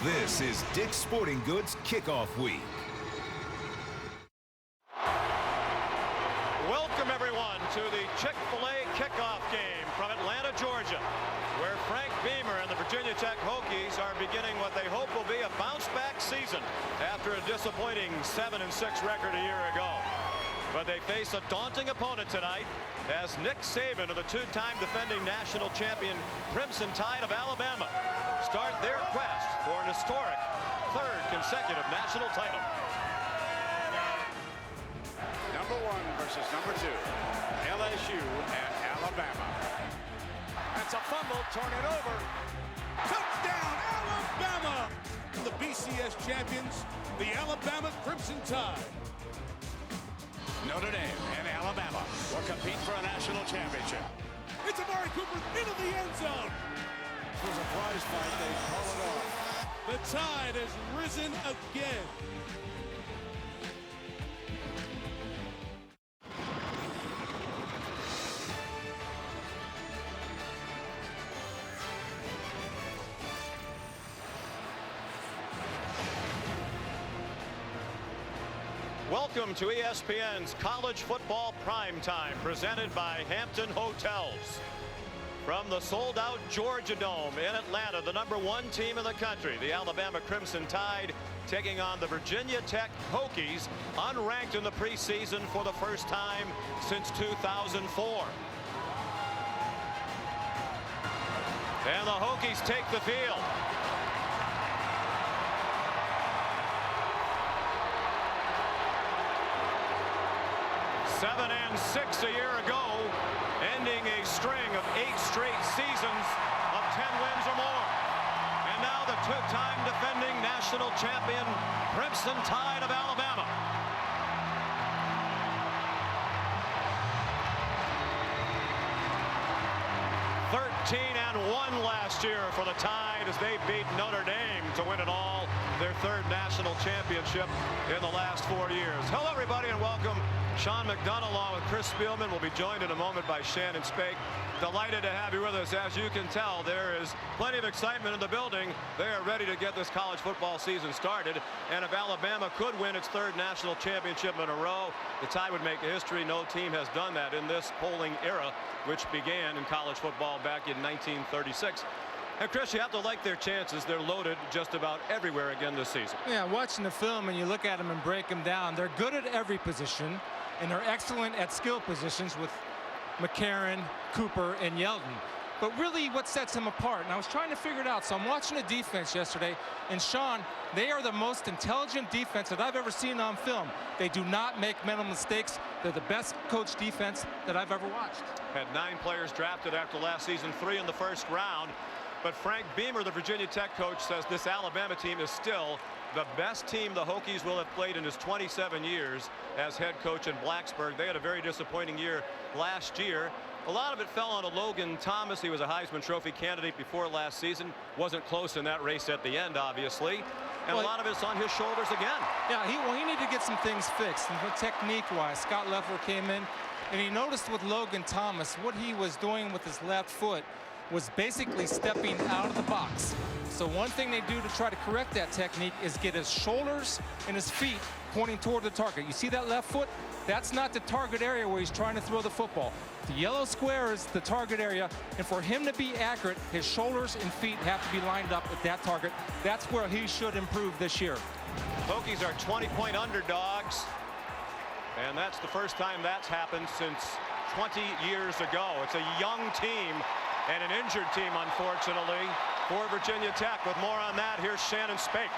This is Dick's Sporting Goods Kickoff Week. Welcome, everyone, to the Chick-Fil-A Kickoff game from Atlanta, Georgia, where Frank Beamer and the Virginia Tech Hokies are beginning what they hope will be a bounce-back season after a disappointing 7-6 record a year ago. But they face a daunting opponent tonight as Nick Saban of the two-time defending national champion Crimson Tide of Alabama start their quest for an historic third consecutive national title. Number 1 versus number 2, LSU at Alabama. That's a fumble, turn it over. Touchdown, Alabama! The BCS champions, the Alabama Crimson Tide. Notre Dame and Alabama will compete for a national championship. It's Amari Cooper into the end zone. It was a prize fight, they call it off. The tide has risen again. Welcome to ESPN's College Football Primetime, presented by Hampton Hotels. From the sold-out Georgia Dome in Atlanta, the number 1 team in the country, the Alabama Crimson Tide, taking on the Virginia Tech Hokies, unranked in the preseason for the first time since 2004. And the Hokies take the field. Seven and 6 a year ago, ending a string of 8 straight seasons of 10 wins or more. And now the two-time defending national champion Crimson Tide of Alabama. (13-1) last year for the Tide as they beat Notre Dame to win it all, their third national championship in the last 4 years. Hello, everybody, and welcome. Sean McDonough along with Chris Spielman will be joined in a moment by Shannon Spake. Delighted to have you with us. As you can tell, there is plenty of excitement in the building. They are ready to get this college football season started. And if Alabama could win its third national championship in a row, the Tide would make history. No team has done that in this polling era, which began in college football back in 1936. And Chris, you have to like their chances. They're loaded just about everywhere again this season. Yeah, watching the film and you look at them and break them down, they're good at every position. And they're excellent at skill positions with McCarron, Cooper, and Yeldon. But really what sets them apart, and I was trying to figure it out, so I'm watching the defense yesterday, and Sean, they are the most intelligent defense that I've ever seen on film. They do not make mental mistakes. They're the best coached defense that I've ever watched. Had 9 players drafted after last season, 3 in the first round. But Frank Beamer, the Virginia Tech coach, says this Alabama team is still the best team the Hokies will have played in his 27 years as head coach in Blacksburg. They had a very disappointing year last year. A lot of it fell on Logan Thomas. He was a Heisman Trophy candidate before last season. Wasn't close in that race at the end, obviously. And a lot of it's on his shoulders again. Yeah, he needed to get some things fixed. And technique-wise, Scott Leffler came in, and he noticed with Logan Thomas what he was doing with his left foot was basically stepping out of the box. So one thing they do to try to correct that technique is get his shoulders and his feet pointing toward the target. You see that left foot? That's not the target area where he's trying to throw the football. The yellow square is the target area, and for him to be accurate, his shoulders and feet have to be lined up at that target. That's where he should improve this year. Hokies are 20-point underdogs, and that's the first time that's happened since 20 years ago. It's a young team and an injured team, unfortunately, for Virginia Tech. With more on that, here's Shannon Spake.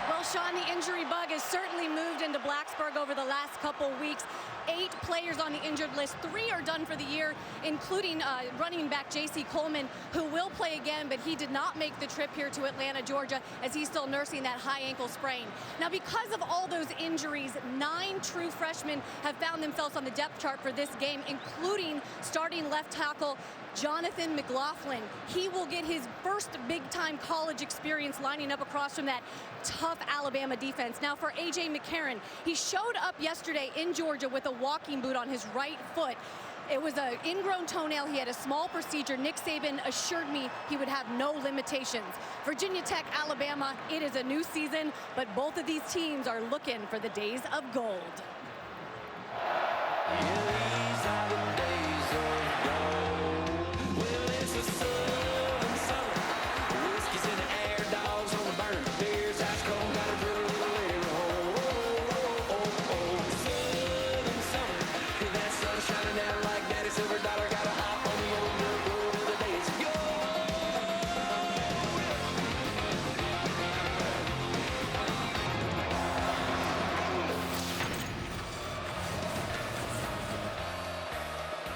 Well, Sean, the injury bug has certainly moved into Blacksburg over the last couple weeks. 8 players on the injured list. 3 are done for the year, including running back J.C. Coleman, who will play again, but he did not make the trip here to Atlanta, Georgia, as he's still nursing that high ankle sprain. Now, because of all those injuries, 9 true freshmen have found themselves on the depth chart for this game, including starting left tackle Jonathan McLaughlin. He will get his first big-time college experience lining up across from that tough Alabama defense. Now for A.J. McCarron, he showed up yesterday in Georgia with a walking boot on his right foot. It was an ingrown toenail. He had a small procedure. Nick Saban assured me he would have no limitations. Virginia Tech, Alabama, it is a new season, but both of these teams are looking for the days of gold.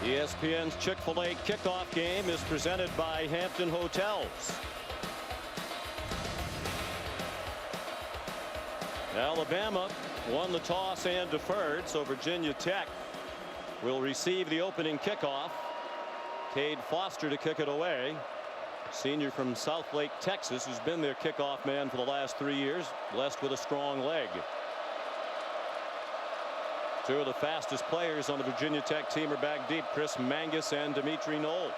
ESPN's Chick-Fil-A Kickoff Game is presented by Hampton Hotels. Alabama won the toss and deferred, so Virginia Tech will receive the opening kickoff. Cade Foster to kick it away. Senior from Southlake, Texas, who's been their kickoff man for the last 3 years, blessed with a strong leg. Two of the fastest players on the Virginia Tech team are back deep, Chris Mangus and Dimitri Knowles.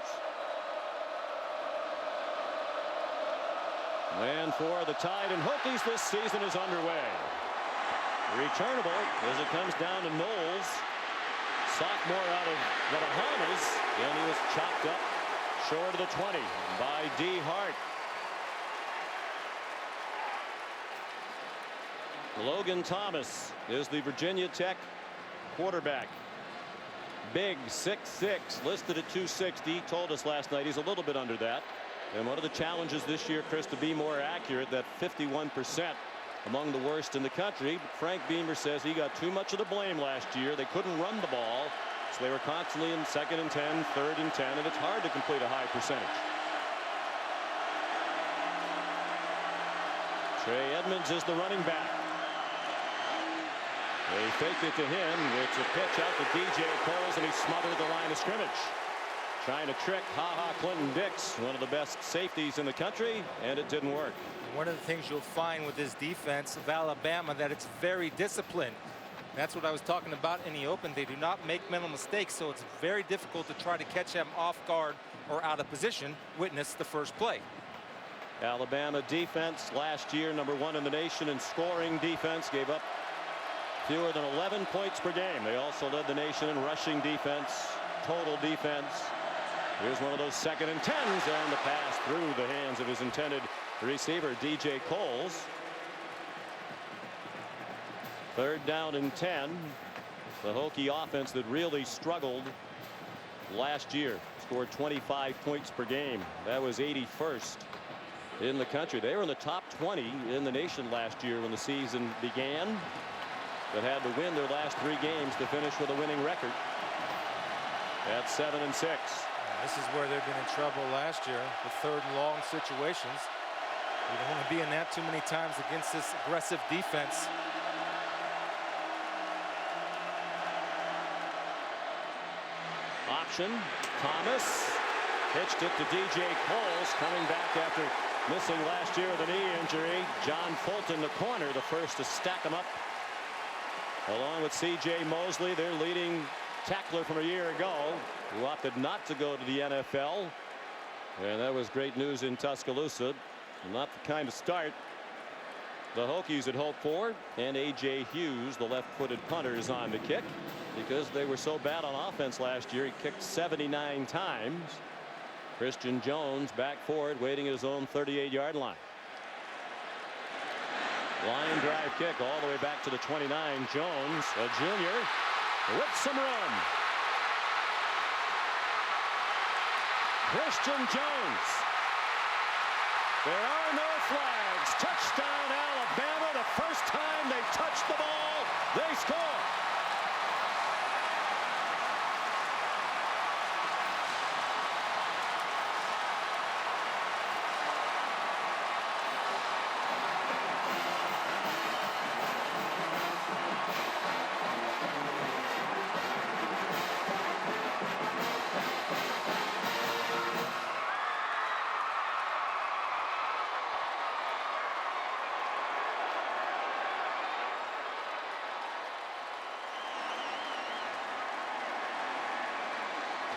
And for the Tide and Hokies, this season is underway. Returnable as it comes down to Knowles, sophomore out of the Bahamas, and he was chopped up short of the 20 by D. Hart. Logan Thomas is the Virginia Tech quarterback. Big, 6'6", listed at 260. He told us last night he's a little bit under that. And one of the challenges this year, Chris, to be more accurate, that 51% among the worst in the country. Frank Beamer says he got too much of the blame last year. They couldn't run the ball, so they were constantly in 2nd and 10, 3rd and 10, and it's hard to complete a high percentage. Trey Edmonds is the running back. They faked it to him. It's a pitch out to DJ Coles, and he smothered the line of scrimmage. Trying to trick Clinton Dix, one of the best safeties in the country, and it didn't work. One of the things you'll find with this defense of Alabama, that it's very disciplined. That's what I was talking about in the open. They do not make mental mistakes, so it's very difficult to try to catch them off guard or out of position. Witness the first play. Alabama defense last year #1 in the nation in scoring defense, gave up fewer than 11 points per game. They also led the nation in rushing defense, total defense. Here's one of those 2nd and 10s, and the pass through the hands of his intended receiver, DJ Coles. 3rd down and 10. The Hokie offense that really struggled last year scored 25 points per game. That was 81st in the country. They were in the top 20 in the nation last year when the season began, but had to win their last 3 games to finish with a winning record at 7 and 6. This is where they've been in trouble last year, the 3rd and long situations. You don't want to be in that too many times against this aggressive defense. Option, Thomas pitched it to DJ Coles, coming back after missing last year with a knee injury. John Fulton, the corner, the first to stack him up, along with C.J. Mosley, their leading tackler from a year ago, who opted not to go to the NFL. And that was great news in Tuscaloosa. Not the kind of start the Hokies had hoped for. And A.J. Hughes, the left-footed punter, is on to kick because they were so bad on offense last year. He kicked 79 times. Christian Jones back forward, waiting at his own 38-yard line. Line drive kick all the way back to the 29. Jones, a junior, with some run. Christian Jones. There are no flags. Touchdown Alabama. The first time they touched the ball, they score.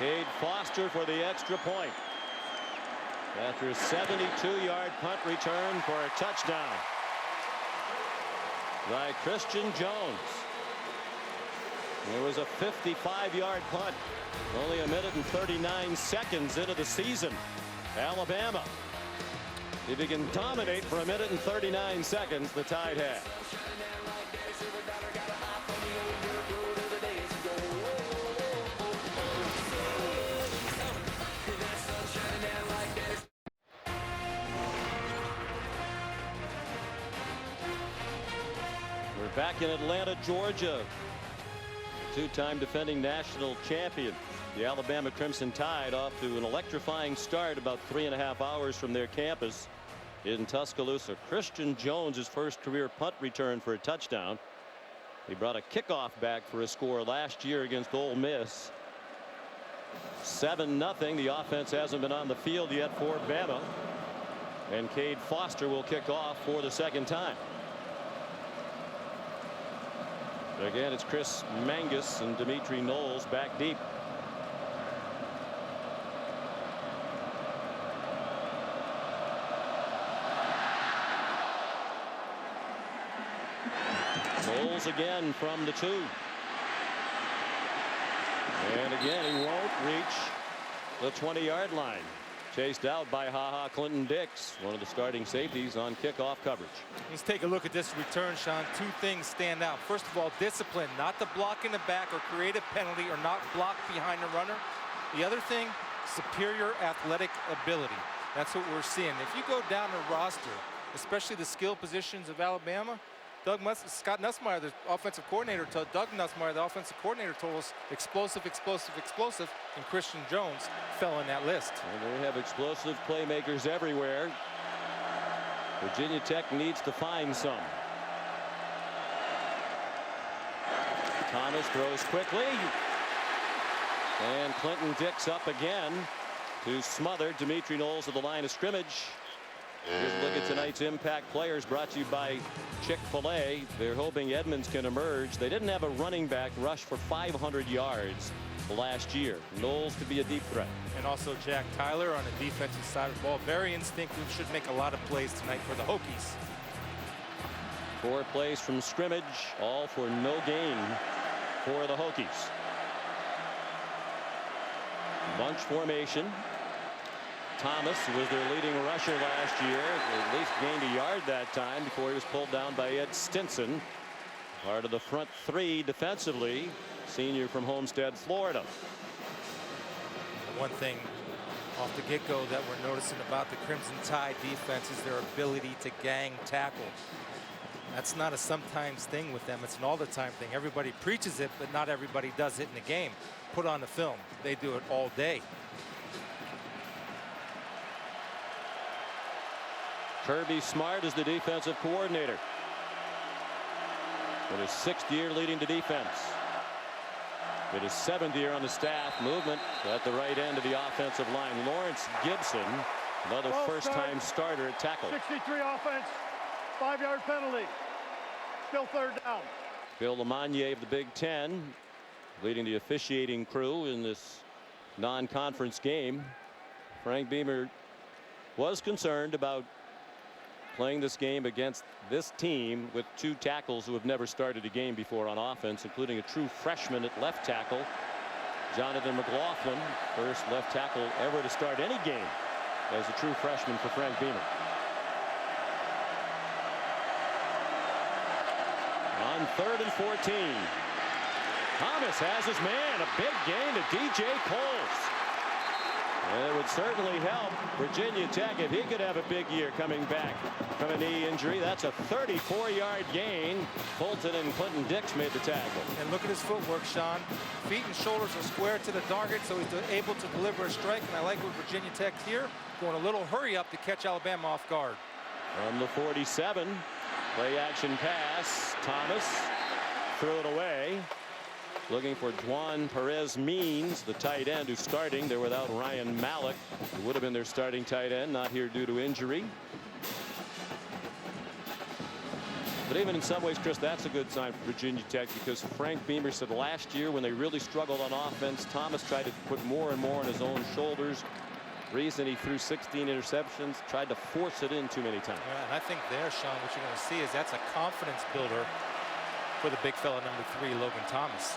Cade Foster for the extra point. After a 72-yard punt return for a touchdown by Christian Jones. There was a 55-yard punt. Only a minute and 39 seconds into the season. Alabama. If you can dominate for a minute and 39 seconds, the Tide have. We're back in Atlanta, Georgia. Two-time defending national champion. The Alabama Crimson Tide off to an electrifying start about 3.5 hours from their campus in Tuscaloosa. Christian Jones, his first career punt return for a touchdown. He brought a kickoff back for a score last year against Ole Miss. 7-0. The offense hasn't been on the field yet for Bama. And Cade Foster will kick off for the second time. Again, it's Chris Mangus and Dimitri Knowles back deep. Knowles again from the 2. And again, he won't reach the 20-yard line. Chased out by Clinton Dix, one of the starting safeties on kickoff coverage. Let's take a look at this return, Sean. Two things stand out. First of all, discipline, not to block in the back or create a penalty or not block behind the runner. The other thing, superior athletic ability. That's what we're seeing. If you go down the roster, especially the skill positions of Alabama, Scott Nussmeier, the offensive coordinator, told Doug Nussmeier, the offensive coordinator, told us explosive, explosive, explosive, and Christian Jones fell in that list. And they have explosive playmakers everywhere. Virginia Tech needs to find some. Thomas throws quickly. And Clinton Dix up again to smother Dimitri Knowles at the line of scrimmage. Here's a look at tonight's impact players, brought to you by Chick-Fil-A. They're hoping Edmonds can emerge. They didn't have a running back rush for 500 yards last year. Knowles could be a deep threat. And also Jack Tyler on the defensive side of the ball. Very instinctive, should make a lot of plays tonight for the Hokies. 4 plays from scrimmage, all for no gain for the Hokies. Bunch formation. Thomas was their leading rusher last year. At least gained a yard that time before he was pulled down by Ed Stinson. Part of the front 3 defensively. Senior from Homestead, Florida. One thing off the get-go that we're noticing about the Crimson Tide defense is their ability to gang tackle. That's not a sometimes thing with them. It's an all-the-time thing. Everybody preaches it, but not everybody does it in the game. Put on the film. They do it all day. Kirby Smart is the defensive coordinator. In his 6th year leading the defense. In his 7th year on the staff. Movement at the right end of the offensive line. Lawrence Gibson, another first-time starter at tackle. 63 offense, 5-yard penalty. Still 3rd down. Bill Lamagnier of the Big Ten leading the officiating crew in this non-conference game. Frank Beamer was concerned about playing this game against this team with 2 tackles who have never started a game before on offense, including a true freshman at left tackle, Jonathan McLaughlin, first left tackle ever to start any game as a true freshman for Frank Beamer. On 3rd and 14. Thomas has his man. A big gain to DJ Coles. And it would certainly help Virginia Tech if he could have a big year coming back from a knee injury. That's a 34-yard gain. Fulton and Clinton Dix made the tackle. And look at his footwork, Sean. Feet and shoulders are square to the target, so he's able to deliver a strike. And I like what Virginia Tech here, going a little hurry up to catch Alabama off guard. From the 47, play action pass. Thomas threw it away. Looking for Juan Perez Means, the tight end who's starting. They're without Ryan Malik, who would have been their starting tight end, not here due to injury. But even in some ways, Chris, that's a good sign for Virginia Tech, because Frank Beamer said last year when they really struggled on offense, Thomas tried to put more and more on his own shoulders. Reason he threw 16 interceptions, tried to force it in too many times. Yeah, and I think there, Sean, what you're going to see is that's a confidence builder for the big fella number 3, Logan Thomas.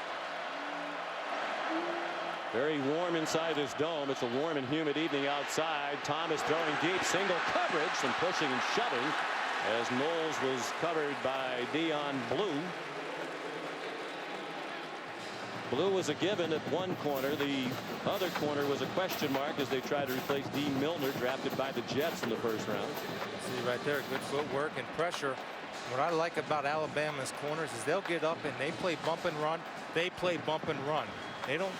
Very warm inside his dome. It's a warm and humid evening outside. Thomas throwing deep, single coverage, and pushing and shoving as Knowles was covered by Dion Blue. Blue was a given at one corner. The other corner was a question mark as they tried to replace Dean Milner, drafted by the Jets in the first round. See right there, good footwork and pressure. What I like about Alabama's corners is they'll get up and they play bump and run. They play bump and run.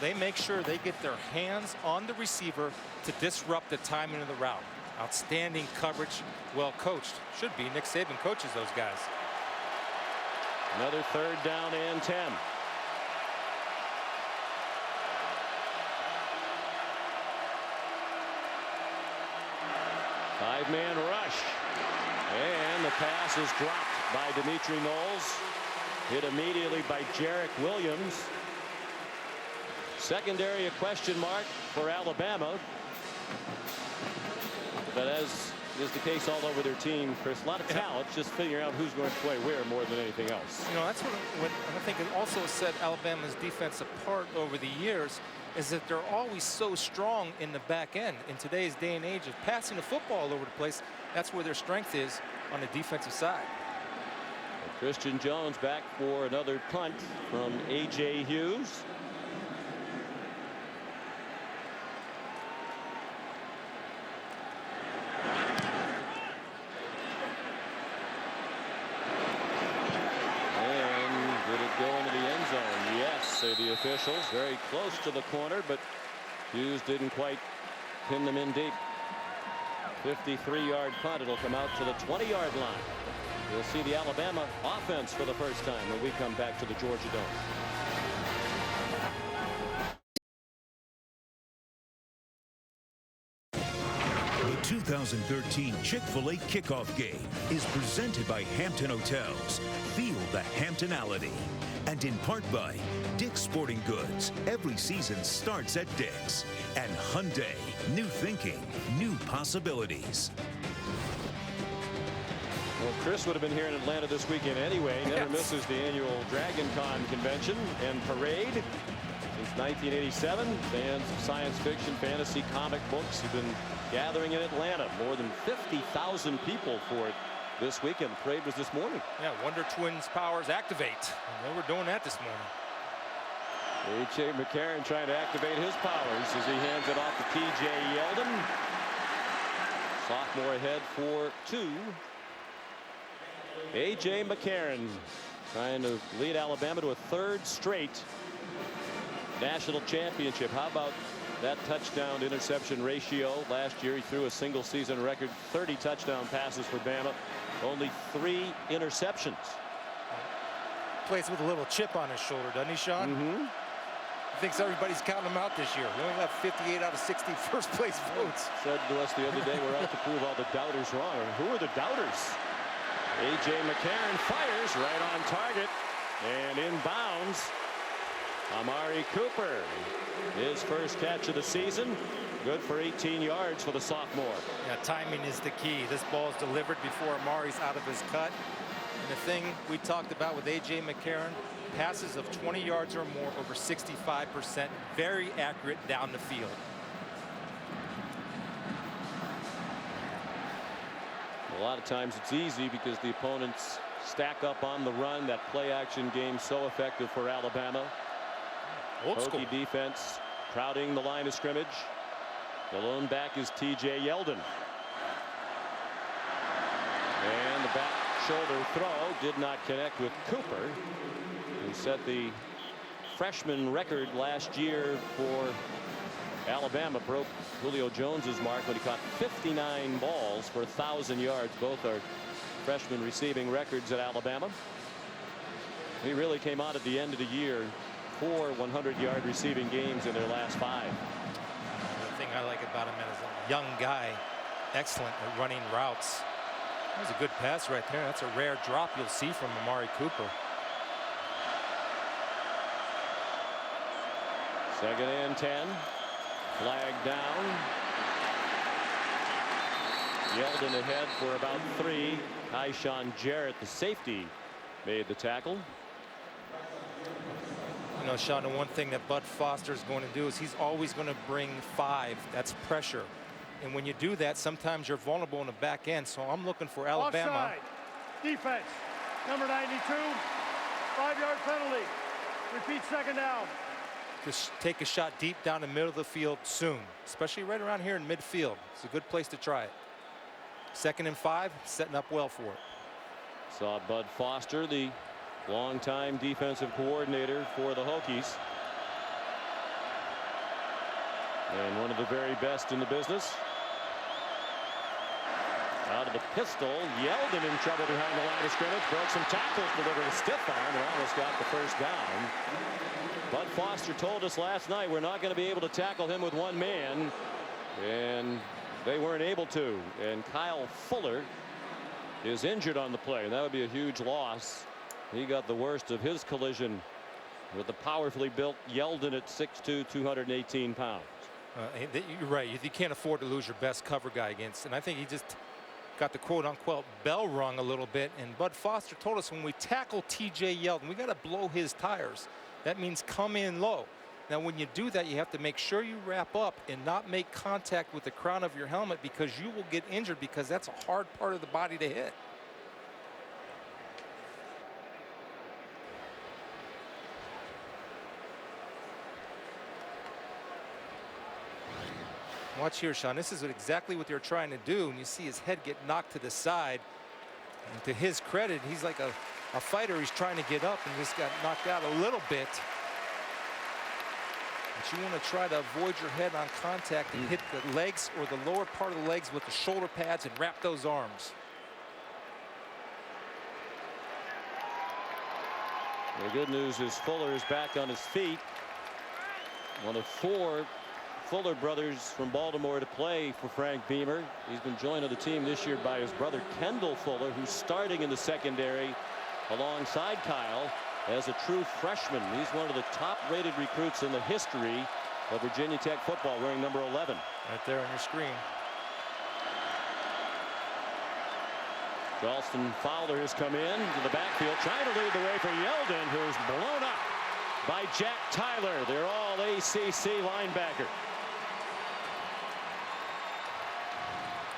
They make sure they get their hands on the receiver to disrupt the timing of the route. Outstanding coverage, well coached. Should be. Nick Saban coaches those guys. Another 3rd down and 10. Five-man rush. And the pass is dropped by Dimitri Knowles. Hit immediately by Jarek Williams. Secondary a question mark for Alabama. But as is the case all over their team, Chris, a lot of talent, just figuring out who's going to play where more than anything else. You know, that's what I think it also set Alabama's defense apart over the years, is that they're always so strong in the back end. In today's day and age of passing the football all over the place, that's where their strength is on the defensive side. And Christian Jones back for another punt from A.J. Hughes. The officials very close to the corner, but Hughes didn't quite pin them in deep. 53-yard punt. It'll come out to the 20-yard line. We'll see the Alabama offense for the first time when we come back to the Georgia Dome. The 2013 Chick-Fil-A Kickoff Game is presented by Hampton Hotels. Feel the Hamptonality. And in part by Dick's Sporting Goods. Every season starts at Dick's. And Hyundai. New thinking, new possibilities. Well, Chris would have been here in Atlanta this weekend anyway. Never misses the annual Dragon Con convention and parade. Since 1987, fans of science fiction, fantasy, comic books have been gathering in Atlanta. More than 50,000 people for it this weekend. The parade was this morning. Yeah, Wonder Twins powers activate. And they were doing that this morning. A.J. McCarron trying to activate his powers as he hands it off to T.J. Yeldon. Sophomore ahead for 2. A.J. McCarron trying to lead Alabama to a 3rd straight national championship. How about that touchdown to interception ratio? Last year he threw a single season record 30 touchdown passes for Bama. Only 3 interceptions. Plays with a little chip on his shoulder, doesn't he, Sean? Mm-hmm. He thinks everybody's counting him out this year. We only have 58 out of 60 first place votes. Said to us the other day, we're out to prove all the doubters wrong. Who are the doubters? A.J. McCarron fires right on target and inbounds. Amari Cooper, his first catch of the season. Good for 18 yards for the sophomore. Yeah, timing is the key. This ball is delivered before Amari's out of his cut. And the thing we talked about with A.J. McCarron, passes of 20 yards or more, over 65%, very accurate down the field. A lot of times it's easy because the opponents stack up on the run. That play action game so effective for Alabama. Old school Hokie defense crowding the line of scrimmage. The lone back is T.J. Yeldon. And the back shoulder throw did not connect with Cooper, who set the freshman record last year for Alabama. Broke Julio Jones's mark when he caught 59 balls for 1,000 yards. Both are freshman receiving records at Alabama. He really came out at the end of the year. 4 100-yard receiving games in their last 5. The thing I like about him is a young guy, excellent at running routes. That was a good pass right there. That's a rare drop you'll see from Amari Cooper. Second and 10. Flag down. Yeldon ahead for about 3. Tyshawn Jarrett, the safety, made the tackle. You know, Sean, the one thing that Bud Foster is going to do is he's always going to bring 5. That's pressure. And when you do that, sometimes you're vulnerable in the back end. So I'm looking for Alabama. Offside. Defense. Number 92. 5-yard penalty. Repeat, second down. Just take a shot deep down the middle of the field soon, especially right around here in midfield. It's a good place to try it. 2nd and 5, setting up well for it. Saw Bud Foster, the longtime defensive coordinator for the Hokies. And one of the very best in the business. Out of the pistol, Yeldon in trouble behind the line of scrimmage, broke some tackles, delivered a stiff arm, and almost got the first down. Bud Foster told us last night we're not going to be able to tackle him with 1 man, and they weren't able to. And Kyle Fuller is injured on the play, and that would be a huge loss. He got the worst of his collision with the powerfully built Yeldon at 6'2", 218 pounds. You're right. You can't afford to lose your best cover guy against. And I think he just got the quote-unquote bell rung a little bit. And Bud Foster told us when we tackle T.J. Yeldon, we got to blow his tires. That means come in low. Now, when you do that, you have to make sure you wrap up and not make contact with the crown of your helmet, because you will get injured, because that's a hard part of the body to hit. Watch here, Sean. This is exactly what they're trying to do. And you see his head get knocked to the side. And to his credit, he's like a fighter. He's trying to get up and just got knocked out a little bit. But you want to try to avoid your head on contact and hit the legs or the lower part of the legs with the shoulder pads and wrap those arms. The good news is Fuller is back on his feet. One of 4 Fuller brothers from Baltimore to play for Frank Beamer. He's been joined on the team this year by his brother Kendall Fuller, who's starting in the secondary alongside Kyle as a true freshman. He's one of the top-rated recruits in the history of Virginia Tech football, wearing number 11. Right there on your screen. Charleston Fowler has come in to the backfield, trying to lead the way for Yeldon, who's blown up by Jack Tyler, their all-ACC linebacker.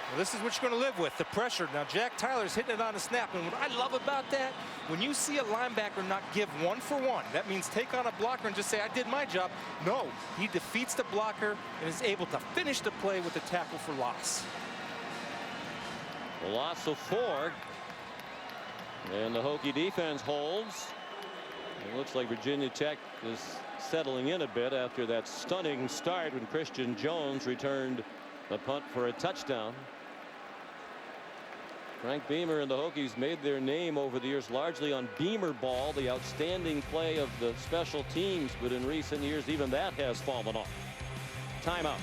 Well, this is what you're going to live with, the pressure. Now, Jack Tyler's hitting it on the snap, and what I love about that, when you see a linebacker not give 1 for 1, that means take on a blocker and just say, I did my job. No, he defeats the blocker and is able to finish the play with the tackle for loss. A loss of 4. And the Hokie defense holds. It looks like Virginia Tech is settling in a bit after that stunning start when Christian Jones returned the punt for a touchdown. Frank Beamer and the Hokies made their name over the years largely on Beamer ball, the outstanding play of the special teams, but in recent years even that has fallen off. Timeout.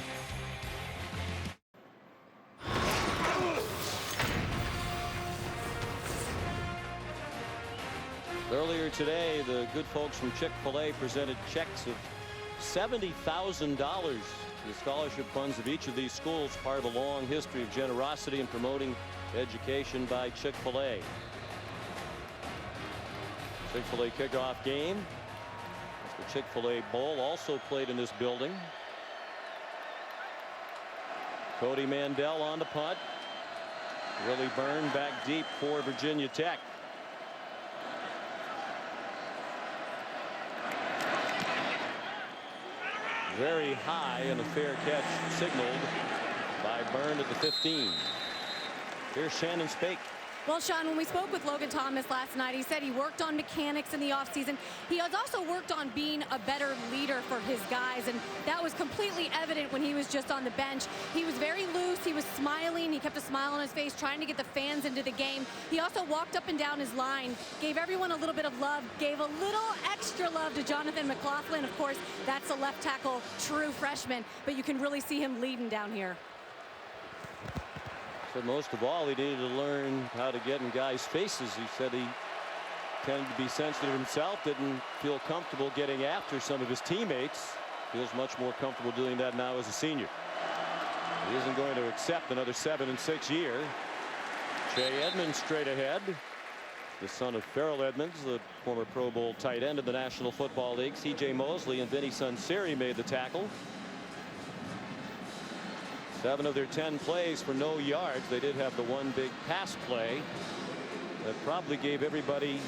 Earlier today, the good folks from Chick-Fil-A presented checks of $70,000 to the scholarship funds of each of these schools, part of a long history of generosity in promoting education by Chick-fil-A. Chick-fil-A kickoff game. The Chick-fil-A Bowl also played in this building. Cody Mandel on the punt. Willie Byrne back deep for Virginia Tech. Very high, and a fair catch signaled by Byrne at the 15. Here's Shannon Spake. Well, Sean, when we spoke with Logan Thomas last night, he said he worked on mechanics in the offseason. He has also worked on being a better leader for his guys, and that was completely evident when he was just on the bench. He was very loose. He was smiling. He kept a smile on his face, trying to get the fans into the game. He also walked up and down his line, gave everyone a little bit of love, gave a little extra love to Jonathan McLaughlin. Of course, that's a left tackle, true freshman, but you can really see him leading down here. said most of all he needed to learn how to get in guys' faces. He said he tended to be sensitive himself, didn't feel comfortable getting after some of his teammates. Feels much more comfortable doing that now as a senior. He isn't going to accept another 7-6 year. Jay Edmonds straight ahead. The son of Farrell Edmonds, the former Pro Bowl tight end of the National Football League. C.J. Mosley and Vinny Sunseri made the tackle. 7 of their 10 plays for no yards. They did have the one big pass play that probably gave everybody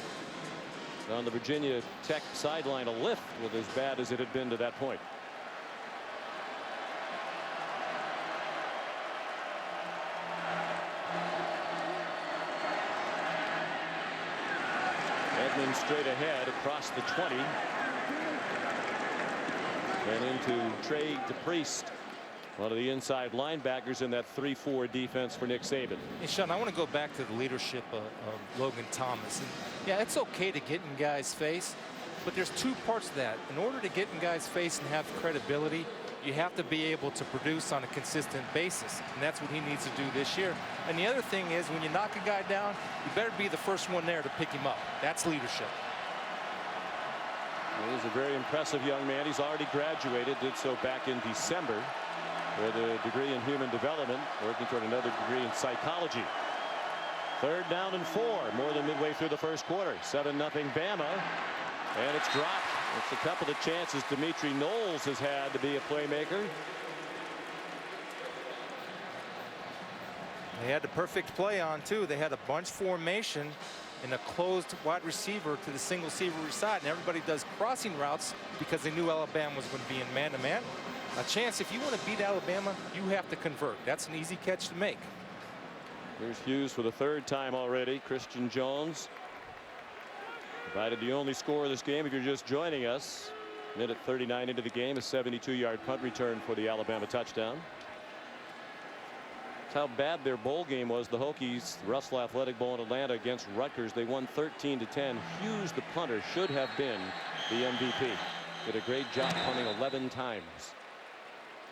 on the Virginia Tech sideline a lift, with as bad as it had been to that point. Edmonds straight ahead across the 20 and into Trey DePriest, one of the inside linebackers in that 3-4 defense for Nick Saban. Hey, Sean, I want to go back to the leadership of Logan Thomas. And yeah, it's okay to get in guys' face, but there's 2 parts to that. In order to get in guys' face and have credibility, you have to be able to produce on a consistent basis, and that's what he needs to do this year. And the other thing is, when you knock a guy down, you better be the first one there to pick him up. That's leadership. He's a very impressive young man. He's already graduated, did so back in December with a degree in human development, working toward another degree in psychology. 3rd down and 4, more than midway through the first quarter. 7-0 Bama, and it's dropped. It's a couple of chances Dimitri Knowles has had to be a playmaker. They had the perfect play on, too. They had a bunch formation and a closed wide receiver to the single receiver side, and everybody does crossing routes because they knew Alabama was going to be in man-to-man. A chance, if you want to beat Alabama, you have to convert. That's an easy catch to make. Here's Hughes for the 3rd time already. Christian Jones provided the only score of this game. If you're just joining us, minute 39 into the game, a 72-yard punt return for the Alabama touchdown. That's how bad their bowl game was. The Hokies, Russell Athletic Bowl in Atlanta against Rutgers. They won 13-10. Hughes, the punter, should have been the MVP. Did a great job punting 11 times.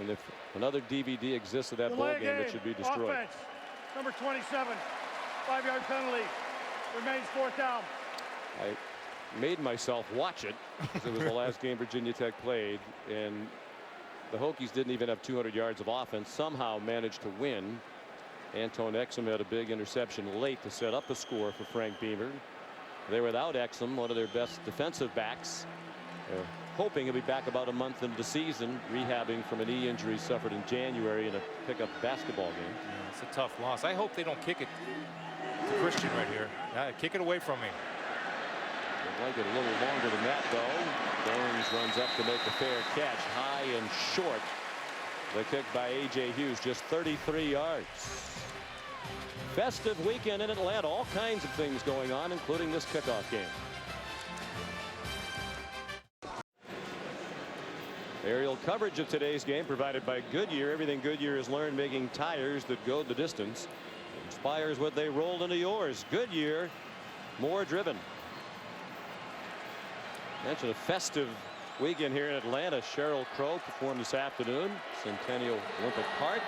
And if another DVD exists of that bowl game, it should be destroyed. Offense, number 27, 5-yard penalty. Remains 4th down. I made myself watch it because it was the last game Virginia Tech played, and the Hokies didn't even have 200 yards of offense. Somehow managed to win. Anton Exum had a big interception late to set up a score for Frank Beamer. They were without Exum, one of their best defensive backs. They're hoping he'll be back about a month into the season, rehabbing from a knee injury suffered in January in a pickup basketball game. Yeah, it's a tough loss. I hope they don't kick it to Christian right here. Kick it away from me. They'd like it a little longer than that, though. Jones runs up to make the fair catch, high and short. The kick by A.J. Hughes, just 33 yards. Festive weekend in Atlanta. All kinds of things going on, including this kickoff game. Aerial coverage of today's game provided by Goodyear. Everything Goodyear has learned making tires that go the distance inspires what they rolled into yours. Goodyear, more driven. Mentioned a festive weekend here in Atlanta. Sheryl Crow performed this afternoon. Centennial Olympic Park.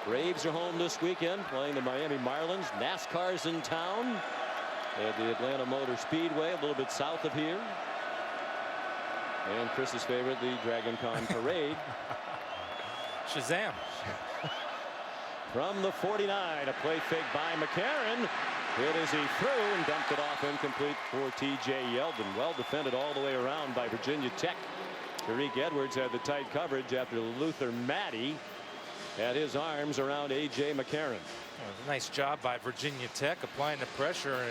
Braves are home this weekend playing the Miami Marlins. NASCAR's in town at the Atlanta Motor Speedway, a little bit south of here. And Chris's favorite, the Dragon Con Parade. Shazam. From the 49, a play fake by McCarron. Hit as he threw and dumped it off incomplete for T.J. Yeldon. Well defended all the way around by Virginia Tech. Tariq Edwards had the tight coverage after Luther Maddie had his arms around A.J. McCarron. Nice job by Virginia Tech applying the pressure.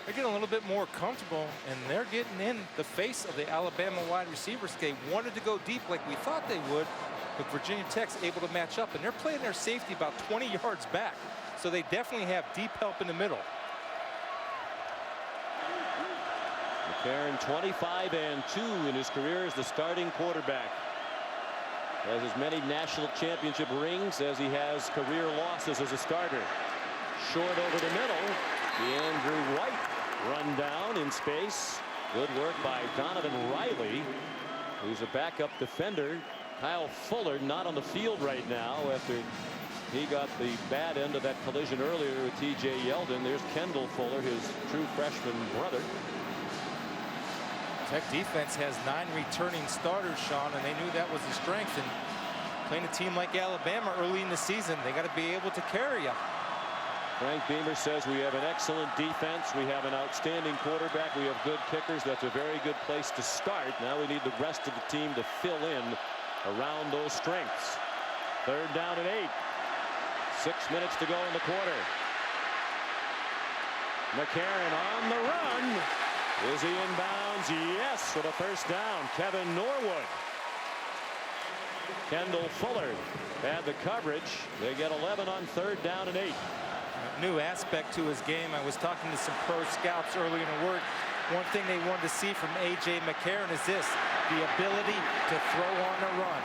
They're getting a little bit more comfortable, and they're getting in the face of the Alabama wide receivers. They wanted to go deep like we thought they would, but Virginia Tech's able to match up, and they're playing their safety about 20 yards back. So they definitely have deep help in the middle. McCarron 25-2 in his career as the starting quarterback. Has as many national championship rings as he has career losses as a starter. Short over the middle. The Andrew White run down in space. Good work by Donovan Riley, who's a backup defender. Kyle Fuller not on the field right now after He got the bad end of that collision earlier with T.J. Yeldon. There's Kendall Fuller, his true freshman brother. Tech defense has 9 returning starters, Sean, and they knew that was a strength. And playing a team like Alabama early in the season, they got to be able to carry you. Frank Beamer says we have an excellent defense. We have an outstanding quarterback. We have good kickers. That's a very good place to start. Now we need the rest of the team to fill in around those strengths. 3rd down and 8. 6 minutes to go in the quarter. McCarron on the run. Is he in bounds? Yes, for the first down. Kevin Norwood. Kendall Fuller had the coverage. They get 11 on 3rd down and 8. A new aspect to his game. I was talking to some pro scouts early in the work. One thing they wanted to see from A.J. McCarron is this, the ability to throw on the run.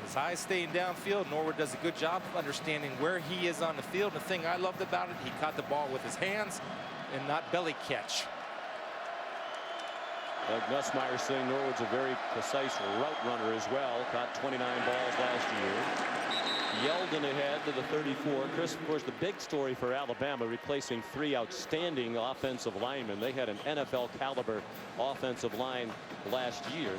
His eyes staying downfield. Norwood does a good job of understanding where he is on the field. The thing I loved about it, he caught the ball with his hands and not belly catch. Doug Nussmeier saying Norwood's a very precise route runner as well. Caught 29 balls last year. Yeldon ahead to the 34. Chris, of course, the big story for Alabama, replacing 3 outstanding offensive linemen. They had an NFL caliber offensive line last year,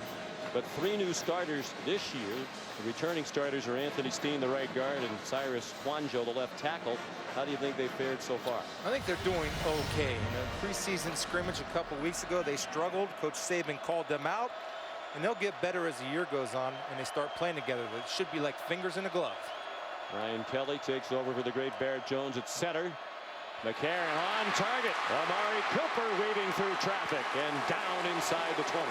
but 3 new starters this year. The returning starters are Anthony Steen, the right guard, and Cyrus Kwanjo, the left tackle. How do you think they fared so far? I think they're doing okay. In a preseason scrimmage a couple weeks ago, they struggled. Coach Saban called them out, and they'll get better as the year goes on and they start playing together. It should be like fingers in a glove. Ryan Kelly takes over for the great Barrett Jones at center. McCarron on target. Amari Cooper weaving through traffic and down inside the 20.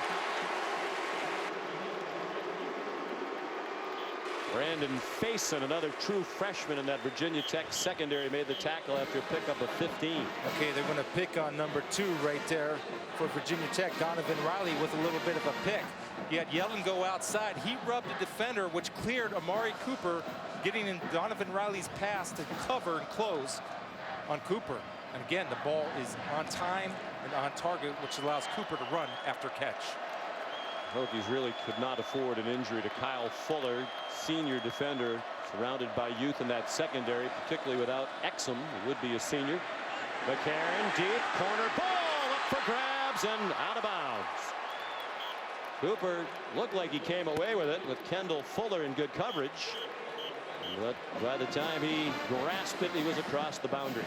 Brandon Faison, another true freshman in that Virginia Tech secondary, made the tackle after a pickup of 15. Okay, they're going to pick on number 2 right there for Virginia Tech, Donovan Riley, with a little bit of a pick. You had Yeldon go outside. He rubbed the defender, which cleared Amari Cooper, getting in Donovan Riley's pass to cover and close on Cooper. And again, the ball is on time and on target, which allows Cooper to run after catch. Hokies really could not afford an injury to Kyle Fuller, senior defender, surrounded by youth in that secondary, particularly without Exum, who would be a senior. McCarron deep, corner ball up for grabs and out of bounds. Cooper looked like he came away with it with Kendall Fuller in good coverage. But by the time he grasped it, he was across the boundary.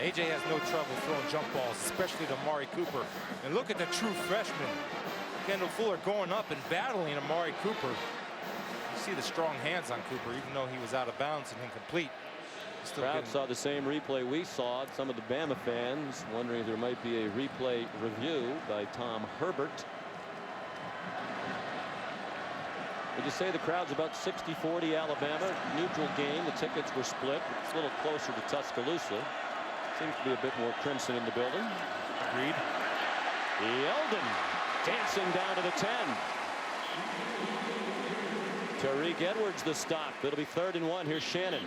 AJ has no trouble throwing jump balls, especially to Amari Cooper. And look at the true freshman, Kendall Fuller, going up and battling Amari Cooper. You see the strong hands on Cooper, even though he was out of bounds and incomplete. The crowd saw the same replay we saw. Some of the Bama fans wondering if there might be a replay review by Tom Herbert. Would you say the crowd's about 60-40 Alabama? Neutral game. The tickets were split. It's a little closer to Tuscaloosa. Seems to be a bit more crimson in the building. Agreed. Yeldon dancing down to the 10. Tariq Edwards the stop. It'll be 3rd and 1. Here's Shannon.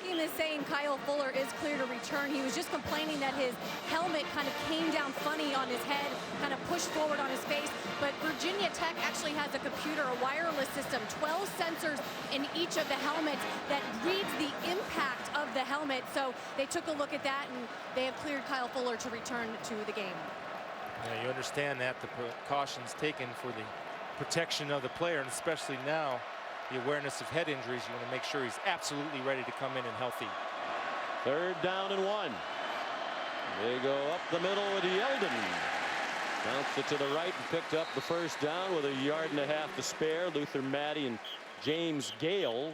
Team is saying Kyle Fuller is clear to return. He was just complaining that his helmet kind of came down funny on his head, kind of pushed forward on his face. But Virginia Tech actually has a computer, a wireless system, 12 sensors in each of the helmets that reads the impact of the helmet. So they took a look at that, and they have cleared Kyle Fuller to return to the game. Yeah, you understand that the precautions taken for the protection of the player, and especially now, the awareness of head injuries. You want to make sure he's absolutely ready to come in and healthy. 3rd down and 1. They go up the middle with Yeldon. Bounced it to the right and picked up the first down with 1.5 yards to spare. Luther Maddie and James Gale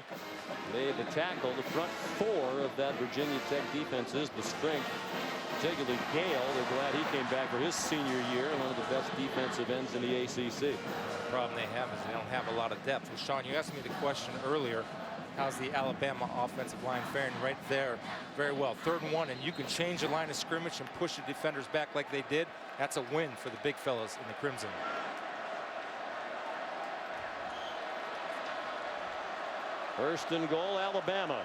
made the tackle. The front 4 of that Virginia Tech defense is the strength. Particularly Gale. They're glad he came back for his senior year. One of the best defensive ends in the ACC. The problem they have is they don't have a lot of depth. Well, Sean, you asked me the question earlier, how's the Alabama offensive line faring? Right there, very well. 3rd and 1, and you can change the line of scrimmage and push the defenders back like they did. That's a win for the big fellas in the Crimson. First and goal, Alabama.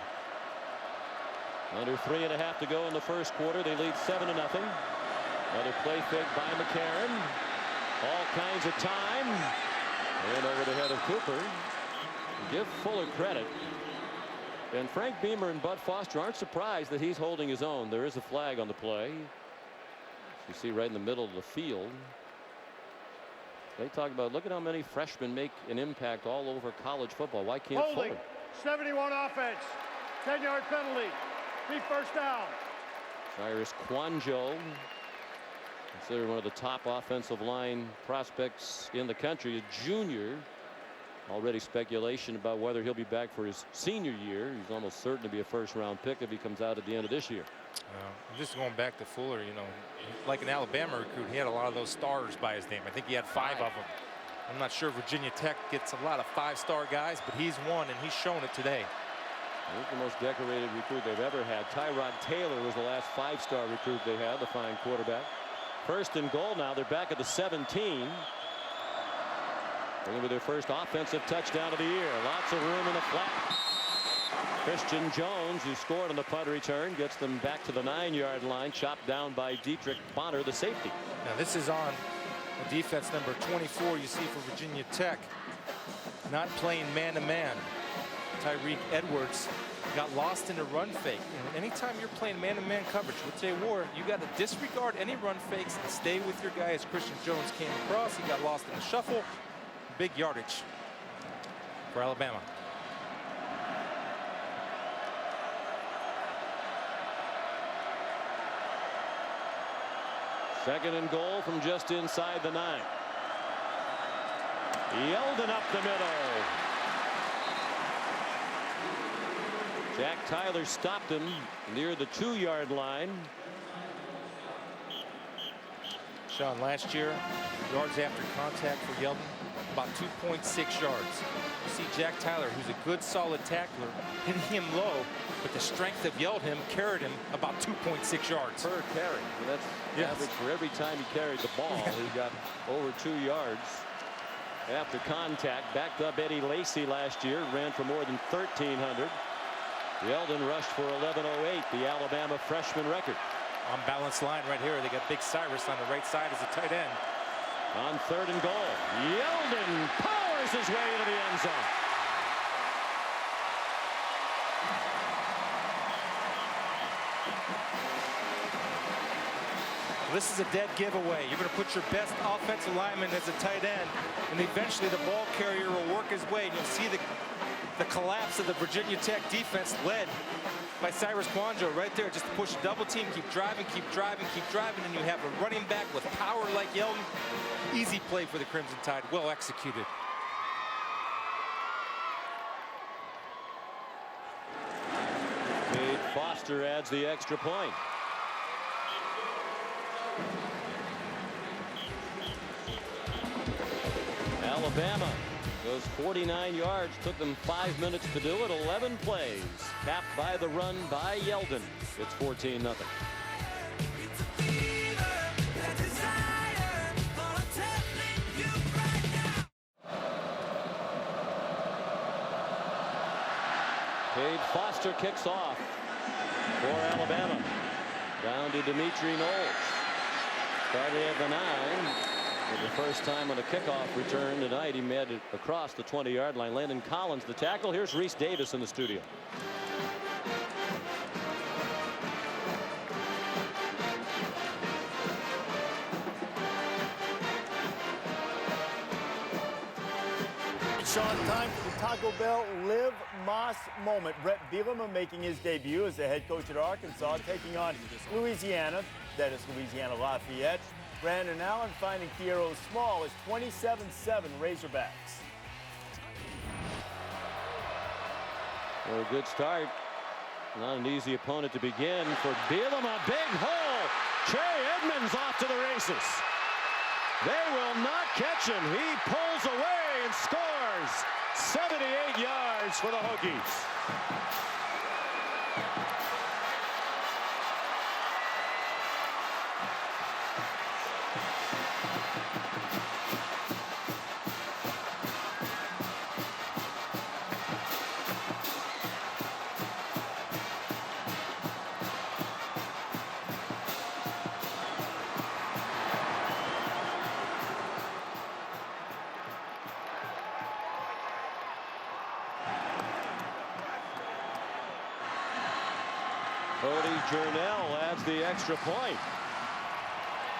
Under 3.5 to go in the first quarter. They lead 7-0. Another play fake by McCarron. All kinds of time. And over the head of Cooper. Give Fuller credit. And Frank Beamer and Bud Foster aren't surprised that he's holding his own. There is a flag on the play. You see right in the middle of the field. They talk about, look at how many freshmen make an impact all over college football. Why can't Holding. Fuller? 71 offense. 10-yard penalty. Deep first down. Cyrus Kwanjo, considered one of the top offensive line prospects in the country, a junior. Already speculation about whether he'll be back for his senior year. He's almost certain to be a first-round pick if he comes out at the end of this year. Just going back to Fuller, you know, like an Alabama recruit, he had a lot of those stars by his name. I think he had 5 of them. I'm not sure Virginia Tech gets a lot of 5-star guys, but he's one, and he's shown it today. He's the most decorated recruit they've ever had. Tyrod Taylor was the last 5-star recruit they had, the fine quarterback. First and goal now. They're back at the 17. Bringing with their first offensive touchdown of the year. Lots of room in the flat. Christian Jones, who scored on the punt return, gets them back to the 9-yard line. Chopped down by Dietrich Bonner, the safety. Now this is on defense number 24 you see for Virginia Tech. Not playing man-to-man. Tyreek Edwards got lost in a run fake. And anytime you're playing man-to-man coverage with Jay Ward, you got to disregard any run fakes and stay with your guy. As Christian Jones came across, he got lost in the shuffle. Big yardage for Alabama. Second and goal from just inside the 9. Yeldon up the middle. Jack Tyler stopped him near the 2-yard line. Sean, last year, yards after contact for Yeldon, about 2.6 yards. You see Jack Tyler, who's a good solid tackler, hitting him low, but the strength of Yeldon carried him about 2.6 yards. Per carry. And that's average for every time he carried the ball. He got over 2 yards after contact. Backed up Eddie Lacy last year, ran for more than 1,300. Yeldon rushed for 11:08, the Alabama freshman record. Unbalanced line right here. They got Big Cyrus on the right side as a tight end. On 3rd and goal, Yeldon powers his way into the end zone. This is a dead giveaway. You're going to put your best offensive lineman as a tight end, and eventually the ball carrier will work his way. And you'll see the collapse of the Virginia Tech defense led by Cyrus Kwanjo right there. Just push double team, keep driving, and you have a running back with power like Yeldon. Easy play for the Crimson Tide, well executed. Cade Foster adds the extra point. Alabama goes 49 yards. Took them 5 minutes to do it. 11 plays. Capped by the run by Yeldon. It's 14-0. Cade Foster kicks off for Alabama. Down to Dimitri Knowles. Started at the 9. For the first time on a kickoff return tonight, he made it across the 20-yard line. Landon Collins, the tackle. Here's Reese Davis in the studio. Sean, time for the Taco Bell Live Moss moment. Brett Bielema making his debut as the head coach at Arkansas, taking on Louisiana. That is Louisiana Lafayette. Brandon Allen finding Kiero Small as 27-7 Razorbacks. Well, a good start. Not an easy opponent to begin for Bielema. Big hole. Trey Edmonds off to the races. They will not catch him. He pulls away and scores. 78 yards for the Hokies. Journell adds the extra point.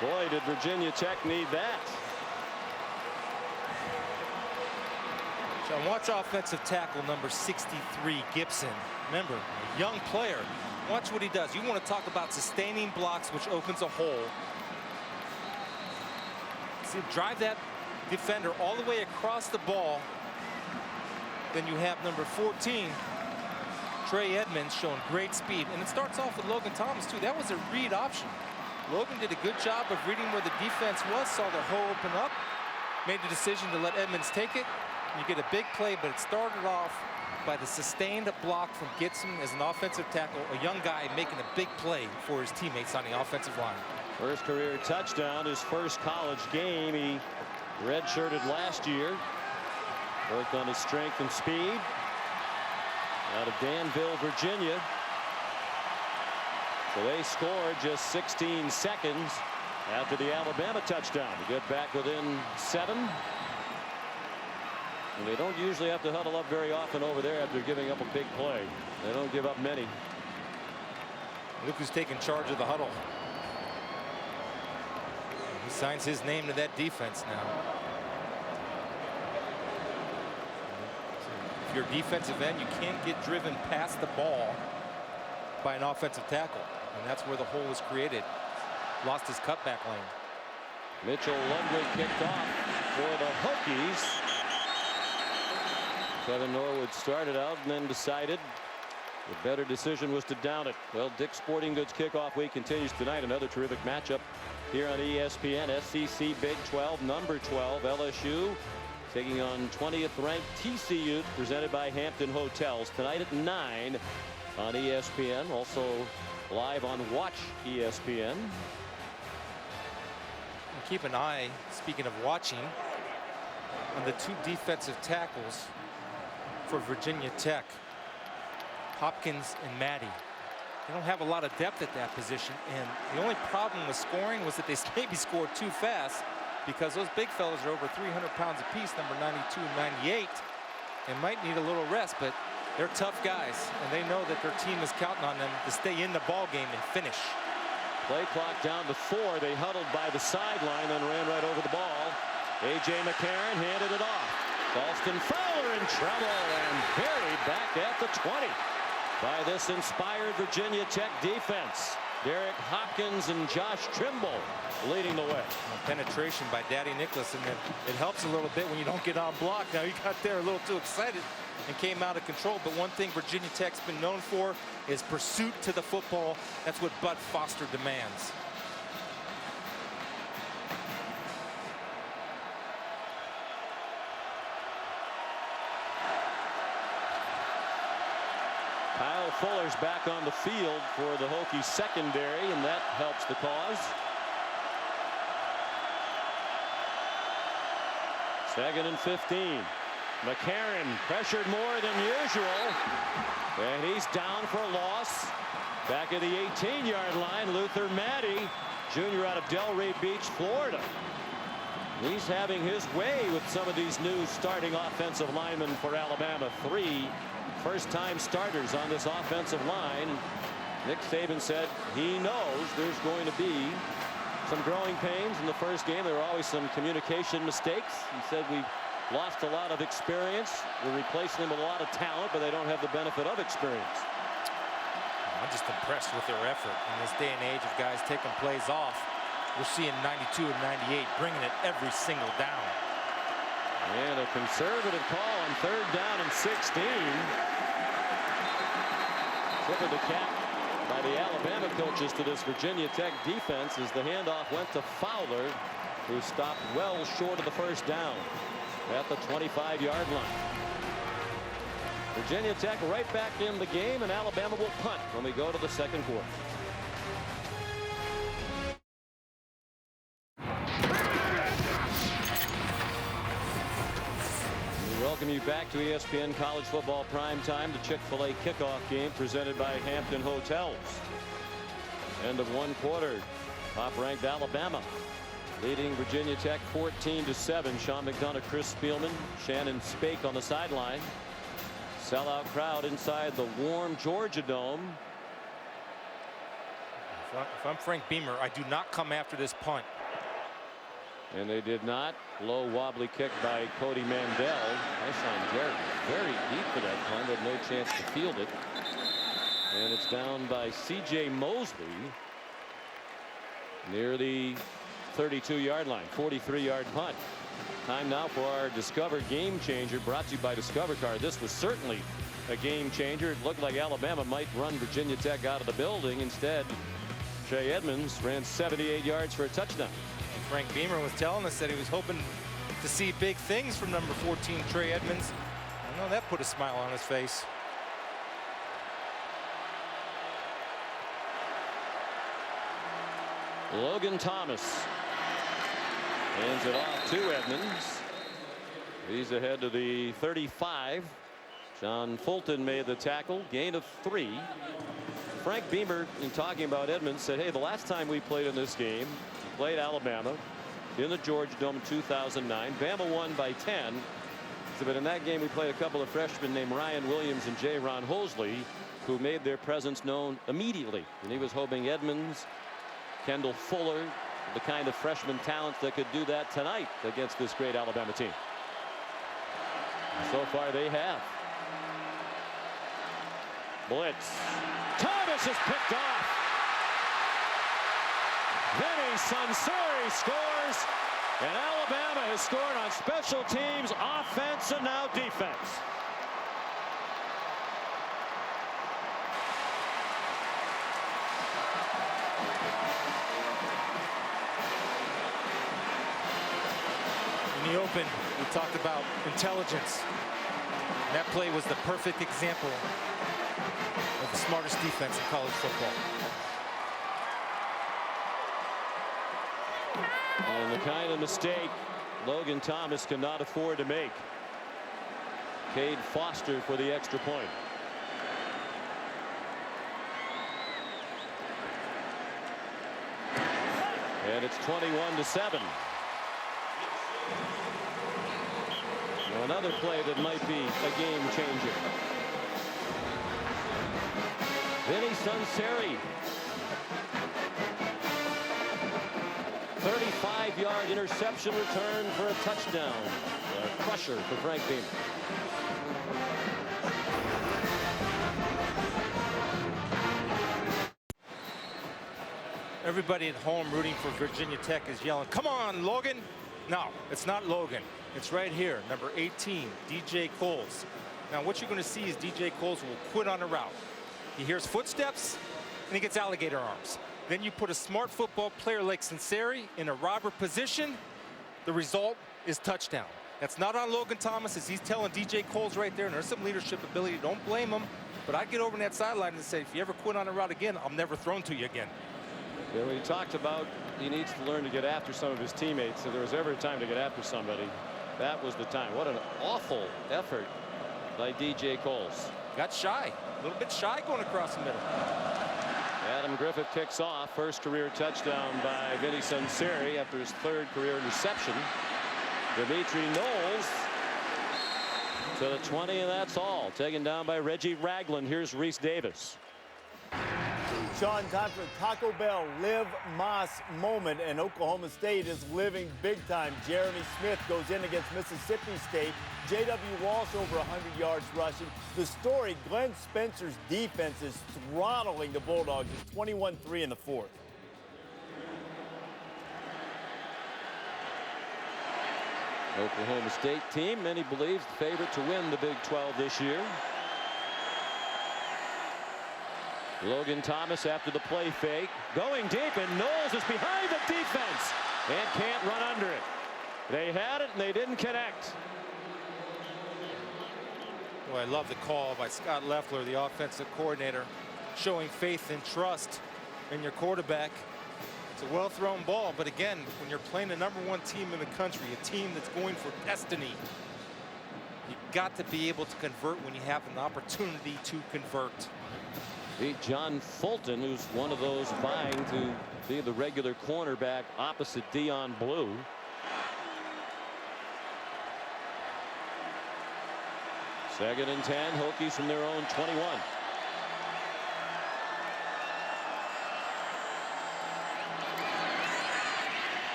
Boy, did Virginia Tech need that. John, watch offensive tackle number 63, Gibson. Remember, a young player. Watch what he does. You want to talk about sustaining blocks, which opens a hole. See, drive that defender all the way across the ball. Then you have number 14, Trey Edmonds, showing great speed. And it starts off with Logan Thomas, too. That was a read option. Logan did a good job of reading where the defense was, saw the hole open up, made the decision to let Edmonds take it. You get a big play, but it started off by the sustained block from Gibson as an offensive tackle, a young guy making a big play for his teammates on the offensive line. First career touchdown, his first college game. He redshirted last year. Worked on his strength and speed. Out of Danville, Virginia. So they scored just 16 seconds after the Alabama touchdown to get back within 7. And they don't usually have to huddle up very often over there after giving up a big play. They don't give up many. Look who's taking charge of the huddle. He signs his name to that defense now. If you're a defensive end, you can't get driven past the ball by an offensive tackle. And that's where the hole was created. Lost his cutback lane. Mitchell Ludwig kicked off for the Hokies. Kevin Norwood started out and then decided the better decision was to down it. Well, Dick's Sporting Goods kickoff week continues tonight. Another terrific matchup here on ESPN. SEC Big 12, number 12, LSU taking on 20th ranked TCU, presented by Hampton Hotels tonight at 9 on ESPN. Also live on Watch ESPN. And keep an eye, speaking of watching, on the two defensive tackles for Virginia Tech, Hopkins and Maddie. They don't have a lot of depth at that position, and the only problem with scoring was that they maybe scored too fast, because those big fellas are over 300 pounds apiece, number 92 and 98, and might need a little rest, but they're tough guys, and they know that their team is counting on them to stay in the ball game and finish. Play clock down to 4. They huddled by the sideline, then ran right over the ball. A.J. McCarron handed it off. Alston Fowler in trouble and buried back at the 20 by this inspired Virginia Tech defense. Derek Hopkins and Josh Trimble leading the way. Penetration by Daddy Nicholas, and it helps a little bit when you don't get on block. Now he got there a little too excited and came out of control. But one thing Virginia Tech's been known for is pursuit to the football. That's what Bud Foster demands. Kyle Fuller's back on the field for the Hokies secondary, and that helps the cause. Second and 15. McCarron pressured more than usual, and he's down for a loss. Back at the 18-yard line, Luther Maddie, junior out of Delray Beach, Florida. He's having his way with some of these new starting offensive linemen for Alabama. 3 first-time starters on this offensive line. Nick Saban said he knows there's going to be some growing pains in the first game. There were always some communication mistakes. He said we lost a lot of experience. We're replacing them with a lot of talent, but they don't have the benefit of experience. I'm just impressed with their effort in this day and age of guys taking plays off. We're seeing 92 and 98 bringing it every single down. And a conservative call on 3rd down and 16. Tip of the cap by the Alabama coaches to this Virginia Tech defense as the handoff went to Fowler, who stopped well short of the first down at the 25-yard line. Virginia Tech right back in the game, and Alabama will punt when we go to the second quarter. Welcome you back to ESPN College Football Primetime, the Chick-Fil-A Kickoff game presented by Hampton Hotels. End of one quarter. Top-ranked Alabama leading Virginia Tech 14-7. Sean McDonough, Chris Spielman, Shannon Spake on the sideline. Sellout crowd inside the warm Georgia Dome. If I'm Frank Beamer, I do not come after this punt. And they did not. Low wobbly kick by Cody Mandel. Tyson Garrett very deep for that punt. Had no chance to field it. And it's down by C.J. Mosley near the 32-yard line. 43-yard punt. Time now for our Discover Game Changer, brought to you by Discover Car. This was certainly a game changer. It looked like Alabama might run Virginia Tech out of the building. Instead, Trey Edmonds ran 78 yards for a touchdown. Frank Beamer was telling us that he was hoping to see big things from number 14, Trey Edmonds. I know that put a smile on his face. Logan Thomas hands it off to Edmonds. He's ahead to the 35. John Fulton made the tackle, gain of 3. Frank Beamer, in talking about Edmonds, said, hey, the last time we played in this game, we played Alabama in the Georgia Dome in 2009. Bama won by 10. But in that game, we played a couple of freshmen named Ryan Williams and J. Ron Hosley, who made their presence known immediately. And he was hoping Edmonds, Kendall Fuller, the kind of freshman talent that could do that tonight against this great Alabama team. So far, they have. Blitz. Thomas is picked off. Vinny Sunseri scores, and Alabama has scored on special teams, offense, and now defense. In the open, we talked about intelligence. That play was the perfect example of the smartest defense in college football. And the kind of mistake Logan Thomas cannot afford to make. Cade Foster for the extra point. And it's 21-7. Another play that might be a game changer. Vinny Sunseri. 35-yard interception return for a touchdown. A crusher for Frank Beamer. Everybody at home rooting for Virginia Tech is yelling, come on, Logan. No, it's not Logan. It's right here, number 18, DJ Coles. Now, what you're going to see is DJ Coles will quit on a route. He hears footsteps, and he gets alligator arms. Then you put a smart football player like Sunseri in a robber position, the result is touchdown. That's not on Logan Thomas, as he's telling DJ Coles right there, and there's some leadership ability. Don't blame him, but I'd get over on that sideline and say, if you ever quit on a route again, I'm never thrown to you again. Yeah, when he talked about he needs to learn to get after some of his teammates, if there was ever a time to get after somebody, that was the time. What an awful effort by DJ Coles. Got shy, a little bit shy going across the middle. Adam Griffith kicks off. First career touchdown by Vinny Sunseri after his 3rd career reception. Dimitri Knowles to the 20, and that's all. Taken down by Reggie Ragland. Here's Reese Davis. Sean, time for Taco Bell Live Moss moment, and Oklahoma State is living big time. Jeremy Smith goes in against Mississippi State. J.W. Walsh over 100 yards rushing. The story, Glenn Spencer's defense is throttling the Bulldogs. It's 21-3 in the 4th. Oklahoma State team, many believe the favorite to win the Big 12 this year. Logan Thomas after the play fake, going deep, and Knowles is behind the defense and can't run under it. They had it and they didn't connect. Well, I love the call by Scott Loeffler, the offensive coordinator, showing faith and trust in your quarterback. It's a well-thrown ball, but again, when you're playing the #1 team in the country, a team that's going for destiny, you've got to be able to convert when you have an opportunity to convert. Beat John Fulton, who's one of those vying to be the regular cornerback opposite Dion Blue. Second and 10, Hokies from their own 21.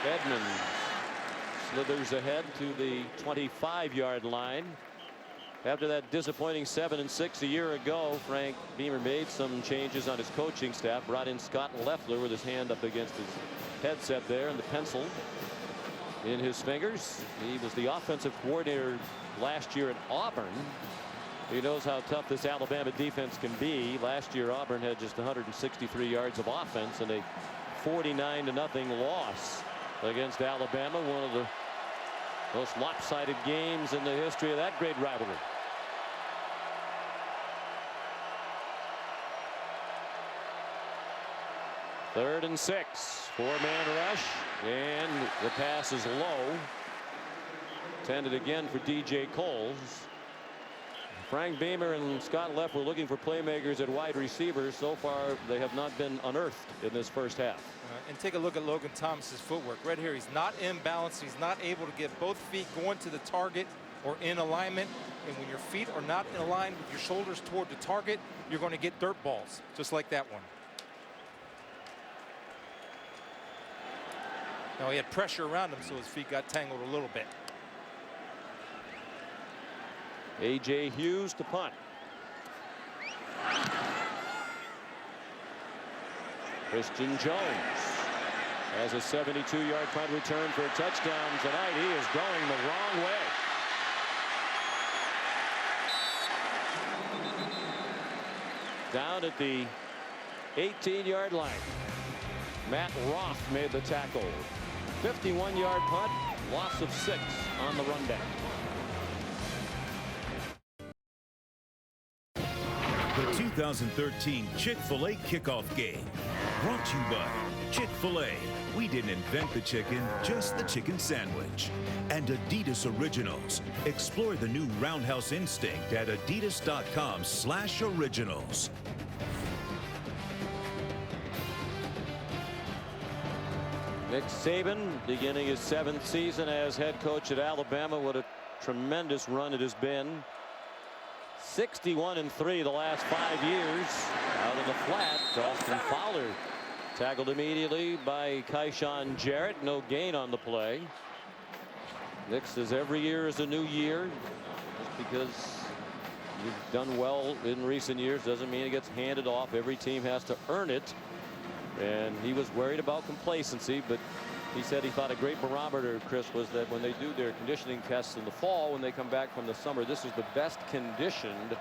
Edmonds slithers ahead to the 25-yard line. After that disappointing 7-6 a year ago, Frank Beamer made some changes on his coaching staff. Brought in Scott Leffler with his hand up against his headset there and the pencil in his fingers. He was the offensive coordinator last year at Auburn. He knows how tough this Alabama defense can be. Last year Auburn had just 163 yards of offense and a 49-0 loss against Alabama. One of the most lopsided games in the history of that great rivalry. Third and 6. 4-man rush, and the pass is low. Intended again for DJ Coles. Frank Beamer and Scott Leff were looking for playmakers at wide receivers. So far, they have not been unearthed in this first half. And take a look at Logan Thomas's footwork. Right here, he's not in balance. He's not able to get both feet going to the target or in alignment. And when your feet are not aligned with your shoulders toward the target, you're going to get dirt balls, just like that one. Now, he had pressure around him, so his feet got tangled a little bit. A.J. Hughes to punt. Christian Jones has a 72-yard punt return for a touchdown tonight. He is going the wrong way. Down at the 18-yard line. Matt Roth made the tackle. 51-yard punt, loss of 6 on the runback. The 2013 Chick-Fil-A Kickoff Game. Brought to you by Chick-fil-A. We didn't invent the chicken, just the chicken sandwich. And Adidas Originals. Explore the new Roundhouse Instinct at adidas.com/originals. Nick Saban beginning his 7th season as head coach at Alabama. What a tremendous run it has been. 61-3 the last 5 years. Out in the flat, Austin Fowler tackled immediately by Kaishan Jarrett. No gain on the play. Nick says every year is a new year. Just because you've done well in recent years doesn't mean it gets handed off. Every team has to earn it. And he was worried about complacency, but he said he thought a great barometer, Chris, was that when they do their conditioning tests in the fall, when they come back from the summer, this is the best conditioned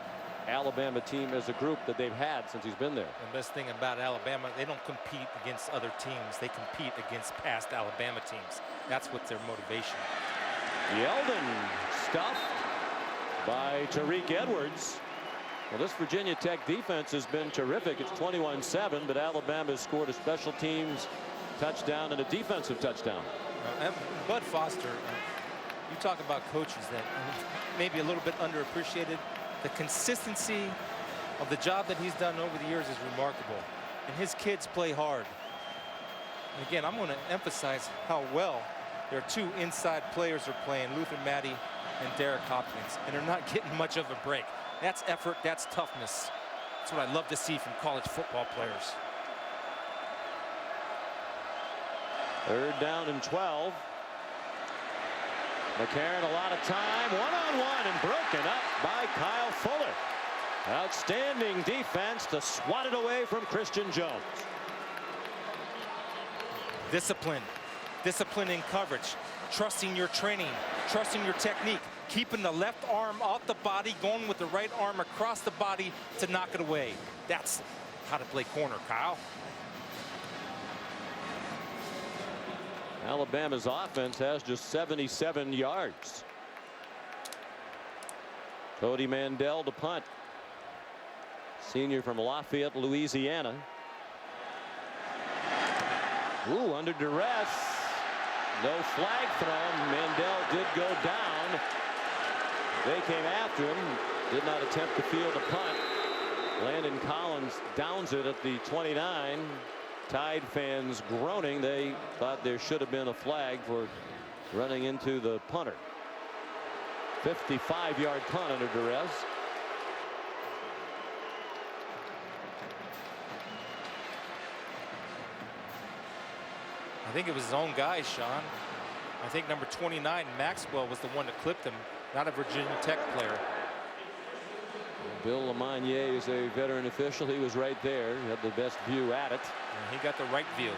Alabama team as a group that they've had since he's been there. The best thing about Alabama, they don't compete against other teams. They compete against past Alabama teams. That's what's their motivation. Yeldon stuffed by Tariq Edwards. Well, this Virginia Tech defense has been terrific. It's 21-7, but Alabama has scored a special teams touchdown and a defensive touchdown. Bud Foster, you talk about coaches that maybe a little bit underappreciated. The consistency of the job that he's done over the years is remarkable. And his kids play hard. And again, I'm going to emphasize how well their 2 inside players are playing, Luther Maddie and Derek Hopkins. And they're not getting much of a break. That's effort, that's toughness. That's what I love to see from college football players. 3rd down and 12. McCarron a lot of time, one-on-one and broken up by Kyle Fuller. Outstanding defense to swat it away from Christian Jones. Discipline in coverage, trusting your training, trusting your technique, keeping the left arm off the body, going with the right arm across the body to knock it away. That's how to play corner, Kyle. Alabama's offense has just 77 yards. Cody Mandel to punt. Senior from Lafayette, Louisiana. Ooh, under duress. No flag thrown. Mandel did go down. They came after him. Did not attempt to field a punt. Landon Collins downs it at the 29. Tide fans groaning. They thought there should have been a flag for running into the punter. 55-yard punt under duress. I think it was his own guy, Sean. I think number 29, Maxwell, was the one that clipped him, not a Virginia Tech player. Bill Lamagnier is a veteran official. He was right there. He had the best view at it. And he got the right view.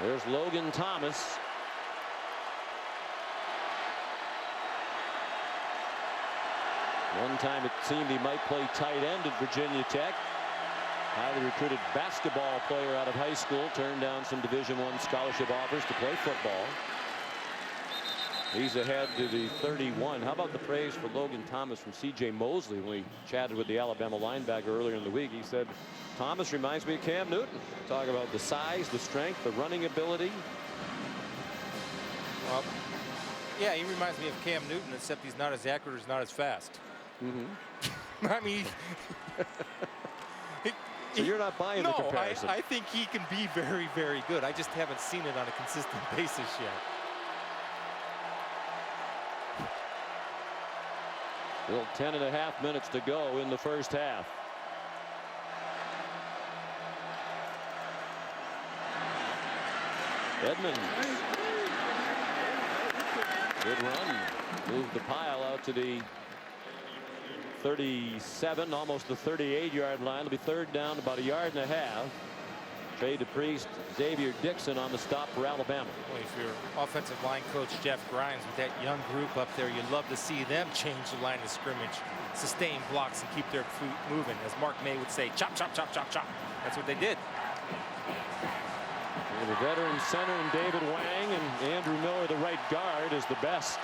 There's Logan Thomas. One time it seemed he might play tight end at Virginia Tech. Highly recruited basketball player out of high school. Turned down some Division I scholarship offers to play football. He's ahead to the 31. How about the praise for Logan Thomas from C.J. Mosley when we chatted with the Alabama linebacker earlier in the week? He said, Thomas reminds me of Cam Newton. Talk about the size, the strength, the running ability. Well, yeah, he reminds me of Cam Newton, except he's not as accurate, he's not as fast. I mean, so you're not buying the comparison? No, I think he can be very, very good. I just haven't seen it on a consistent basis yet. Still 10.5 minutes to go in the first half. Edmonds. Good run. Moved the pile out to the 37, almost the 38-yard line. It'll be third down, about 1.5 yards. Trey DePriest, Xavier Dixon on the stop for Alabama. Well, if you're offensive line coach Jeff Grimes with that young group up there, you'd love to see them change the line of scrimmage, sustain blocks, and keep their feet moving. As Mark May would say, chop, chop, chop, chop, chop. That's what they did. The veteran center and David Wang and Andrew Miller, the right guard, is the best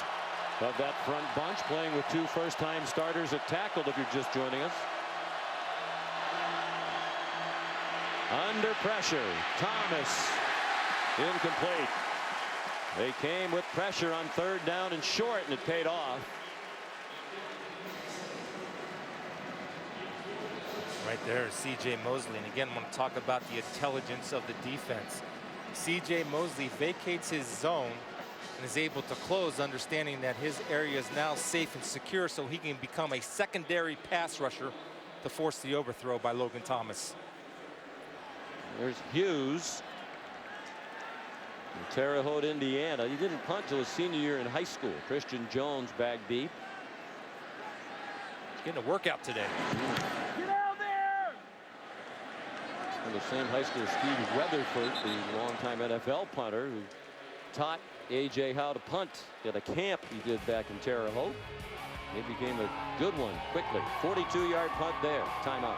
of that front bunch, playing with 2 first-time starters at tackle if you're just joining us. Under pressure, Thomas, incomplete. They came with pressure on third down and short, and it paid off. Right there is C.J. Mosley, and again, I want to talk about the intelligence of the defense. C.J. Mosley vacates his zone and is able to close, understanding that his area is now safe and secure, so he can become a secondary pass rusher to force the overthrow by Logan Thomas. There's Hughes. From Terre Haute, Indiana. He didn't punt till his senior year in high school. Christian Jones back deep. He's getting a workout today. Get out there! From the same high school as Steve Weatherford, the longtime NFL punter who taught AJ how to punt at a camp he did back in Terre Haute. It became a good one quickly. 42-yard punt there. Timeout.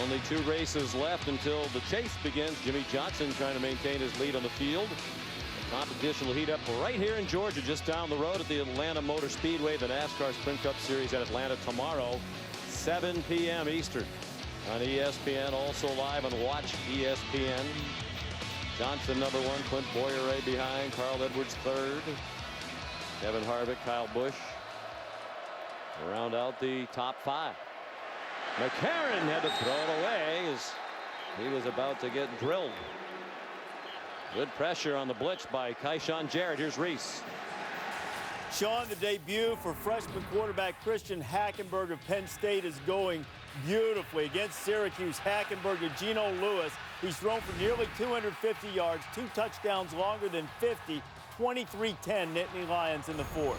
Only 2 races left until the chase begins. Jimmy Johnson trying to maintain his lead on the field. The competition will heat up right here in Georgia, just down the road at the Atlanta Motor Speedway. The NASCAR Sprint Cup Series at Atlanta tomorrow, 7 p.m. Eastern on ESPN. Also live on Watch ESPN. Johnson #1, Clint Boyer right behind, Carl Edwards third, Kevin Harvick, Kyle Busch. Round out the top 5. McCarron had to throw it away as he was about to get drilled. Good pressure on the blitz by Kyshawn Jarrett. Here's Reese. Sean, the debut for freshman quarterback Christian Hackenberg of Penn State is going beautifully against Syracuse. Hackenberg and Geno Lewis. He's thrown for nearly 250 yards, 2 touchdowns longer than 50, 23-10 Nittany Lions in the 4th.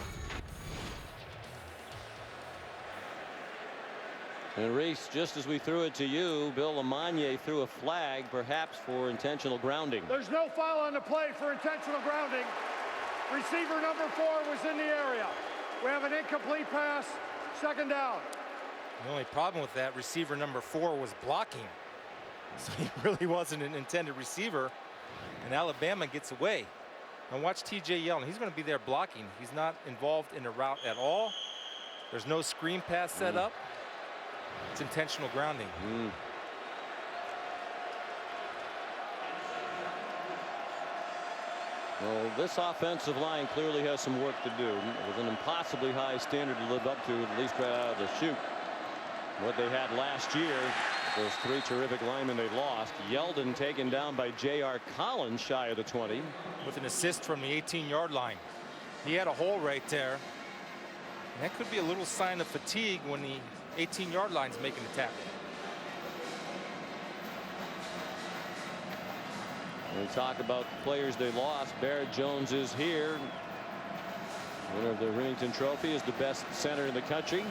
And Reese, just as we threw it to you, Bill Lamagnier threw a flag, perhaps for intentional grounding. There's no foul on the play for intentional grounding. Receiver number 4 was in the area. We have an incomplete pass, 2nd down. The only problem with that, receiver number 4 was blocking. So he really wasn't an intended receiver, and Alabama gets away. Now watch TJ Yeldon. He's going to be there blocking. He's not involved in the route at all. There's no screen pass set up. It's intentional grounding. Well, this offensive line clearly has some work to do. It was an impossibly high standard to live up to, at least right out of the chute. What they had last year, those 3 terrific linemen they lost. Yeldon taken down by J.R. Collins shy of the 20. With an assist from the 18-yard line. He had a hole right there. And that could be a little sign of fatigue when the 18-yard line is making the tackle. We talk about players they lost. Barrett Jones is here. Winner of the Remington Trophy, is the best center in the country.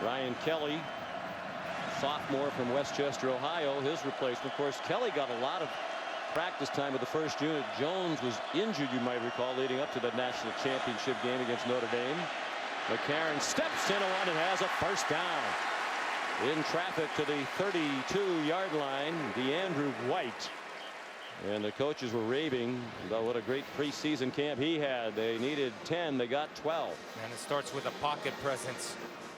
Ryan Kelly, sophomore from Westchester, Ohio, his replacement. Of course, Kelly got a lot of practice time with the first unit. Jones was injured, you might recall, leading up to the national championship game against Notre Dame. McCarron steps into one and has a first down. In traffic to the 32-yard line, DeAndrew White. And the coaches were raving about what a great preseason camp he had. They needed 10, they got 12. And it starts with a pocket presence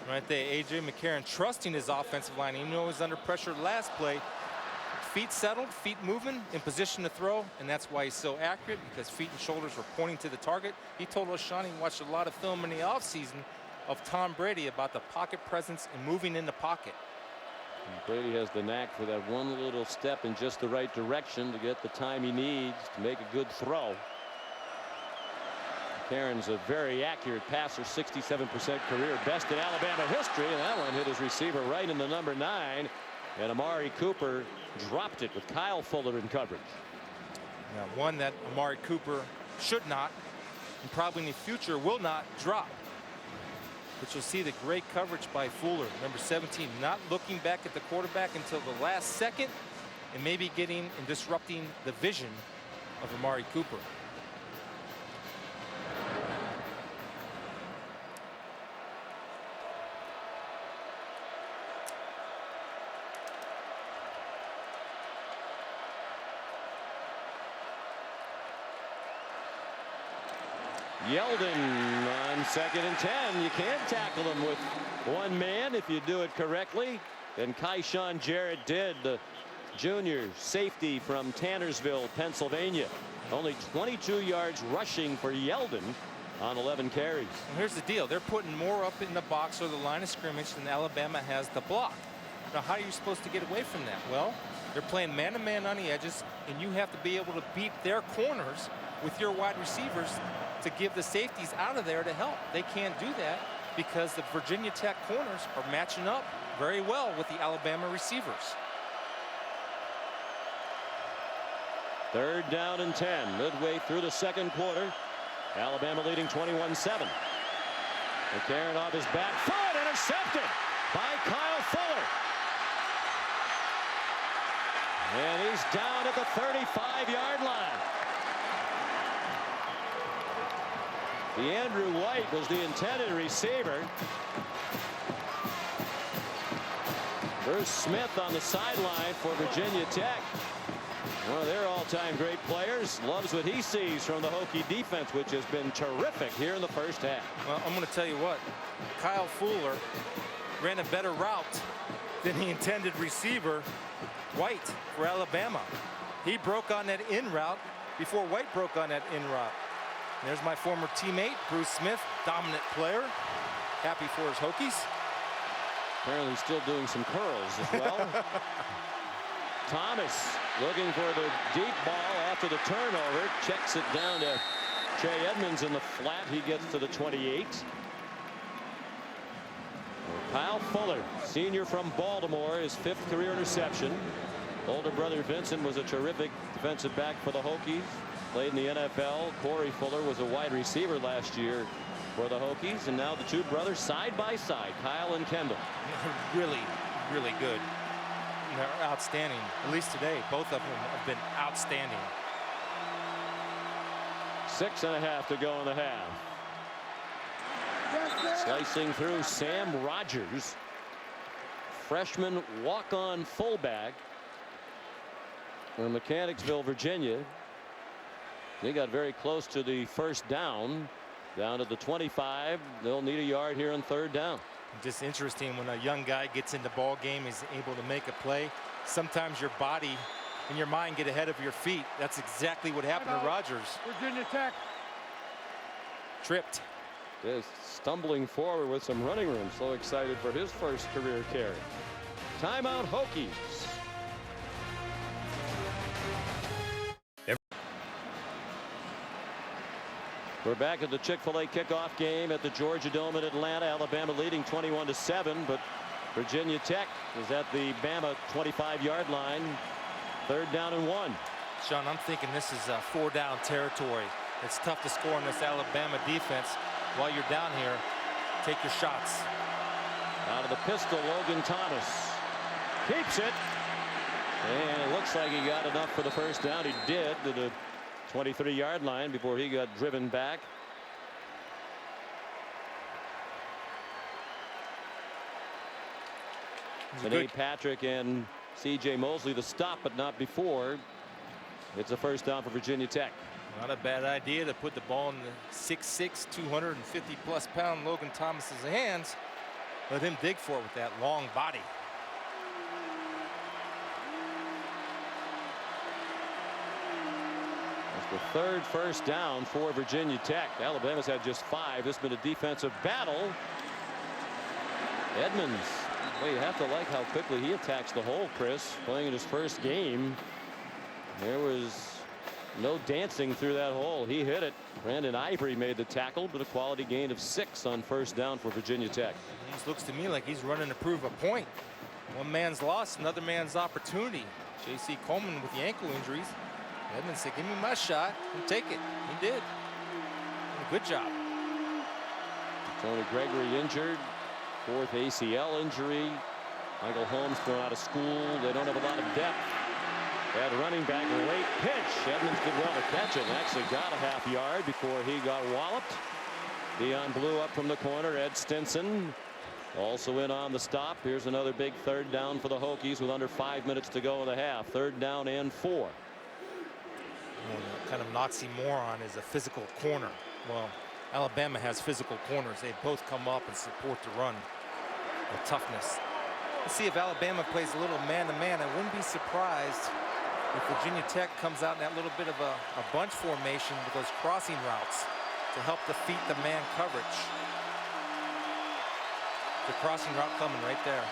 right there. A.J. McCarron trusting his offensive line, even though he was under pressure last play. Feet settled, feet moving, in position to throw, and that's why he's so accurate, because feet and shoulders were pointing to the target. He told us, Sean, he watched a lot of film in the offseason of Tom Brady about the pocket presence and moving in the pocket. Brady has the knack for that one little step in just the right direction to get the time he needs to make a good throw. McCarron's a very accurate passer, 67% career best in Alabama history, and that one hit his receiver right in the number 9. And Amari Cooper dropped it with Kyle Fuller in coverage. Now, one that Amari Cooper should not, and probably in the future will not, drop. But you'll see the great coverage by Fuller, number 17, not looking back at the quarterback until the last second, and maybe getting and disrupting the vision of Amari Cooper. Yeldon on 2nd and 10. You can't tackle him with one man if you do it correctly. And Kyshawn Jarrett did, the junior safety from Tannersville, Pennsylvania. Only 22 yards rushing for Yeldon on 11 carries. And here's the deal. They're putting more up in the box or the line of scrimmage than Alabama has to block. Now, how are you supposed to get away from that? Well, they're playing man-to-man on the edges, and you have to be able to beat their corners with your wide receivers to give the safeties out of there to help. They can't do that because the Virginia Tech corners are matching up very well with the Alabama receivers. 3rd down and 10, midway through the second quarter. Alabama leading 21-7. McCarron off his back foot, intercepted by Kyle Fuller. And he's down at the 35-yard line. DeAndrew White was the intended receiver. Bruce Smith on the sideline for Virginia Tech. One of their all-time great players. Loves what he sees from the Hokie defense, which has been terrific here in the first half. Well, I'm going to tell you what. Kyle Fuller ran a better route than the intended receiver, White, for Alabama. He broke on that in route before White broke on that in route. There's my former teammate, Bruce Smith, dominant player. Happy for his Hokies. Apparently still doing some curls as well. Thomas looking for the deep ball after the turnover. Checks it down to Trey Edmonds in the flat. He gets to the 28. Kyle Fuller, senior from Baltimore, his 5th career interception. Older brother Vincent was a terrific defensive back for the Hokies. Played in the NFL. Corey Fuller was a wide receiver last year for the Hokies, and now the two brothers side by side, Kyle and Kendall. Really, really good. They're outstanding. At least today, both of them have been outstanding. 6.5 to go in the half. Slicing through Sam Rogers, freshman walk-on fullback from Mechanicsville, Virginia. They got very close to the first down to the 25. They'll need a yard here on 3rd down. Just interesting when a young guy gets in the ball game, is able to make a play. Sometimes your body and your mind get ahead of your feet. That's exactly what happened to Rogers. Virginia Tech. Tripped. Just stumbling forward with some running room. So excited for his first career carry. Timeout Hokies. We're back at the Chick-fil-A kickoff game at the Georgia Dome in Atlanta. Alabama leading 21-7, but Virginia Tech is at the Bama 25-yard line. 3rd down and 1. Sean, I'm thinking this is 4-down territory. It's tough to score on this Alabama defense. While you're down here, take your shots. Out of the pistol, Logan Thomas keeps it. And it looks like he got enough for the 1st down. He did to the 23-yard line before he got driven back. Nate Patrick and C.J. Mosley the stop, but not before. It's a 1st down for Virginia Tech. Not a bad idea to put the ball in the 6'6", 250+ pound Logan Thomas's hands. Let him dig for it with that long body. That's the 3rd 1st down for Virginia Tech. Alabama's had just 5. This has been a defensive battle. Edmonds. Well, you have to like how quickly he attacks the hole, Chris. Playing in his 1st game. There was no dancing through that hole. He hit it. Brandon Ivory made the tackle, but a quality gain of 6 on 1st down for Virginia Tech. This looks to me like he's running to prove a point. One man's loss, another man's opportunity. J.C. Coleman with the ankle injuries. Edmonds said, give me my shot and take it. He did. Good job. Tony Gregory injured. 4th ACL injury. Michael Holmes thrown out of school. They don't have a lot of depth. That running back, late pitch. Edmonds did well to catch it and actually got a ½ yard before he got walloped. Dion blew up from the corner. Ed Stinson also in on the stop. Here's another big 3rd down for the Hokies with under 5 minutes to go in the half. 3rd down and 4. Kind of Nazi moron is a physical corner. Well, Alabama has physical corners. They both come up and support the run with toughness. Let's see if Alabama plays a little man-to-man. I wouldn't be surprised if Virginia Tech comes out in that little bit of a bunch formation with those crossing routes to help defeat the man coverage. The crossing route coming right there.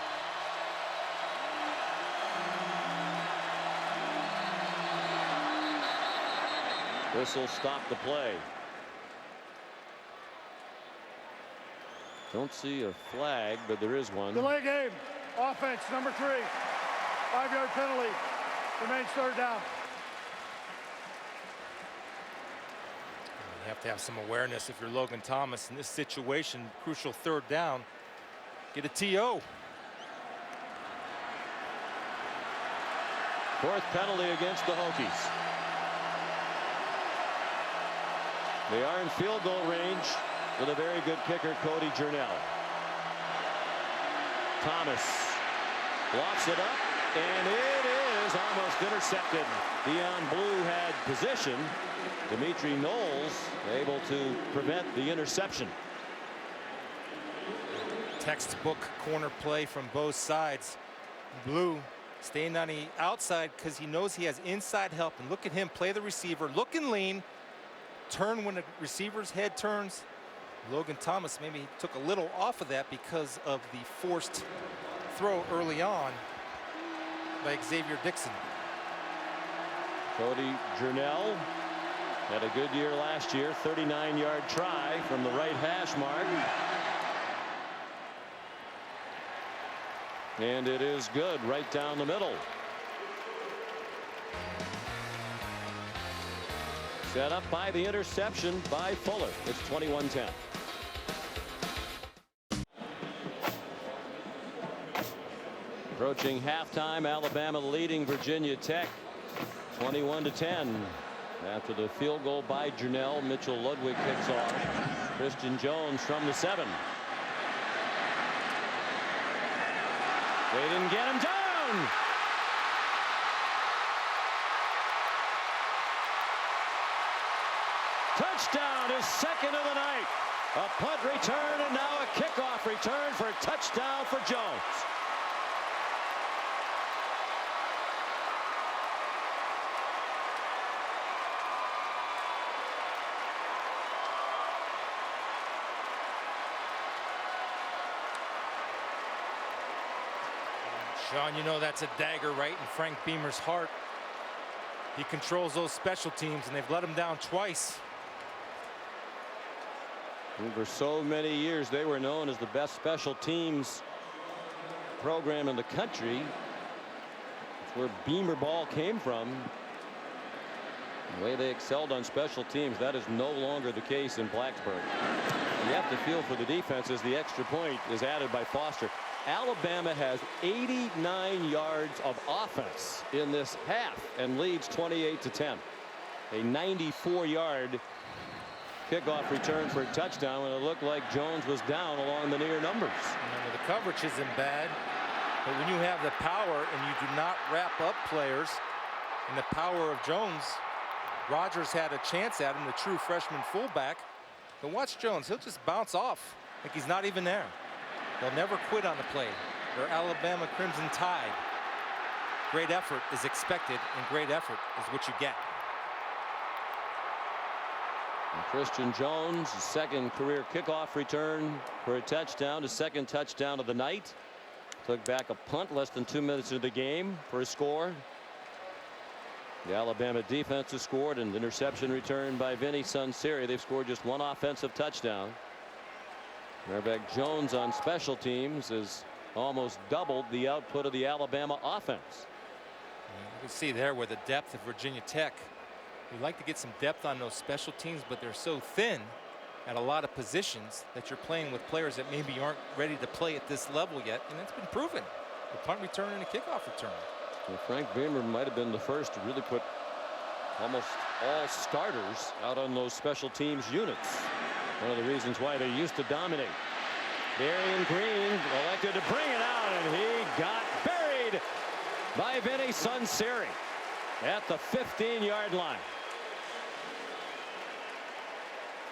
This will stop the play. Don't see a flag, but there is one. Delay game. Offense, number 3. 5-yard penalty. Remains 3rd down. You have to have some awareness if you're Logan Thomas in this situation. Crucial 3rd down. Get a TO. 4th penalty against the Hokies. They are in field goal range with a very good kicker, Cody Jurnell. Thomas lofts it up, and it is almost intercepted. Dion Blue had position. Dimitri Knowles able to prevent the interception. Textbook corner play from both sides. Blue staying on the outside because he knows he has inside help. And look at him play the receiver, look and lean, turn when the receiver's head turns. Logan Thomas maybe took a little off of that because of the forced throw early on by Xavier Dixon. Cody Jurnell had a good year last year. 39-yard try from the right hash mark. And it is good right down the middle. Set up by the interception by Fuller. It's 21-10. Approaching halftime, Alabama leading Virginia Tech 21-10. After the field goal by Jurnell, Mitchell Ludwig kicks off. Christian Jones from the 7. They didn't get him down. Touchdown, his second of the night. A punt return and now a kickoff return for a touchdown for Jones. Sean, you know that's a dagger right in Frank Beamer's heart. He controls those special teams, and they've let him down twice. And for so many years, they were known as the best special teams program in the country. It's where Beamer ball came from. The way they excelled on special teams, that is no longer the case in Blacksburg. You have to feel for the defense as the extra point is added by Foster. Alabama has 89 yards of offense in this half and leads 28-10. A 94-yard kickoff return for a touchdown when it looked like Jones was down along the near numbers. Remember, the coverage isn't bad, but when you have the power and you do not wrap up players and the power of Jones, Rogers had a chance at him, the true freshman fullback. But watch Jones, he'll just bounce off like he's not even there. They'll never quit on the play. They're Alabama Crimson Tide. Great effort is expected, and great effort is what you get. And Christian Jones, second career kickoff return for a touchdown, his second touchdown of the night. Took back a punt less than 2 minutes into the game for a score. The Alabama defense has scored an interception return by Vinny Sunseri. They've scored just one offensive touchdown. Quarterback Jones on special teams has almost doubled the output of the Alabama offense. You can see there where the depth of Virginia Tech. We like to get some depth on those special teams, but they're so thin at a lot of positions that you're playing with players that maybe aren't ready to play at this level yet, and it's been proven. The punt return and the kickoff return. Well, Frank Beamer might have been the first to really put almost all starters out on those special teams units. One of the reasons why they used to dominate. Darian Green elected to bring it out, and he got buried by Vinny Sunseri at the 15-yard line.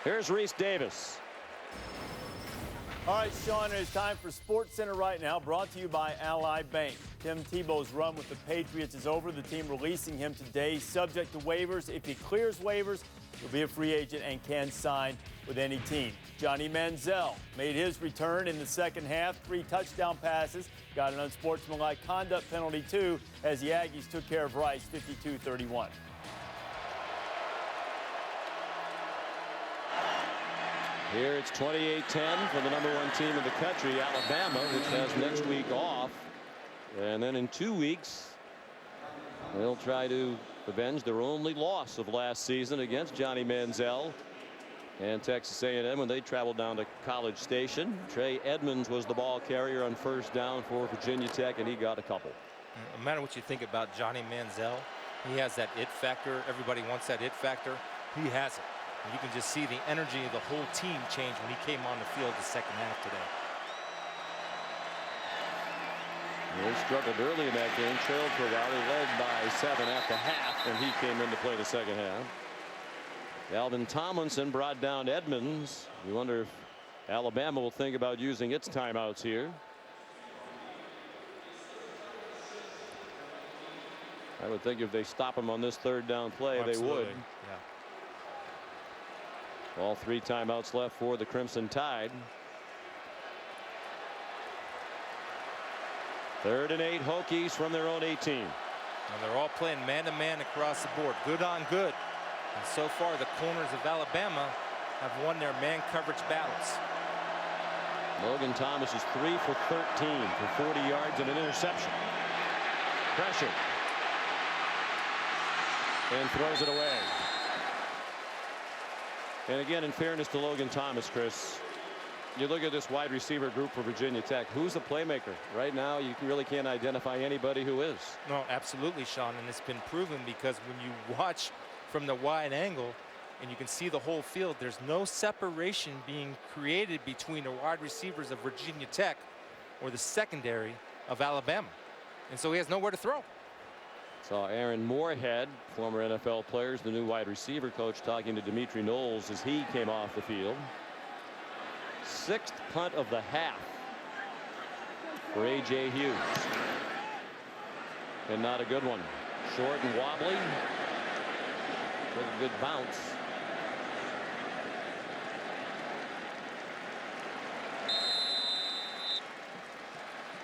Here's Reese Davis. All right, Sean, it is time for Sports Center right now, brought to you by Ally Bank. Tim Tebow's run with the Patriots is over. The team releasing him today, subject to waivers. If he clears waivers, he'll be a free agent and can sign with any team. Johnny Manziel made his return in the second half. 3 touchdown passes, got an unsportsmanlike conduct penalty too, as the Aggies took care of Rice 52-31. Here it's 28-10 for the #1 team in the country, Alabama, which has next week off. And then in 2 weeks, they'll try to avenge their only loss of last season against Johnny Manziel and Texas A&M when they traveled down to College Station. Trey Edmonds was the ball carrier on first down for Virginia Tech, and he got a couple. No matter what you think about Johnny Manziel, he has that it factor. Everybody wants that it factor. He has it. And you can just see the energy of the whole team change when he came on the field the second half today. They struggled early in that game, trailed for a while. They led by 7 at the half, and he came in to play the second half. Alvin Tomlinson brought down Edmonds. You wonder if Alabama will think about using its timeouts here. I would think if they stop him on this third down play, Absolutely. they would. Yeah. All 3 timeouts left for the Crimson Tide. 3rd and 8 Hokies from their own 18. And they're all playing man-to-man across the board, good on good. And so far, the corners of Alabama have won their man coverage battles. Logan Thomas is 3 for 13 for 40 yards and an interception. Pressure. And throws it away. And again, in fairness to Logan Thomas, Chris, you look at this wide receiver group for Virginia Tech. Who's the playmaker? Right now, you really can't identify anybody who is. No, absolutely, Sean. And it's been proven because when you watch from the wide angle and you can see the whole field, there's no separation being created between the wide receivers of Virginia Tech or the secondary of Alabama. And so he has nowhere to throw. Saw Aaron Moorhead, former NFL players, the new wide receiver coach, talking to Dimitri Knowles as he came off the field. 6th punt of the half for A.J. Hughes. And not a good one. Short and wobbly. Took a good bounce.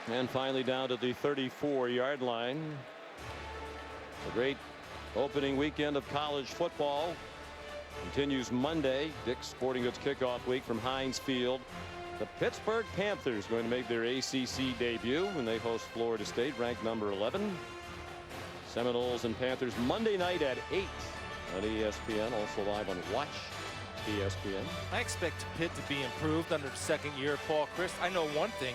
And finally down to the 34-yard line. A great opening weekend of college football. Continues Monday. Dick's Sporting Goods kickoff week from Heinz Field. The Pittsburgh Panthers going to make their ACC debut when they host Florida State, ranked number 11. Seminoles and Panthers Monday night at 8 on ESPN, also live on Watch ESPN. I expect Pitt to be improved under the second year of Paul Chryst. I know one thing,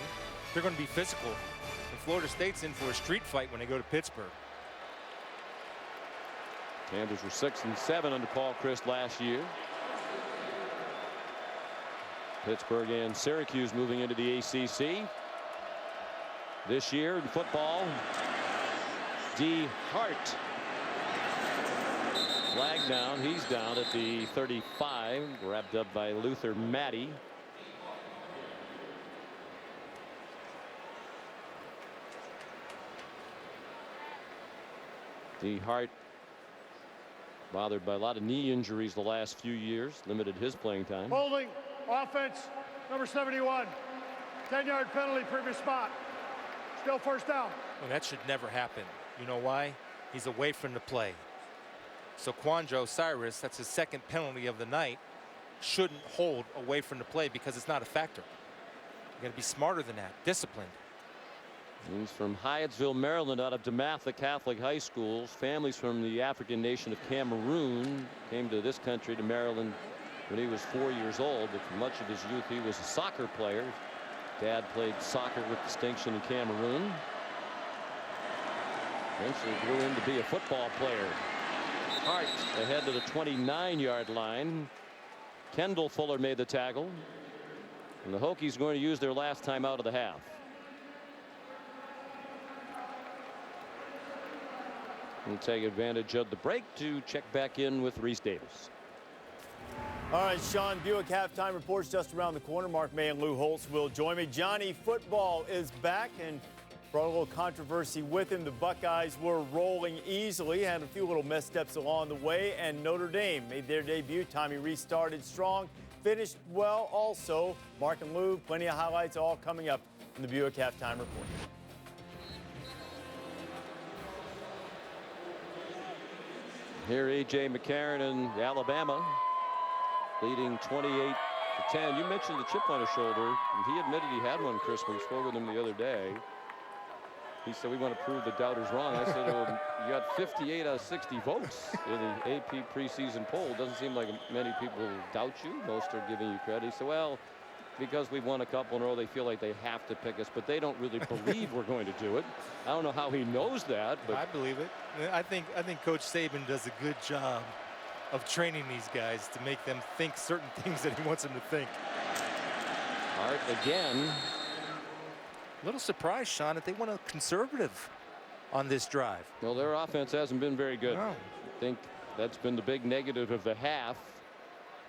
they're going to be physical. And Florida State's in for a street fight when they go to Pittsburgh. Panthers were 6-7 under Paul Chryst last year. Pittsburgh and Syracuse moving into the ACC. This year in football, D. Hart. Flag down. He's down at the 35. Wrapped up by Luther Matty. D. Hart bothered by a lot of knee injuries the last few years. Limited his playing time. Holding. Offense. Number 71. 10-yard penalty. Previous spot. Still first down. Well, that should never happen. You know why? He's away from the play. So Quandre Cyrus, that's his second penalty of the night, shouldn't hold away from the play because it's not a factor. You got to be smarter than that. Disciplined. He's from Hyattsville, Maryland, out of DeMatha Catholic High Schools. Families from the African nation of Cameroon came to this country, to Maryland, when he was 4 years old. But for much of his youth, he was a soccer player. Dad played soccer with distinction in Cameroon. Eventually grew in to be a football player. Hart ahead to the 29-yard line. Kendall Fuller made the tackle. And the Hokies going to use their last time out of the half. And take advantage of the break to check back in with Reese Davis. All right, Sean, Buick halftime reports just around the corner. Mark May and Lou Holtz will join me. Johnny, football is back and brought a little controversy with him. The Buckeyes were rolling easily, had a few little missteps along the way, and Notre Dame made their debut. Tommy restarted strong, finished well also. Mark and Lou, plenty of highlights all coming up in the Buick halftime report. Here A.J. McCarron and Alabama leading 28-10. You mentioned the chip on his shoulder, and he admitted he had one, Chris, when we spoke with him the other day. He said, we want to prove the doubters wrong. I said, well, you got 58 out of 60 votes in the AP preseason poll. Doesn't seem like many people doubt you. Most are giving you credit. He said, well, because we've won a couple in a row, they feel like they have to pick us, but they don't really believe we're going to do it. I don't know how he knows that, but I believe it. I think Coach Saban does a good job of training these guys to make them think certain things that he wants them to think. Hart again. A little surprised, Sean, that they went a conservative on this drive. Well, their offense hasn't been very good. No. I think that's been the big negative of the half.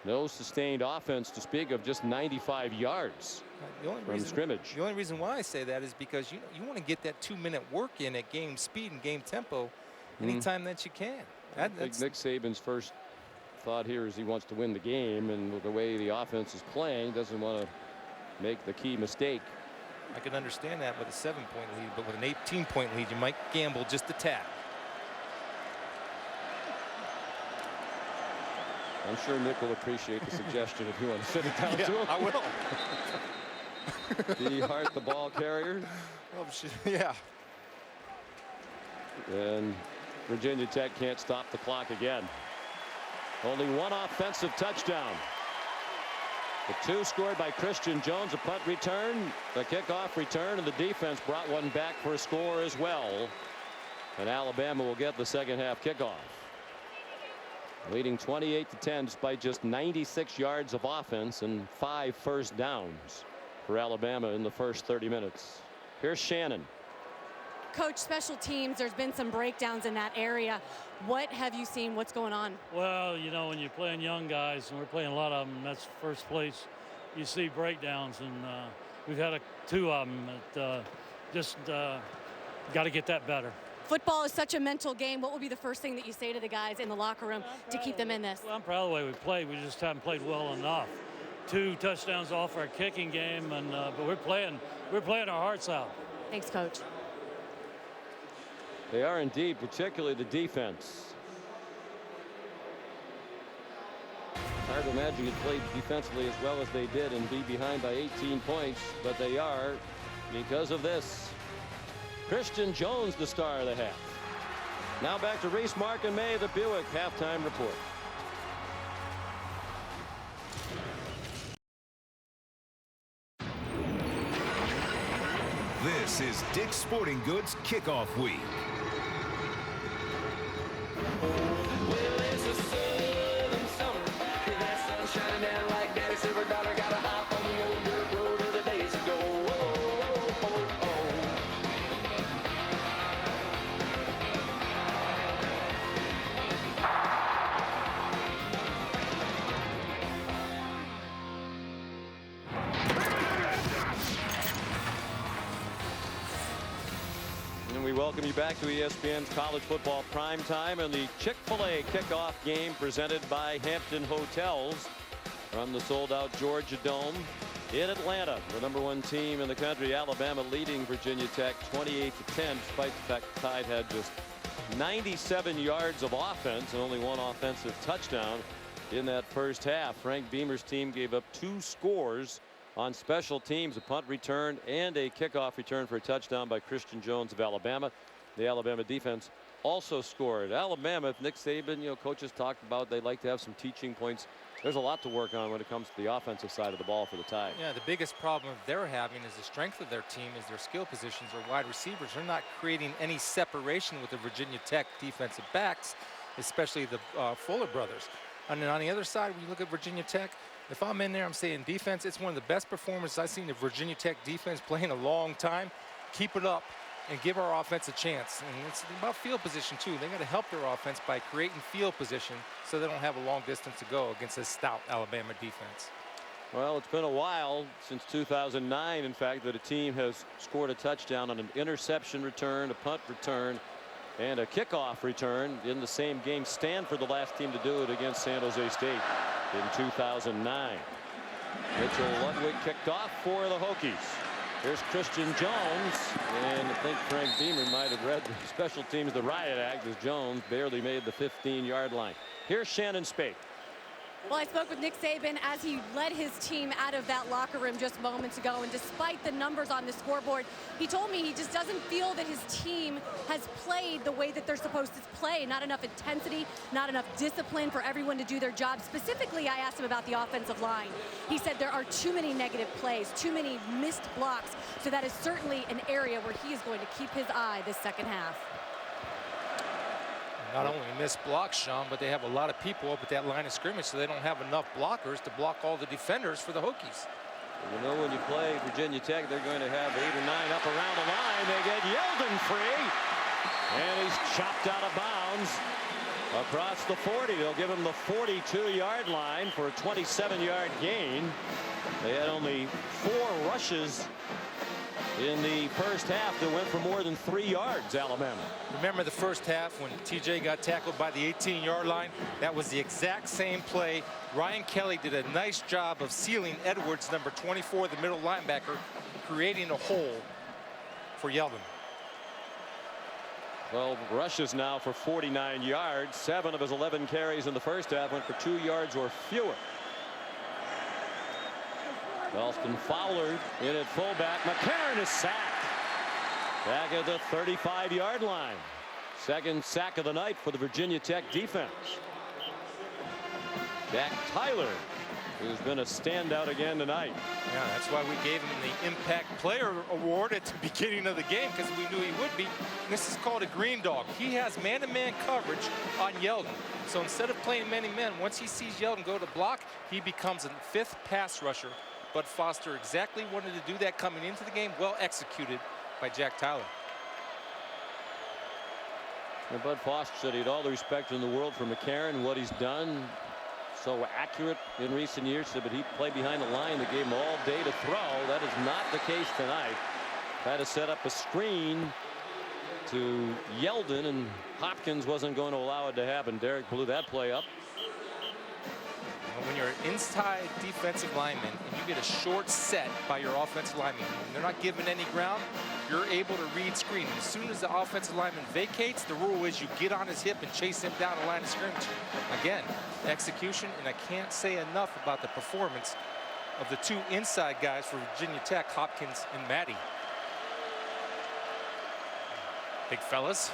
No sustained offense to speak of, just 95 yards from scrimmage. The only reason why I say that is because you want to get that 2-minute work in at game speed and game tempo anytime that you can. I think Nick Saban's first thought here is he wants to win the game, and the way the offense is playing, doesn't want to make the key mistake. I can understand that with a 7-point lead, but with an 18-point lead, you might gamble just a tad. I'm sure Nick will appreciate the suggestion if you want to sit it down to him. I will. D. Hart, the ball carrier. Oh, yeah. And Virginia Tech can't stop the clock again. Only one offensive touchdown. The two scored by Christian Jones, a punt return, the kickoff return, and the defense brought one back for a score as well. And Alabama will get the second half kickoff. Leading 28-10 despite just 96 yards of offense and 5 first downs for Alabama in the first 30 minutes. Here's Shannon. Coach, special teams, there's been some breakdowns in that area. What have you seen? What's going on? Well, you know, when you're playing young guys, and we're playing a lot of them, that's first place, you see breakdowns. And we've had 2 of them that just got to get that better. Football is such a mental game. What will be the first thing that you say to the guys in the locker room to keep them in this? Well, I'm proud of the way we played. We just haven't played well enough. 2 touchdowns off our kicking game, and but we're playing our hearts out. Thanks, Coach. They are indeed, particularly the defense. Hard to imagine you played defensively as well as they did and be behind by 18 points, but they are because of this. Christian Jones, the star of the half. Now back to Reese, Mark, and May, the Buick halftime report. This is Dick's Sporting Goods Kickoff Week. Well, it's a southern summer. That sun shining down like Daddy Silver Dollar. Got a hop on the old dirt road of the days ago. And we welcome you back to ESPN's College Football Prime Time and the Chick-Fil-A Kickoff Game presented by Hampton Hotels from the sold-out Georgia Dome in Atlanta. The #1 team in the country, Alabama, leading Virginia Tech 28-10, despite the fact the Tide had just 97 yards of offense and only 1 offensive touchdown in that first half. Frank Beamer's team gave up 2 scores on special teams, a punt return and a kickoff return for a touchdown by Christian Jones of Alabama. The Alabama defense also scored. Alabama, Nick Saban, coaches talked about they like to have some teaching points. There's a lot to work on when it comes to the offensive side of the ball for the Tide. Yeah, the biggest problem they're having is the strength of their team is their skill positions or wide receivers. They're not creating any separation with the Virginia Tech defensive backs, especially the Fuller brothers. And then on the other side, when you look at Virginia Tech, if I'm in there, I'm saying defense, it's one of the best performances I've seen the Virginia Tech defense play in a long time. Keep it up and give our offense a chance. And it's about field position, too. They got to help their offense by creating field position so they don't have a long distance to go against a stout Alabama defense. Well, it's been a while since 2009, in fact, that a team has scored a touchdown on an interception return, a punt return, and a kickoff return in the same game. Stanford, the last team to do it against San Jose State in 2009. Mitchell Ludwig kicked off for the Hokies. Here's Christian Jones, and I think Frank Beamer might have read the special teams, the riot act, as Jones barely made the 15-yard line. Here's Shannon Spate. Well, I spoke with Nick Saban as he led his team out of that locker room just moments ago, and despite the numbers on the scoreboard, he told me he just doesn't feel that his team has played the way that they're supposed to play. Not enough intensity, not enough discipline for everyone to do their job. Specifically, I asked him about the offensive line. He said there are too many negative plays, too many missed blocks, so that is certainly an area where he is going to keep his eye this second half. Not only missed blocks, Sean, but they have a lot of people up at that line of scrimmage, so they don't have enough blockers to block all the defenders for the Hokies. You know, when you play Virginia Tech, they're going to have 8 or 9 up around the line. They get Yeldon free, and he's chopped out of bounds across the 40. They'll give him the 42-yard line for a 27-yard gain. They had only 4 rushes in the first half that went for more than 3 yards, Alabama. Remember the first half when TJ got tackled by the 18-yard line? That was the exact same play. Ryan Kelly did a nice job of sealing Edwards, number 24, the middle linebacker, creating a hole for Yeldon. 12 rushes now for 49 yards. 7 of his 11 carries in the first half went for 2 yards or fewer. Ralston Fowler in at fullback. McCarron is sacked back at the 35-yard line. Second sack of the night for the Virginia Tech defense. Jack Tyler, who's been a standout again tonight. Yeah, that's why we gave him the Impact Player Award at the beginning of the game, because we knew he would be. And this is called a green dog. He has man-to-man coverage on Yeldon. So instead of playing man-to-man, once he sees Yeldon go to block, he becomes a 5th pass rusher. Bud Foster exactly wanted to do that coming into the game. Well executed by Jack Tyler. And Bud Foster said he had all the respect in the world for McCarron, what he's done. So accurate in recent years, but he played behind the line that gave him all day to throw. That is not the case tonight. Had to set up a screen to Yeldon, and Hopkins wasn't going to allow it to happen. Derek blew that play up. And when you're an inside defensive lineman and you get a short set by your offensive lineman, and they're not given any ground, you're able to read screen. And as soon as the offensive lineman vacates, the rule is you get on his hip and chase him down the line of scrimmage. Again, execution, and I can't say enough about the performance of the two inside guys for Virginia Tech, Hopkins and Matty. Big fellas.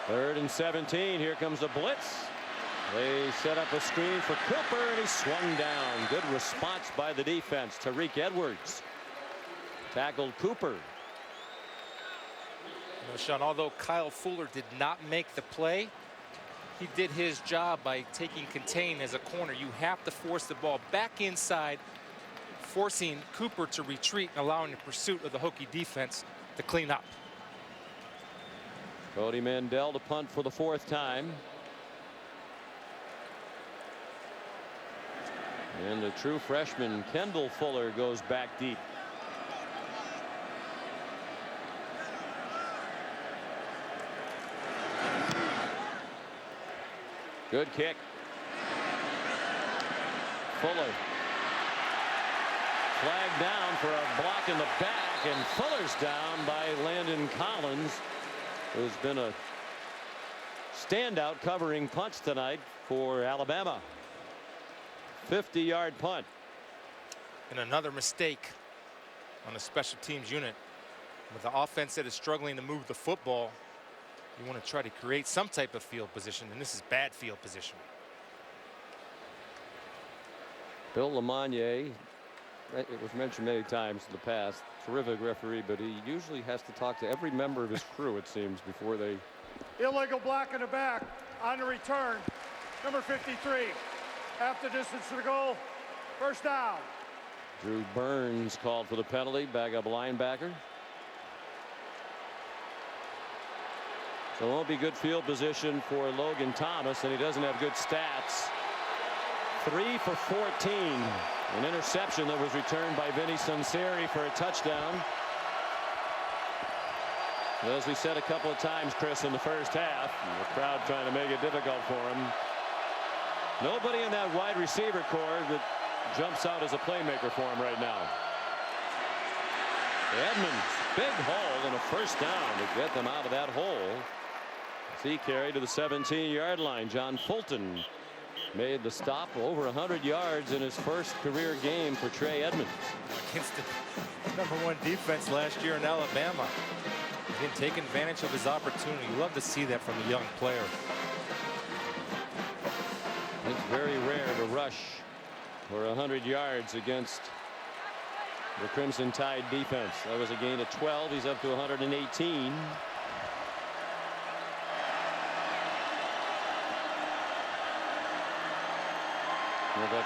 3rd and 17. Here comes a blitz. They set up a screen for Cooper, and he swung down. Good response by the defense. Tariq Edwards tackled Cooper. You know, Sean, although Kyle Fuller did not make the play, he did his job by taking contain as a corner. You have to force the ball back inside, forcing Cooper to retreat and allowing the pursuit of the Hokie defense to clean up. Cody Mandel to punt for the 4th time. And the true freshman Kendall Fuller goes back deep. Good kick. Fuller. Flag down for a block in the back, and Fuller's down by Landon Collins, who's been a standout covering punts tonight for Alabama. 50-yard punt. And another mistake on a special teams unit. With the offense that is struggling to move the football, you want to try to create some type of field position, and this is bad field position. Bill Lamagnier, it was mentioned many times in the past, terrific referee, but he usually has to talk to every member of his crew, it seems, before they... Illegal block in the back on the return. Number 53. Half the distance to the goal. 1st down. Drew Burns called for the penalty, backup linebacker. So it won't be good field position for Logan Thomas, and he doesn't have good stats. 3 for 14. An interception that was returned by Vinny Sunseri for a touchdown. As we said a couple of times, Chris, in the 1st half, the crowd trying to make it difficult for him. Nobody in that wide receiver corps that jumps out as a playmaker for him right now. Edmonds, big hole and a 1st down to get them out of that hole. As he carried to the 17-yard line. John Fulton made the stop. Over 100 yards in his 1st career game for Trey Edmonds. Against the #1 defense last year in Alabama. Again, taking advantage of his opportunity. You love to see that from a young player. It's very rare to rush for 100 yards against the Crimson Tide defense. That was a gain of 12. He's up to 118.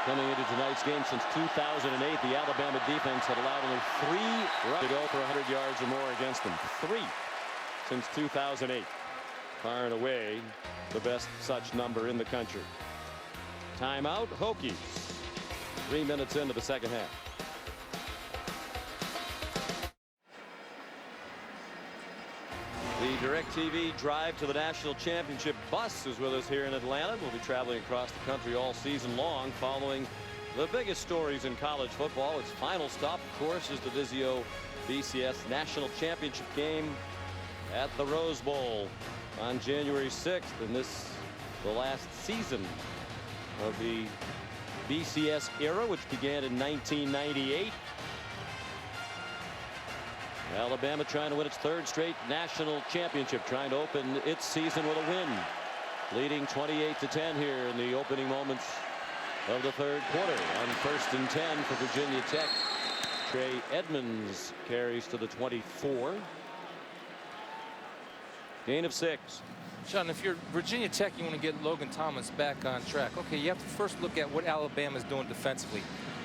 Coming into tonight's game, since 2008, the Alabama defense had allowed only 3 runs to go for 100 yards or more against them. 3 since 2008. Far and away the best such number in the country. Timeout, Hokies. 3 minutes into the 2nd half. The DirecTV Drive to the National Championship bus is with us here in Atlanta. We'll be traveling across the country all season long, following the biggest stories in college football. Its final stop, of course, is the Vizio BCS National Championship game at the Rose Bowl on January 6th. And this, the last season of the BCS era, which began in 1998. Alabama trying to win its 3rd straight national championship, trying to open its season with a win, leading 28-10 here in the opening moments of the 3rd quarter. On 1st and 10 for Virginia Tech, Trey Edmonds carries to the 24. Gain of 6. Sean, if you're Virginia Tech, you want to get Logan Thomas back on track. Okay, you have to first look at what Alabama's doing defensively.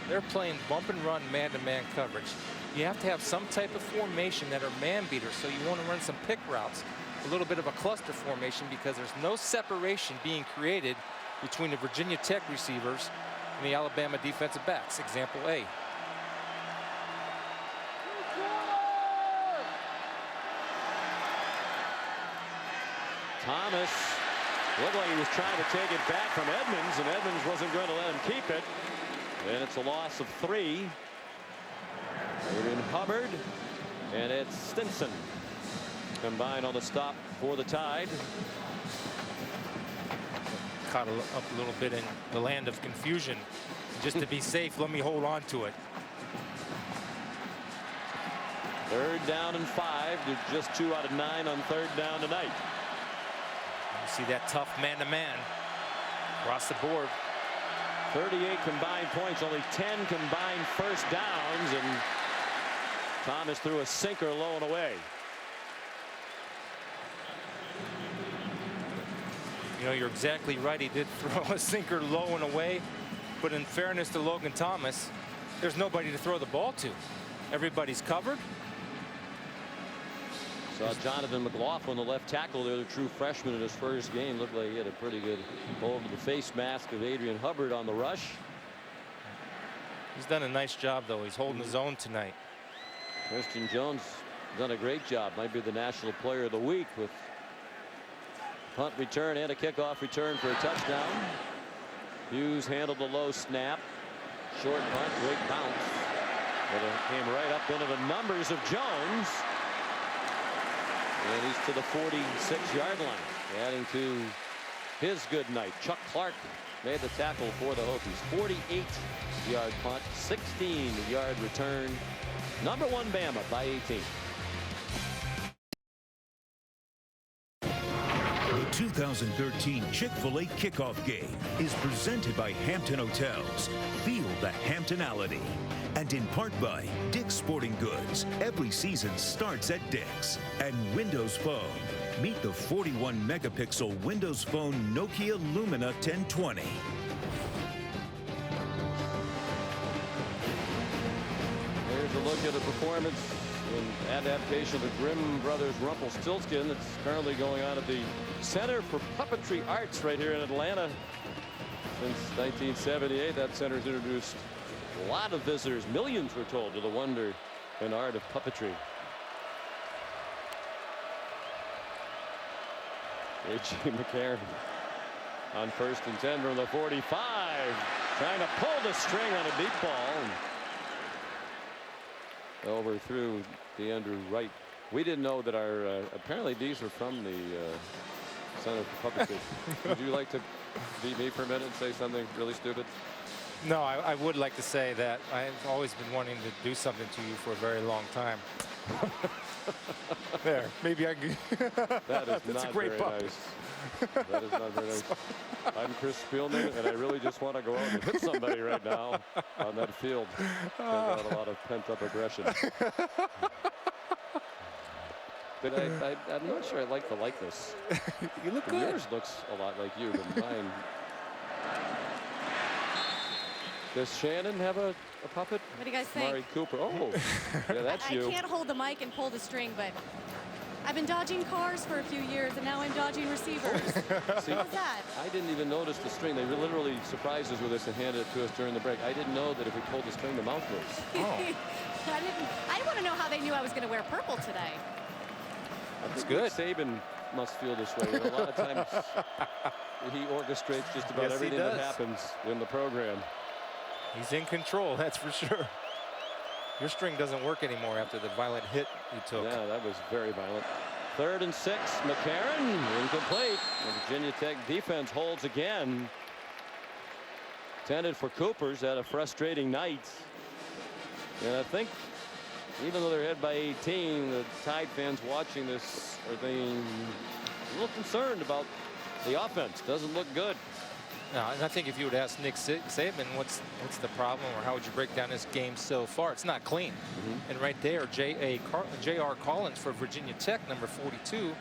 They're playing bump and run, man-to-man coverage. You have to have some type of formation that are man beaters, so you want to run some pick routes, a little bit of a cluster formation, because there's no separation being created between the Virginia Tech receivers and the Alabama defensive backs. Example A. Thomas Looked like he was trying to take it back from Edmonds, and Edmonds wasn't going to let him keep it. And it's a loss of 3. Adrian Hubbard and Ed Stinson combined on the stop for the Tide. Caught up a little bit in the land of confusion. Just to be safe, let me hold on to it. 3rd down and 5. They're just 2 out of 9 on 3rd down tonight. You see that tough man-to-man across the board. 38 combined points, only 10 combined first downs, and Thomas threw a sinker low and away. You know, you're exactly right. He did throw a sinker low and away. But in fairness to Logan Thomas, there's nobody to throw the ball to. Everybody's covered. Saw Jonathan McLaughlin, the left tackle there, the true freshman in his first game. Looked like he had a pretty good hold of the face mask of Adrian Hubbard on the rush. He's done a nice job, though. He's holding his own tonight. Christian Jones done a great job. Might be the National Player of the Week with punt return and a kickoff return for a touchdown. Hughes handled the low snap. Short punt, great bounce. But it came right up into the numbers of Jones. And he's to the 46-yard line, adding to his good night. Chuck Clark made the tackle for the Hokies. 48-yard punt, 16-yard return. Number 1 Bama by 18. The 2013 Chick-Fil-A Kickoff Game is presented by Hampton Hotels. Feel the Hamptonality. And in part by Dick's Sporting Goods. Every season starts at Dick's. And Windows Phone. Meet the 41-megapixel Windows Phone Nokia Lumina 1020. Here's a look at a performance and adaptation of the Grimm Brothers Rumpelstiltskin that's currently going on at the Center for Puppetry Arts right here in Atlanta. Since 1978, that center's introduced a lot of visitors, millions we're told, to the wonder and art of puppetry. A.J. McCarron on 1st and 10 from the 45, trying to pull the string on a deep ball. Overthrew DeAndrew Wright. We didn't know that our apparently these are from the Center for Puppetry. Would you like to beat me for a minute and say something really stupid? No, I would like to say that I've always been wanting to do something to you for a very long time. There, maybe I could. That is That's not a great very puppet. nice. That is not very nice. I'm Chris Spielman, and I really just want to go out and hit somebody right now on that field. I've got a lot of pent-up aggression. But I'm not sure I like the likeness. You look good. Yours looks a lot like you, but mine. Does Shannon have a puppet? What do you guys think? Mari Cooper. Oh, yeah, that's you. I can't hold the mic and pull the string, but I've been dodging cars for a few years, and now I'm dodging receivers. See, How's that? I didn't even notice the string. They literally surprised us with this and handed it to us during the break. I didn't know that if we pulled the string, the mouth moves. Oh. I want to know how they knew I was going to wear purple today. That's good. Saban must feel this way. A lot of times he orchestrates just about everything that happens in the program. He's in control, that's for sure. Your string doesn't work anymore after the violent hit you took. Yeah, that was very violent. 3rd and 6, McCarron, incomplete. The Virginia Tech defense holds again. Intended for Cooper's, had a frustrating night. And I think even though they're ahead by 18, the Tide fans watching this are being a little concerned about the offense. Doesn't look good. No, and I think if you would ask Nick Saban what's the problem, or how would you break down this game so far, it's not clean. And right there, J.R. Collins for Virginia Tech, number 42,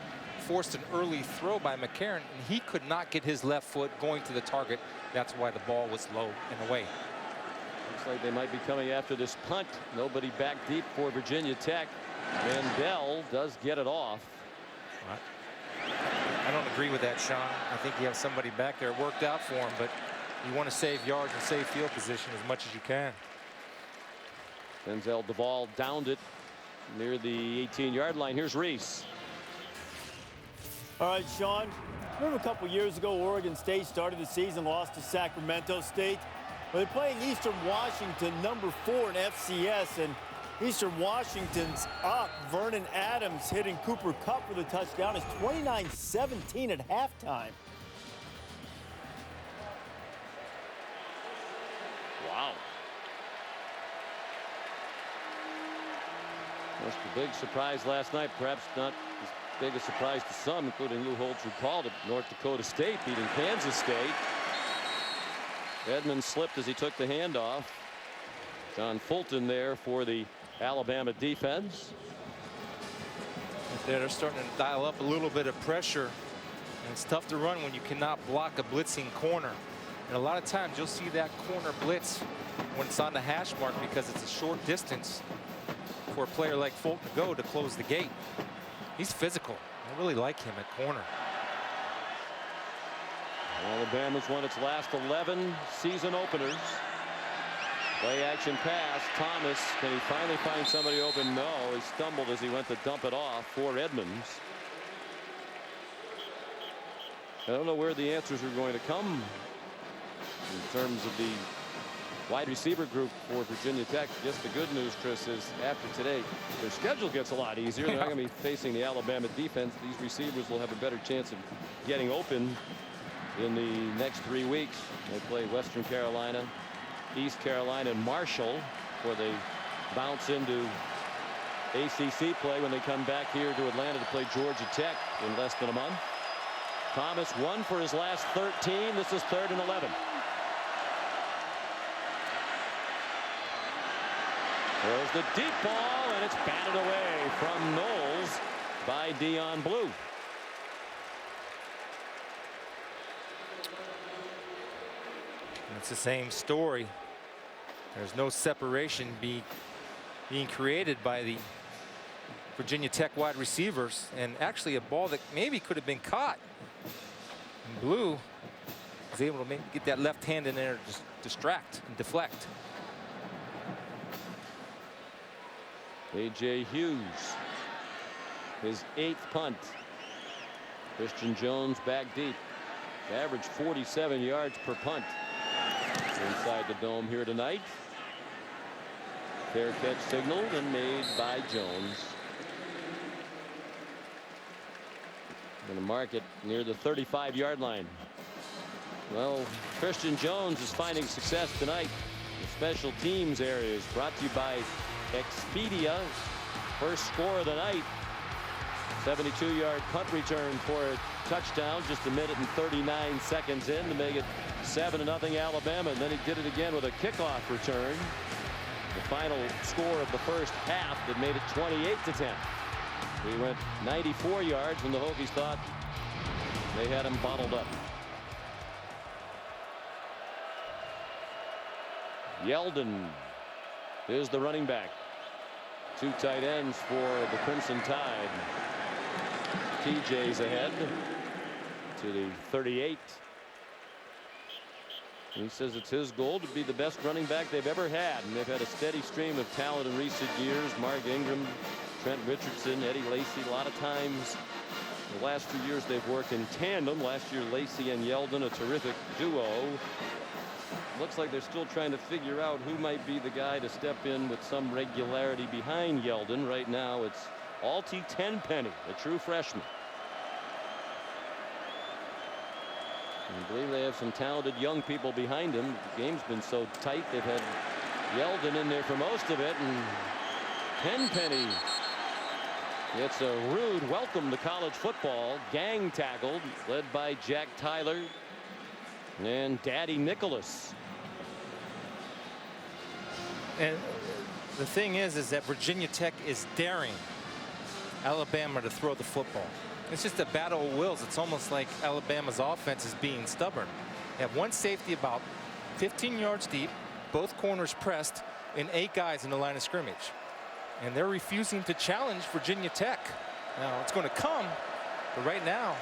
forced an early throw by McCarron, and he could not get his left foot going to the target. That's why the ball was low and away. Looks like they might be coming after this punt. Nobody back deep for Virginia Tech. Mandel does get it off. I don't agree with that, Sean. I think you have somebody back there worked out for him, but you want to save yards and save field position as much as you can. Denzel Duvall downed it near the 18-yard line. Here's Reese. All right, Sean, Remember a couple years ago, Oregon State started the season, lost to Sacramento State. Well, they're playing Eastern Washington, number 4 in FCS, and Eastern Washington's up. Vernon Adams hitting Cooper Kupp for the touchdown. It's 29-17 at halftime. Wow. Just a big surprise last night. Perhaps not as big a surprise to some, including Lou Holtz, who called it. North Dakota State beating Kansas State. Edmonds slipped as he took the handoff. John Fulton there for the Alabama defense. They're starting to dial up a little bit of pressure. And it's tough to run when you cannot block a blitzing corner. And a lot of times you'll see that corner blitz when it's on the hash mark because it's a short distance for a player like Fulton to go to close the gate. He's physical. I really like him at corner. Alabama's won its last 11 season openers. Play action pass. Thomas, can he finally find somebody open? No, he stumbled as he went to dump it off for Edmonds. I don't know where the answers are going to come in terms of the wide receiver group for Virginia Tech. Just the good news, Chris, is after today, their schedule gets a lot easier. They're not going to be facing the Alabama defense. These receivers will have a better chance of getting open in the next 3 weeks. They play Western Carolina, East Carolina, and Marshall, where they bounce into ACC play when they come back here to Atlanta to play Georgia Tech in less than a month. Thomas 1 for his last 13. This is 3rd and 11. There's the deep ball, and it's batted away from Knowles by Dion Blue. It's the same story. There's no separation being created by the Virginia Tech wide receivers, and actually a ball that maybe could have been caught. And Blue was able to get that left hand in there to just distract and deflect. A.J. Hughes, his 8th punt. Christian Jones back deep. Average 47 yards per punt inside the dome here tonight. Fair catch signaled and made by Jones. Going to mark it near the 35-yard line. Well, Christian Jones is finding success tonight. The special teams areas brought to you by Expedia. First score of the night. 72-yard punt return for a touchdown just 1 minute and 39 seconds in to make it 7-0 Alabama. And then he did it again with a kickoff return. The final score of the first half that made it 28-10. He went 94 yards when the Hokies thought they had him bottled up. Yeldon is the running back. 2 tight ends for the Crimson Tide. TJ's ahead to the 38. He says it's his goal to be the best running back they've ever had, and they've had a steady stream of talent in recent years. Mark Ingram, Trent Richardson, Eddie Lacy. A lot of times the last few years they've worked in tandem. Last year Lacy and Yeldon, a terrific duo. Looks like they're still trying to figure out who might be the guy to step in with some regularity behind Yeldon. Right now it's Alti Tenpenny, a true freshman. I believe they have some talented young people behind him. The game's been so tight. They've had Yeldon in there for most of it, and Tenpenny gets a rude welcome to college football. Gang tackled, led by Jack Tyler and Daddy Nicholas. And the thing is that Virginia Tech is daring Alabama to throw the football. It's just a battle of wills. It's almost like Alabama's offense is being stubborn. They have one safety about 15 yards deep, both corners pressed, and 8 guys in the line of scrimmage. And they're refusing to challenge Virginia Tech. Now, it's going to come, but right now,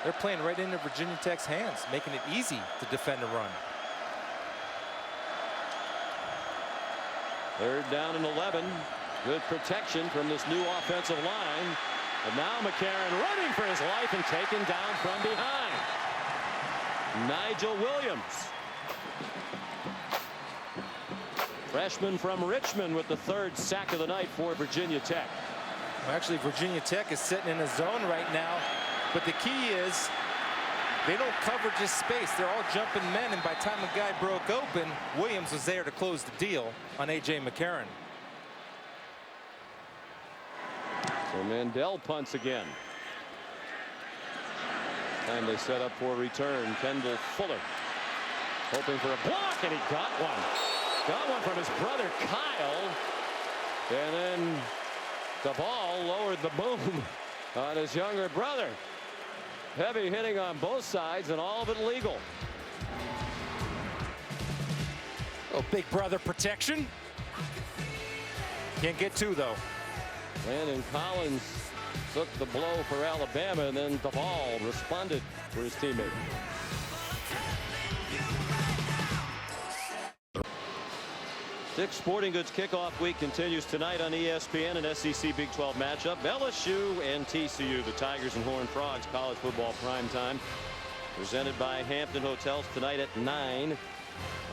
they're playing right into Virginia Tech's hands, making it easy to defend a run. 3rd down and 11. Good protection from this new offensive line. And now McCarron running for his life and taken down from behind. Nigel Williams. Freshman from Richmond with the 3rd sack of the night for Virginia Tech. Well, actually, Virginia Tech is sitting in a zone right now. But the key is they don't cover just space. They're all jumping men. And by the time a guy broke open, Williams was there to close the deal on A.J. McCarron. So Mandel punts again. Time they set up for a return. Kendall Fuller hoping for a block, and he got one. Got one from his brother Kyle. And then the ball lowered the boom on his younger brother. Heavy hitting on both sides and all of it legal. Oh, big brother protection. Can't get two though. Landon Collins took the blow for Alabama, and then the ball responded for his teammate. Dick's Sporting Goods Kickoff Week continues tonight on ESPN, an SEC Big 12 matchup. LSU and TCU, the Tigers and Horned Frogs college football primetime. Presented by Hampton Hotels tonight at 9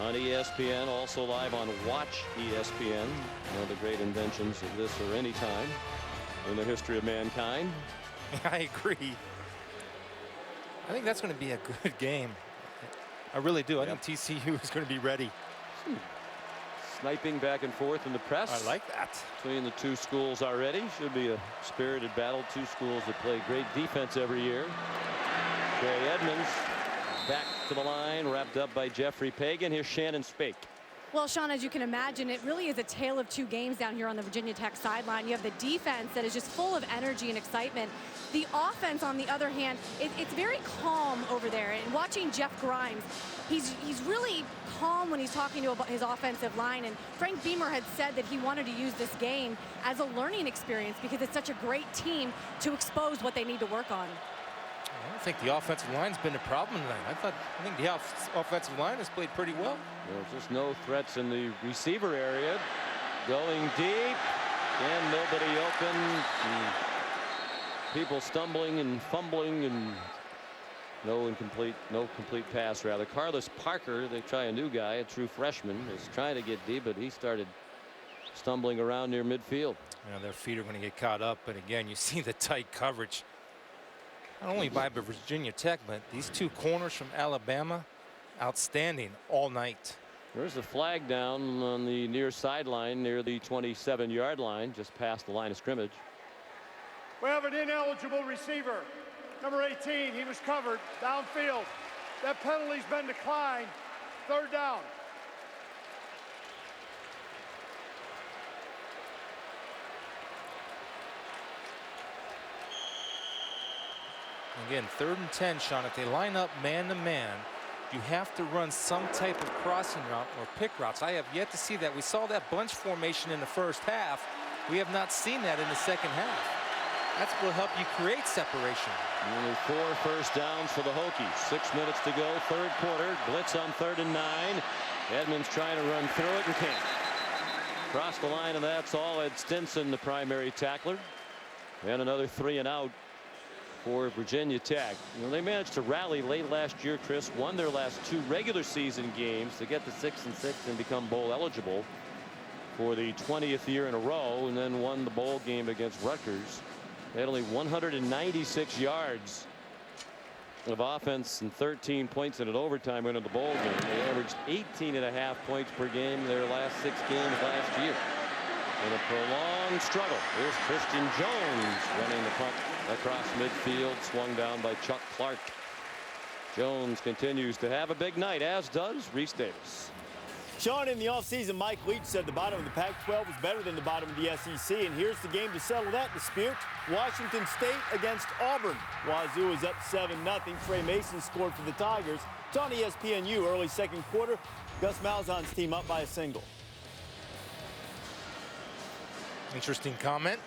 on ESPN. Also live on Watch ESPN. One of the great inventions of this or any time in the history of mankind. I agree. I think that's going to be a good game. I really do. I think TCU is going to be ready. Sniping back and forth in the press. I like that. Between the two schools already. Should be a spirited battle. Two schools that play great defense every year. Trey Edmonds back to the line, wrapped up by Jeffrey Pagan. Here's Shannon Spake. Well, Sean, as you can imagine, it really is a tale of two games down here on the Virginia Tech sideline. You have the defense that is just full of energy and excitement. The offense, on the other hand, it's very calm over there. And watching Jeff Grimes, he's really calm when he's talking to his offensive line. And Frank Beamer had said that he wanted to use this game as a learning experience because it's such a great team to expose what they need to work on. I don't think the offensive line's been a problem tonight. I think the offensive line has played pretty well. There's just no threats in the receiver area. Going deep, and nobody open. And people stumbling and fumbling, and no complete pass rather. Carlos Parker, they try a new guy, a true freshman, is trying to get deep, but he started stumbling around near midfield. Their feet are going to get caught up, but again, you see the tight coverage. Not only by Virginia Tech, but these two corners from Alabama, outstanding all night. There's a flag down on the near sideline near the 27-yard line, just past the line of scrimmage. We have an ineligible receiver. Number 18, he was covered downfield. That penalty's been declined. 3rd down. Again, 3rd and 10, Sean. If they line up man-to-man, you have to run some type of crossing route or pick routes. I have yet to see that. We saw that bunch formation in the first half. We have not seen that in the second half. That's what will help you create separation. Only 4 first downs for the Hokies. 6 minutes to go, 3rd quarter. Blitz on 3rd and 9. Edmonds trying to run through it and can't. Across the line, and that's all. Ed Stinson, the primary tackler. And another 3 and out for Virginia Tech. They managed to rally late last year, Chris, won their last 2 regular season games to get to 6-6 and become bowl eligible for the 20th year in a row, and then won the bowl game against Rutgers. They had only 196 yards of offense and 13 points in an overtime win in the bowl game. They averaged 18.5 points per game their last 6 games last year. In a prolonged struggle, here's Christian Jones running the punt across midfield, swung down by Chuck Clark. Jones continues to have a big night, as does Reese Davis. Sean, in the offseason, Mike Leach said the bottom of the Pac-12 was better than the bottom of the SEC, and here's the game to settle that dispute. Washington State against Auburn. Wazoo is up 7-0. Trey Mason scored for the Tigers. It's on ESPNU early 2nd quarter. Gus Malzahn's team up by a single. Interesting comment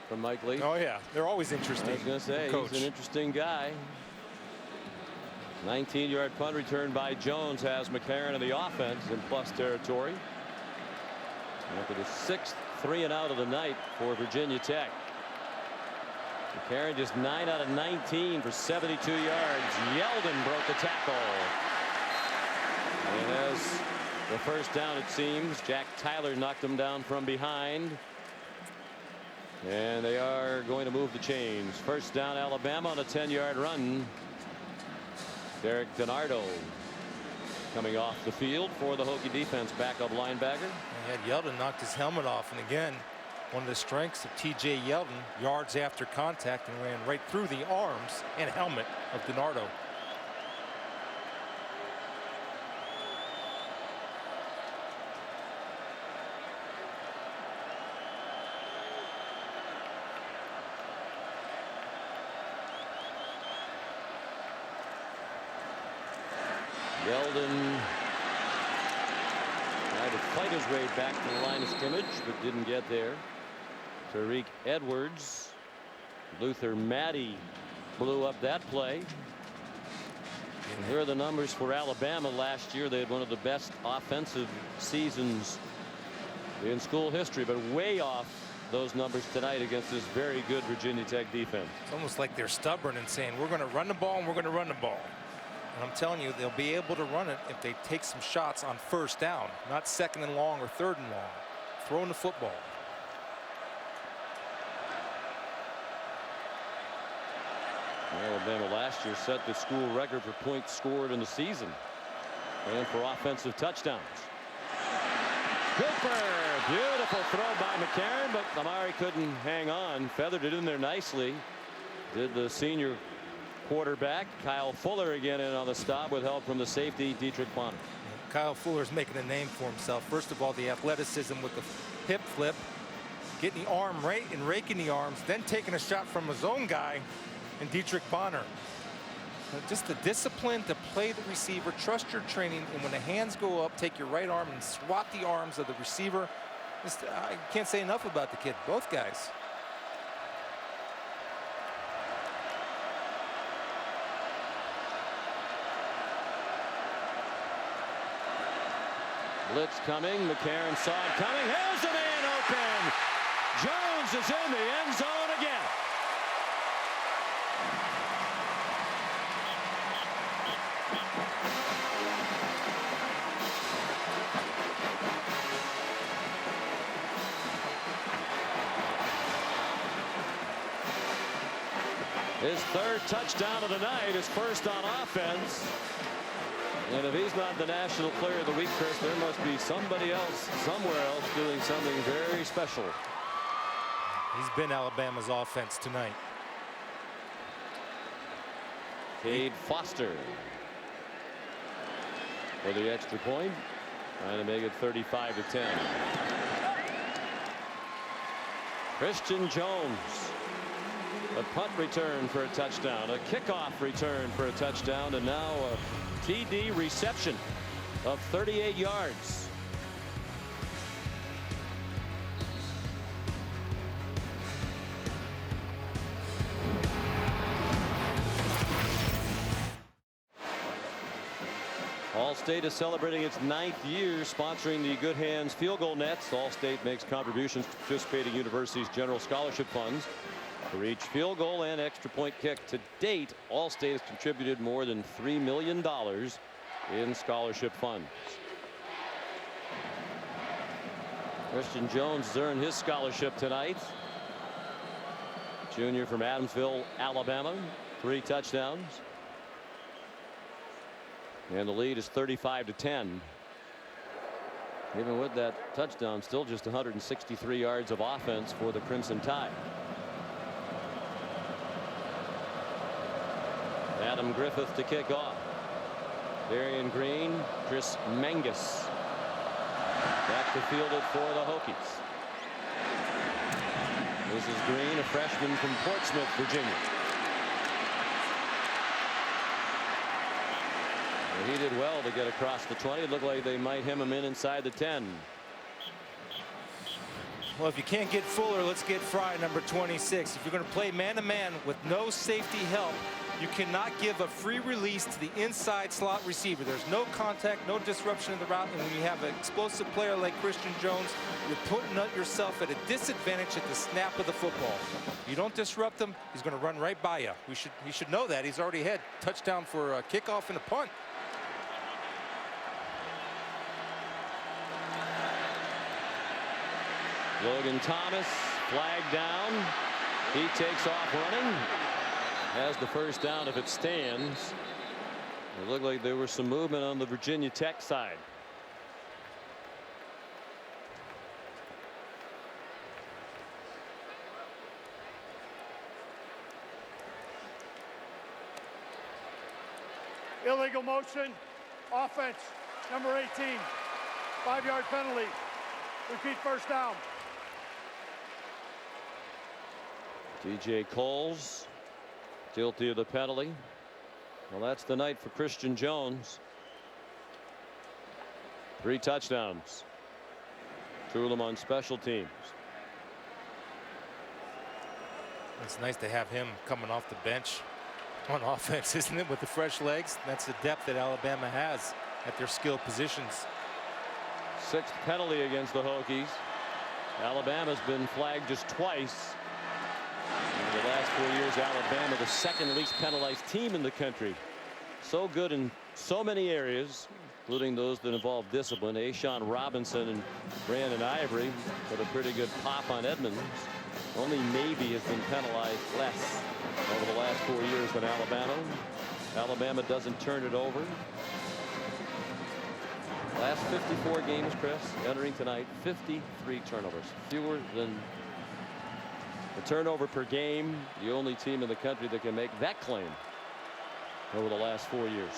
from Mike Lee. Oh yeah, they're always interesting. I was going to say, Coach. He's an interesting guy. 19-yard punt return by Jones has McCarron in the offense in plus territory. After the 6th 3 and out of the night for Virginia Tech. McCarron just 9 out of 19 for 72 yards. Yeldon broke the tackle. And as the first down, it seems, Jack Tyler knocked him down from behind. And they are going to move the chains. First down, Alabama on a 10-yard run. Derek DiNardo coming off the field for the Hokie defense, backup linebacker. And Yeldon knocked his helmet off, and again, one of the strengths of T.J. Yeldon, yards after contact, and ran right through the arms and helmet of DiNardo. Yeldon tried to fight his way back to the line of scrimmage, but didn't get there. Tariq Edwards, Luther Maddie blew up that play. And here are the numbers for Alabama last year. They had one of the best offensive seasons in school history, but way off those numbers tonight against this very good Virginia Tech defense. It's almost like they're stubborn and saying, we're going to run the ball and we're going to run the ball. And I'm telling you, they'll be able to run it if they take some shots on first down, not second and long or third and long. Throwing the football. Alabama last year set the school record for points scored in the season and for offensive touchdowns. Cooper, beautiful throw by McCarron, but Amari couldn't hang on. Feathered it in there nicely. Did the senior quarterback. Kyle Fuller again in on the stop with help from the safety Dietrich Bonner. Kyle Fuller's making a name for himself. First of all, the athleticism with the hip flip, getting the arm right and raking the arms, then taking a shot from his own guy and Dietrich Bonner. Just the discipline to play the receiver, trust your training, and when the hands go up, take your right arm and swat the arms of the receiver. I can't say enough about the kid, both guys. Blitz coming. McCarron saw it coming. Here's the man open. Jones is in the end zone again. His third touchdown of the night, his first on offense. And if he's not the National Player of the Week, Chris, there must be somebody else somewhere else doing something very special. He's been Alabama's offense tonight. Cade Foster for the extra point, trying to make it 35-10. Christian Jones, a punt return for a touchdown, a kickoff return for a touchdown, and now a TD reception of 38 yards. Allstate is celebrating its 9th year sponsoring the Good Hands Field Goal Nets. Allstate makes contributions to participating universities' general scholarship funds for each field goal and extra point kick. To date, Allstate has contributed more than $3 million in scholarship funds. Christian Jones has earned his scholarship tonight. Junior from Adamsville, Alabama, 3 touchdowns. And the lead is 35-10. Even with that touchdown, still just 163 yards of offense for the Crimson Tide. Adam Griffith to kick off. Darian Green, Chris Mangus back to field it for the Hokies. This is Green, a freshman from Portsmouth, Virginia. And he did well to get across the 20. It looked like they might hem him in inside the 10. Well, if you can't get Fuller, let's get Fry, number 26. If you're going to play man-to-man with no safety help, You cannot give a free release to the inside slot receiver. There's no contact, no disruption of the route, and when you have an explosive player like Christian Jones, you're putting yourself at a disadvantage at the snap of the football. You don't disrupt him, he's going to run right by you. He should know that. He's already had touchdown for a kickoff and a punt. Logan Thomas flagged down. He takes off running. Has the first down if it stands. It looked like there was some movement on the Virginia Tech side. Illegal motion, offense, number 18, 5-yard penalty. Repeat first down. DJ Coles guilty of the penalty. Well, that's the night for Christian Jones. 3 touchdowns. 2 of them on special teams. It's nice to have him coming off the bench on offense, isn't it, with the fresh legs? That's the depth that Alabama has at their skill positions. 6th penalty against the Hokies. Alabama's been flagged just twice. In the last 4 years, Alabama, the 2nd least penalized team in the country. So good in so many areas, including those that involve discipline. Ashawn Robinson and Brandon Ivory put a pretty good pop on Edmonds. Only Navy has been penalized less over the last 4 years than Alabama. Alabama doesn't turn it over. Last 54 games, Chris, entering tonight, 53 turnovers, fewer than a turnover per game. The only team in the country that can make that claim over the last 4 years.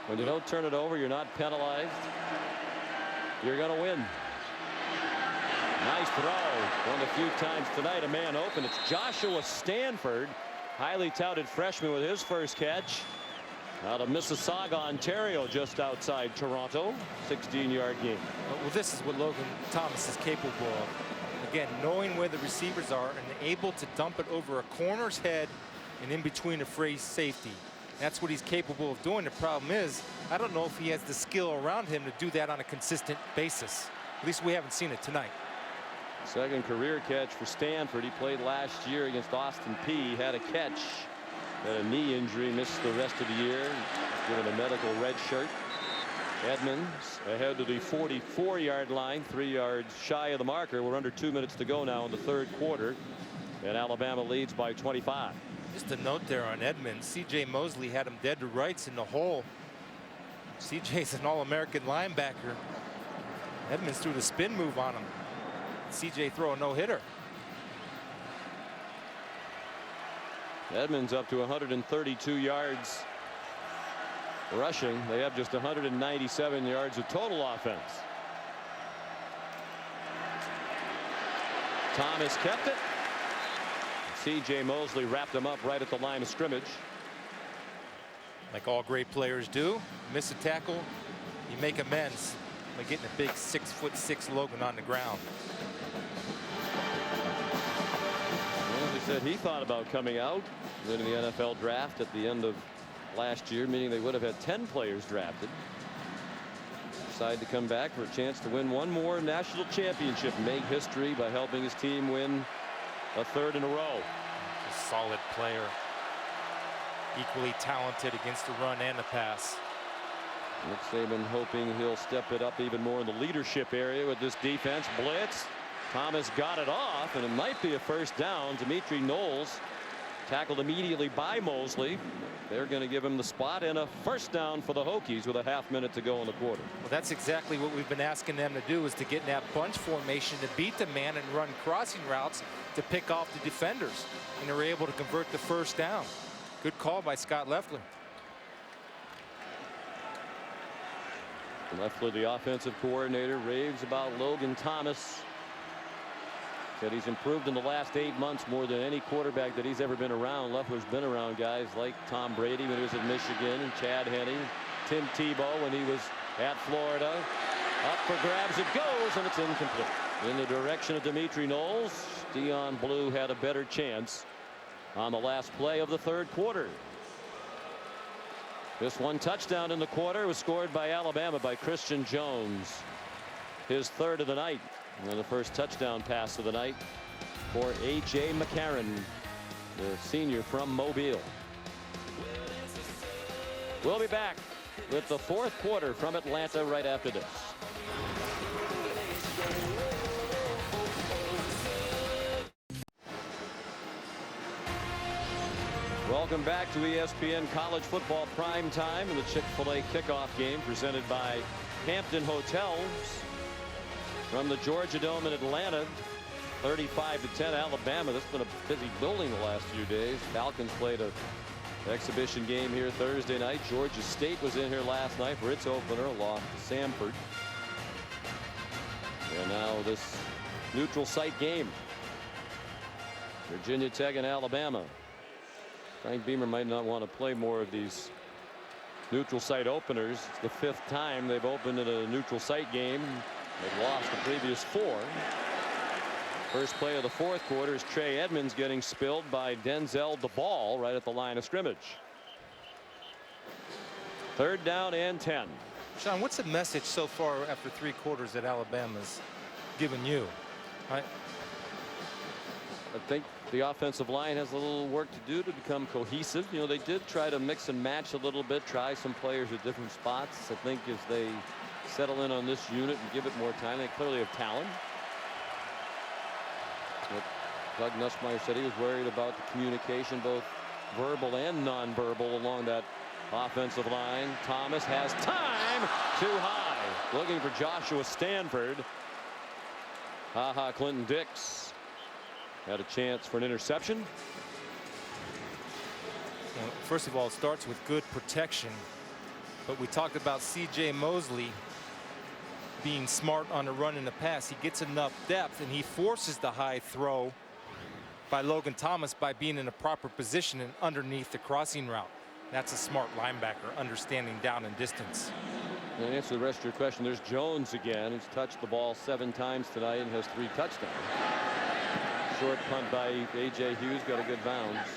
When you don't turn it over, you're not penalized, you're going to win. Nice throw. One of the few times tonight a man open. It's Joshua Stanford, highly touted freshman, with his first catch out of Mississauga, Ontario, just outside Toronto. 16-yard gain. Well, this is what Logan Thomas is capable of. Again, knowing where the receivers are and able to dump it over a corner's head and in between a phrase safety. That's what he's capable of doing. The problem is, I don't know if he has the skill around him to do that on a consistent basis. At least we haven't seen it tonight. 2nd career catch for Stanford. He played last year against Austin Peay. Had a catch, had a knee injury, missed the rest of the year, given a medical red shirt. Edmonds ahead to the 44-yard line, 3 yards shy of the marker. We're under 2 minutes to go now in the 3rd quarter, and Alabama leads by 25. Just a note there on Edmonds. C.J. Mosley had him dead to rights in the hole. C.J.'s an All-American linebacker. Edmonds threw the spin move on him. C.J. throw a no-hitter. Edmonds up to 132 yards rushing. They have just 197 yards of total offense. Thomas kept it. C.J. Mosley wrapped him up right at the line of scrimmage. Like all great players do, miss a tackle, you make amends by getting a big 6'6" Logan on the ground. Well, he said he thought about coming out in the NFL draft at the end of last year, meaning they would have had 10 players drafted. Decided to come back for a chance to win one more national championship, make history by helping his team win a 3rd in a row. A solid player, equally talented against the run and the pass. Nick Saban hoping he'll step it up even more in the leadership area with this defense. Blitz. Thomas got it off, and it might be a first down. Dimitri Knowles tackled immediately by Mosley. They're going to give him the spot, and a first down for the Hokies with a half minute to go in the quarter. Well, that's exactly what we've been asking them to do, is to get in that bunch formation to beat the man and run crossing routes to pick off the defenders. And they're able to convert the first down. Good call by Scott Leffler. Leffler, the offensive coordinator, raves about Logan Thomas. Said he's improved in the last 8 months more than any quarterback that he's ever been around. Leffler's been around guys like Tom Brady when he was at Michigan, and Chad Henne, Tim Tebow when he was at Florida. Up for grabs it goes, and it's incomplete. In the direction of Dimitri Knowles. Dion Blue had a better chance on the last play of the 3rd quarter. This one touchdown in the quarter was scored by Alabama by Christian Jones. His third of the night. And the first touchdown pass of the night for A.J. McCarron, the senior from Mobile. We'll be back with the fourth quarter from Atlanta right after this. Welcome back to ESPN College Football Prime Time and the Chick-Fil-A Kickoff Game presented by Hampton Hotels from the Georgia Dome in Atlanta. 35-10 Alabama. This has been a busy building the last few days. Falcons played an exhibition game here Thursday night. Georgia State was in here last night for its opener, lost to Samford. And now this neutral site game. Virginia Tech and Alabama. Frank Beamer might not want to play more of these neutral site openers. It's the fifth time they've opened in a neutral site game. They've lost the previous four. First play of the fourth quarter is Trey Edmonds getting spilled by Denzel DeBall right at the line of scrimmage. Third down and 10. Sean, what's the message so far after 3 quarters that Alabama's given you? I think the offensive line has a little work to do to become cohesive. You know, they did try to mix and match a little bit, try some players at different spots. I think as they settle in on this unit and give it more time, they clearly have talent. But Doug Nussmeier said he was worried about the communication, both verbal and nonverbal, along that offensive line. Thomas has time, too high, looking for Joshua Stanford. Clinton Dix had a chance for an interception. Well, first of all, it starts with good protection, but we talked about C.J. Mosley being smart on the run and the pass. He gets enough depth and he forces the high throw by Logan Thomas by being in a proper position and underneath the crossing route. That's a smart linebacker, understanding down and distance. And to answer the rest of your question, there's Jones again. He's touched the ball 7 times tonight and has 3 touchdowns. Short punt by A.J. Hughes, got a good bounce.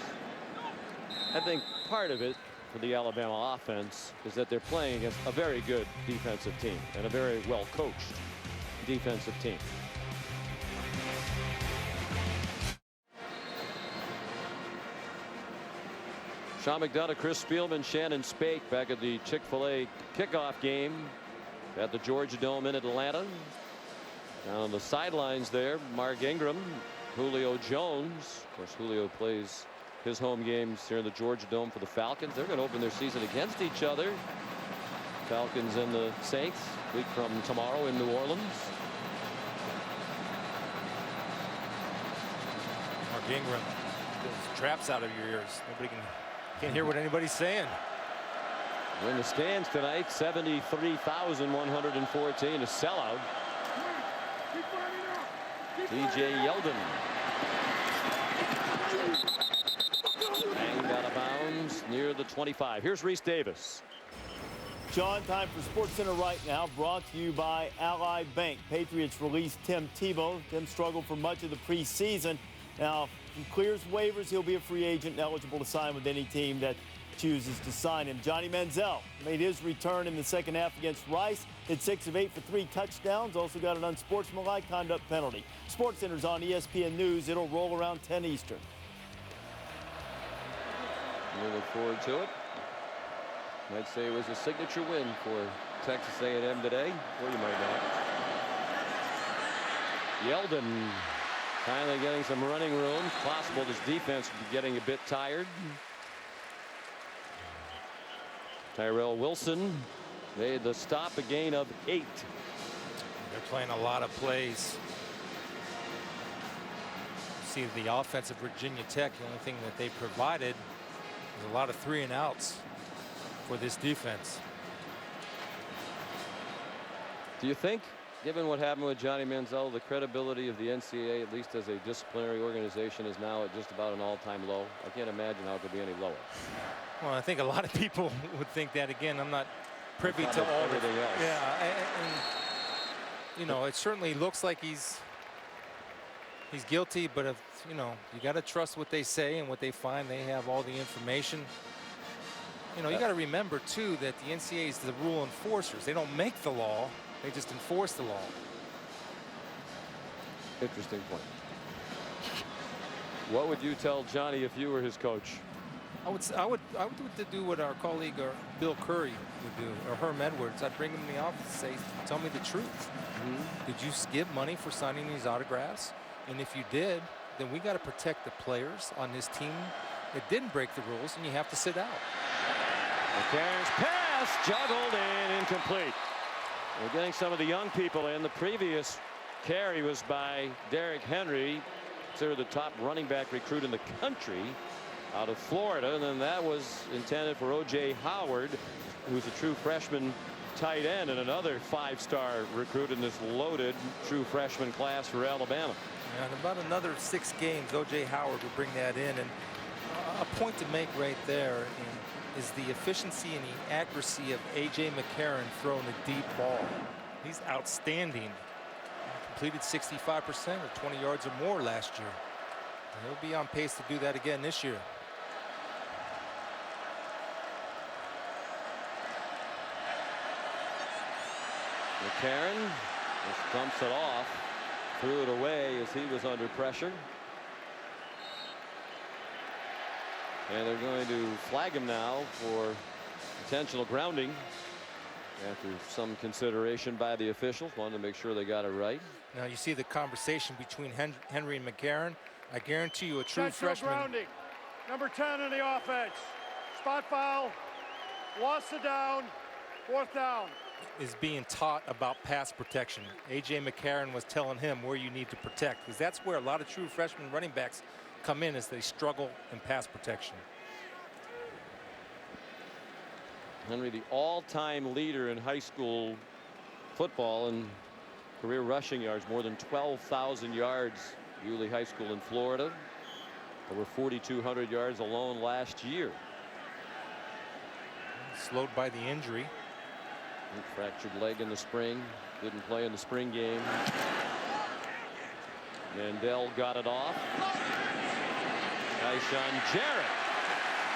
I think part of it for the Alabama offense is that they're playing against a very good defensive team and a very well coached defensive team. Sean McDonough, Chris Spielman, Shannon Spake back at the Chick-fil-A kickoff game at the Georgia Dome in Atlanta. Down on the sidelines there, Mark Ingram, Julio Jones. Of course, Julio plays his home games here in the Georgia Dome for the Falcons. They're going to open their season against each other. Falcons and the Saints a week from tomorrow in New Orleans. Mark Ingram, those traps out of your ears. Nobody can't hear what anybody's saying. In the stands tonight, 73,114, a sellout. DJ Yeldon. Banged out of bounds near the 25. Here's Reese Davis. John, time for SportsCenter right now, brought to you by Ally Bank. Patriots released Tim Tebow. Tim struggled for much of the preseason. Now, he clears waivers. He'll be a free agent and eligible to sign with any team that chooses to sign him. Johnny Manziel made his return in the second half against Rice. Hit 6 of 8 for 3 touchdowns. Also got an unsportsmanlike conduct penalty. SportsCenter's on ESPN News. It'll roll around 10 Eastern. We look forward to it. Might say it was a signature win for Texas A&M today, or you might not. Yeldon finally getting some running room. Possible this defense would be getting a bit tired. Tyrell Wilson made the stop, a gain of 8. They're playing a lot of plays. See the offense of Virginia Tech, the only thing that they provided was a lot of 3 and outs for this defense. Do you think, given what happened with Johnny Manziel, the credibility of the NCAA, at least as a disciplinary organization, is now at just about an all-time low? I can't imagine how it could be any lower. Well, I think a lot of people would think that. Again, I'm not privy to all everything else. Yeah, and you know, it certainly looks like he's guilty, but if you know, you got to trust what they say and what they find. They have all the information. You know, you got to remember, too, that the NCAA is the rule enforcers. They don't make the law. They just enforce the law. Interesting point. What would you tell Johnny if you were his coach? I would do what our colleague Bill Curry would do, or Herm Edwards. I'd bring him in the office and say, tell me the truth. Did you skip money for signing these autographs? And if you did, then we got to protect the players on this team that didn't break the rules, and you have to sit out. McCarron's pass juggled and incomplete. We're getting some of the young people in. The previous carry was by Derrick Henry, considered the top running back recruit in the country out of Florida, and then that was intended for O.J. Howard, who's a true freshman tight end and another 5-star recruit in this loaded true freshman class for Alabama. Yeah, in about another 6 games, O.J. Howard will bring that in. And a point to make right there is the efficiency and the accuracy of A.J. McCarron throwing the deep ball. He's outstanding. Completed 65% or 20 yards or more last year. And he'll be on pace to do that again this year. McCarron just dumps it off, threw it away as he was under pressure. And they're going to flag him now for intentional grounding after some consideration by the officials. Wanted to make sure they got it right. Now you see the conversation between Henry and McCarron. I guarantee you a true freshman. Grounding. Number 10 in the offense. Spot foul. Lost the down. 4th down. Is being taught about pass protection. A.J. McCarron was telling him where you need to protect, because that's where a lot of true freshman running backs come in, as they struggle in pass protection. Henry, the all-time leader in high school football and career rushing yards, more than 12,000 yards. Yulee High School in Florida, over 4,200 yards alone last year. Slowed by the injury. Fractured leg in the spring, didn't play in the spring game. Mandel got it off. Tyshawn Jarrett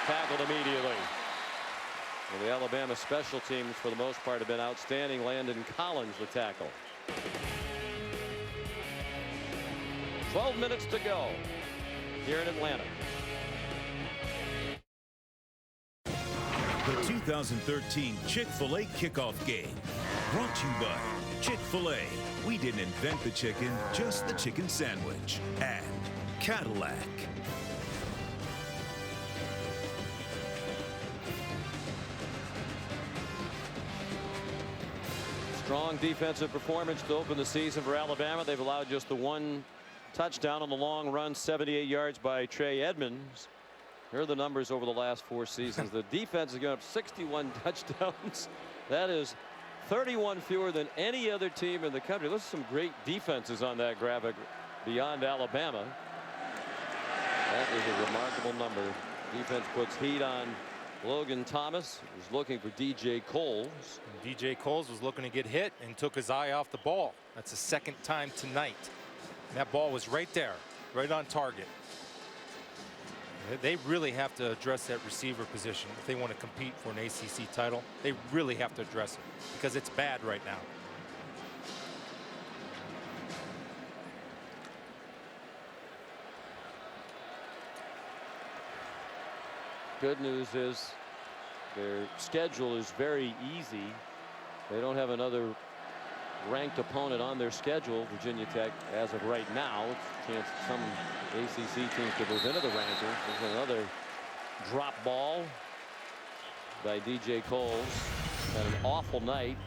tackled immediately. Well, the Alabama special teams for the most part have been outstanding. Landon Collins the tackle. 12 minutes to go here in Atlanta. The 2013 Chick-Fil-A Kickoff Game. Brought to you by Chick-fil-A. We didn't invent the chicken, just the chicken sandwich. And Cadillac. Strong defensive performance to open the season for Alabama. They've allowed just the 1 touchdown on the long run, 78 yards by Trey Edmonds. Here are the numbers over the last 4 seasons. The defense has given up 61 touchdowns. That is 31 fewer than any other team in the country. There's some great defenses on that graphic beyond Alabama. That is a remarkable number. Defense puts heat on Logan Thomas, who's looking for DJ Coles. DJ Coles was looking to get hit and took his eye off the ball. That's the 2nd time tonight. And that ball was right there, right on target. They really have to address that receiver position if they want to compete for an ACC title. They really have to address it, because it's bad right now. Good news is their schedule is very easy. They don't have another ranked opponent on their schedule. Virginia Tech, as of right now, it's a chance that some ACC teams could move into the rankings. There's another drop ball by DJ Coles. Had an awful night.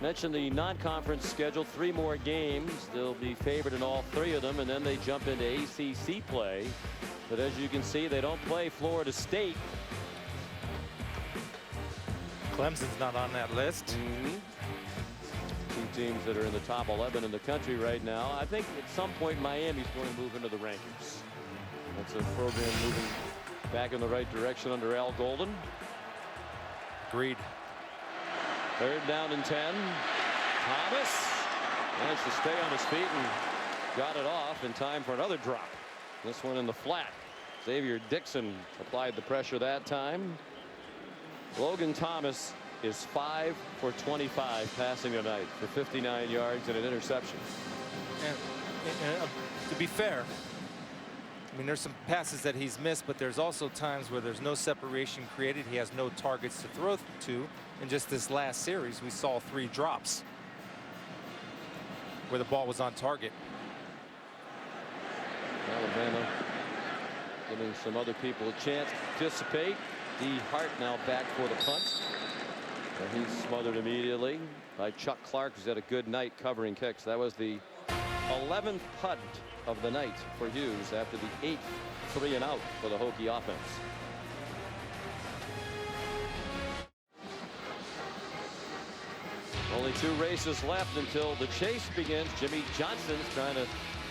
Mentioned the non-conference schedule, 3 more games. They'll be favored in all 3 of them, and then they jump into ACC play. But as you can see, they don't play Florida State. Clemson's not on that list. 2 teams that are in the top 11 in the country right now. I think at some point Miami's going to move into the rankings. That's a program moving back in the right direction under Al Golden. Agreed. 3rd down and 10. Thomas managed to stay on his feet and got it off in time for another drop. This one in the flat. Xavier Dixon applied the pressure that time. Logan Thomas is 5 for 25 passing tonight for 59 yards and an interception. And to be fair, I mean, there's some passes that he's missed, but there's also times where there's no separation created. He has no targets to throw to. In just this last series, we saw 3 drops where the ball was on target. Alabama giving some other people a chance to participate. D. Hart now back for the punt. And he's smothered immediately by Chuck Clark, who's had a good night covering kicks. That was the 11th punt of the night for Hughes after the 8th 3-and-out for the Hokie offense. Only 2 races left until the chase begins. Jimmy Johnson's trying to